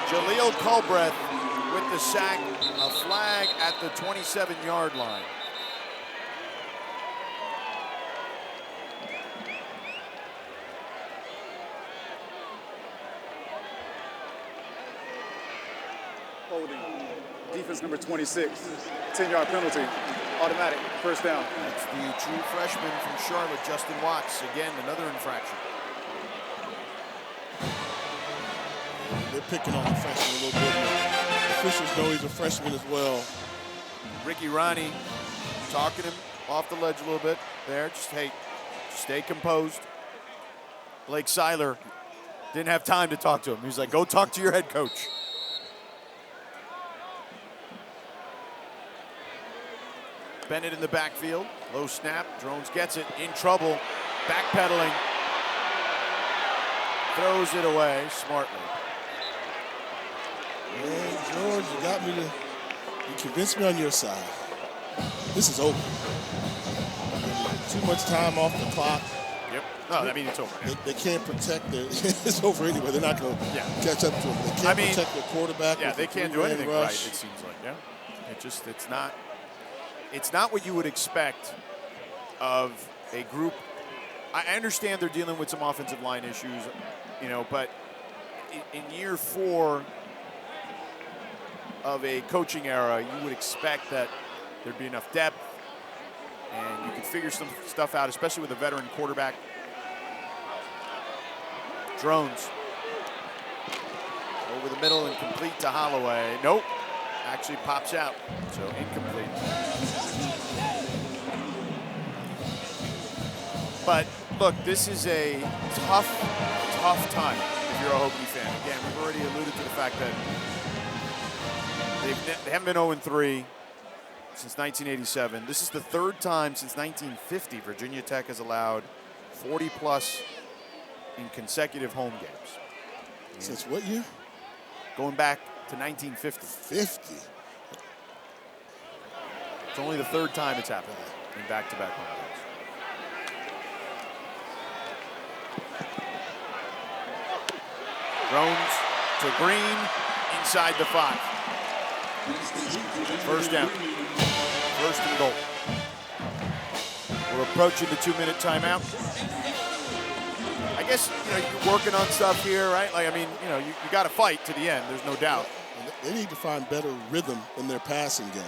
Jaleel Culbreth with the sack, a flag at the 27-yard line. Holding. Defense number 26. 10-yard penalty. Automatic. First down. That's the true freshman from Charlotte, Justin Watts. Again, another infraction. They're picking on the freshman a little bit. The officials know he's a freshman as well. Ricky Ronnie talking him off the ledge a little bit there. Just stay composed. Blake Seiler didn't have time to talk to him. He was like, go talk to your head coach. Bennett in the backfield. Low snap. Drones gets it. In trouble. Backpedaling. Throws it away smartly. Man, George, you convinced me on your side. This is over. Too much time off the clock. Yep. No, I mean, it's over. They can't protect their. It's over anyway. They're not going to catch up to them. They can't protect their quarterback. Yeah, they can't do anything right, it seems like. Yeah. It's not what you would expect of a group. I understand they're dealing with some offensive line issues, but in year 4 of a coaching era, you would expect that there'd be enough depth and you could figure some stuff out, especially with a veteran quarterback. Drones over the middle and complete to Holloway. Nope, actually pops out, so incomplete. But look, this is a tough time if you're a Hokie fan. Again, we've already alluded to the fact that they haven't been 0-3 since 1987. This is the 3rd time since 1950 Virginia Tech has allowed 40-plus in consecutive home games. Since what year? Going back to 1950. 50. It's only the 3rd time it's happened in back-to-back home games. Drones to Greene inside the 5. First down. First and goal. We're approaching the 2-minute timeout. I guess, you're working on stuff here, right? You got to fight to the end. There's no doubt. They need to find better rhythm in their passing game.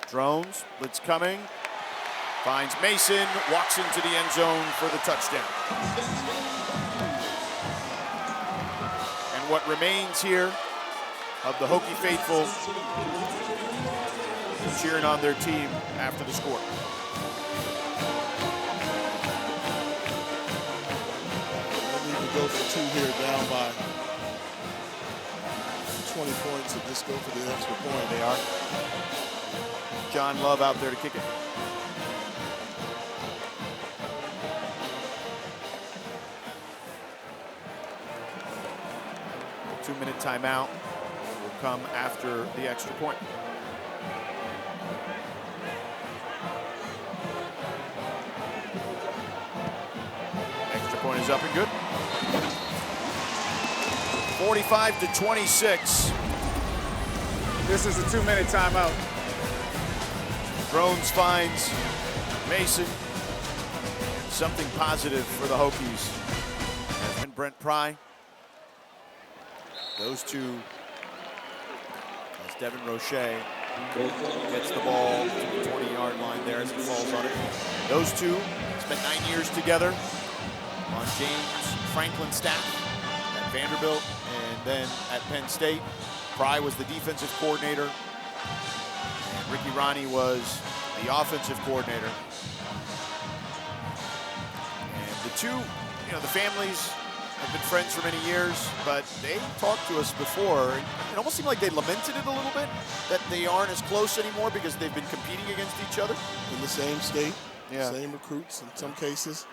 Drones, blitz coming. Finds Mason, walks into the end zone for the touchdown. And what remains here of the Hokie faithful cheering on their team after the score. go for two here, down by 20 points, and just go for the extra point. They are. John Love out there to kick it. A 2-minute timeout will come after the extra point. Extra point is up and good. 45-26. This is a 2-minute timeout. Drones finds Mason. Something positive for the Hokies has been Brent Pry. Those two, as Devin Roche gets the ball to the 20-yard line there as he falls on it. Those two spent 9 years together on James Franklin's staff at Vanderbilt and then at Penn State. Pry was the defensive coordinator. And Ricky Ronnie was the offensive coordinator. And the two, the families have been friends for many years, but they talked to us before. And it almost seemed like they lamented it a little bit, that they aren't as close anymore because they've been competing against each other. In the same state, yeah. Same recruits in some cases.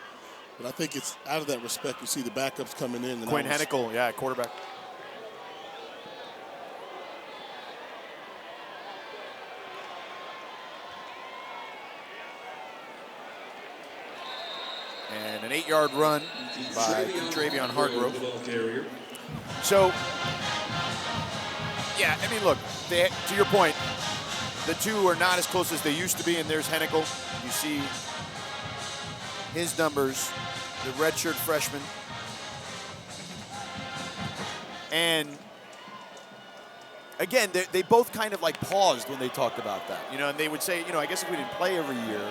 But I think it's out of that respect, you see the backups coming in. And Quinn Hennikel, yeah, quarterback. And an 8-yard run by Travion Hargrove. So, yeah, I mean, look, to your point, the two are not as close as they used to be, and there's Hennikel. You see his numbers, the redshirt freshman. And again, they both kind of like paused when they talked about that, and they would say, I guess if we didn't play every year,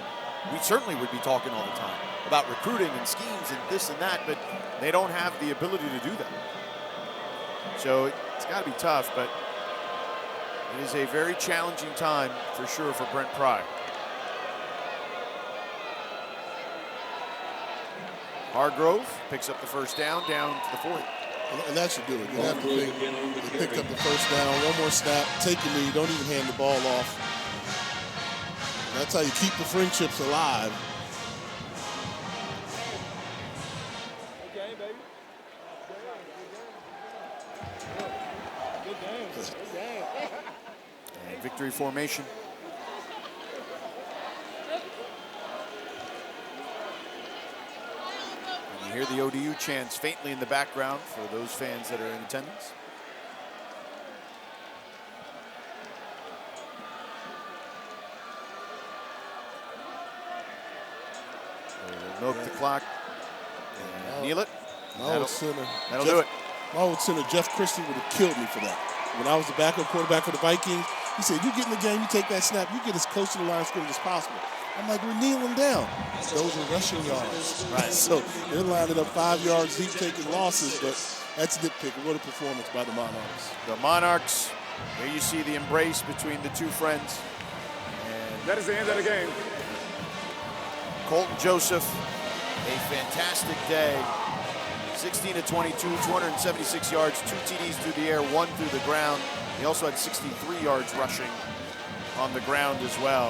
we certainly would be talking all the time about recruiting and schemes and this and that, but they don't have the ability to do that. So it's got to be tough, but it is a very challenging time for sure for Brent Pry. Hargrove picks up the first down to the 40. And that should do it. You have to think they picked up the first down, one more snap, take a knee, don't even hand the ball off. And that's how you keep the friendships alive. Okay, baby. Good game. Good game. And victory formation. You hear the ODU chants faintly in the background for those fans that are in attendance. They'll milk the clock and kneel it. That'll do it. My old center, Jeff Christie, would have killed me for that. When I was the backup quarterback for the Vikings, he said, you get in the game, you take that snap, you get as close to the line of scrimmage as possible. I'm like, we're kneeling down. Those are rushing yards. Right. So they're lining up 5 yards deep, taking losses, but that's nitpicking. What a performance by the Monarchs. The Monarchs, here you see the embrace between the two friends. And That is the end of the game. Colton Joseph, a fantastic day. 16-22, 276 yards, 2 TDs through the air, 1 through the ground. He also had 63 yards rushing on the ground as well.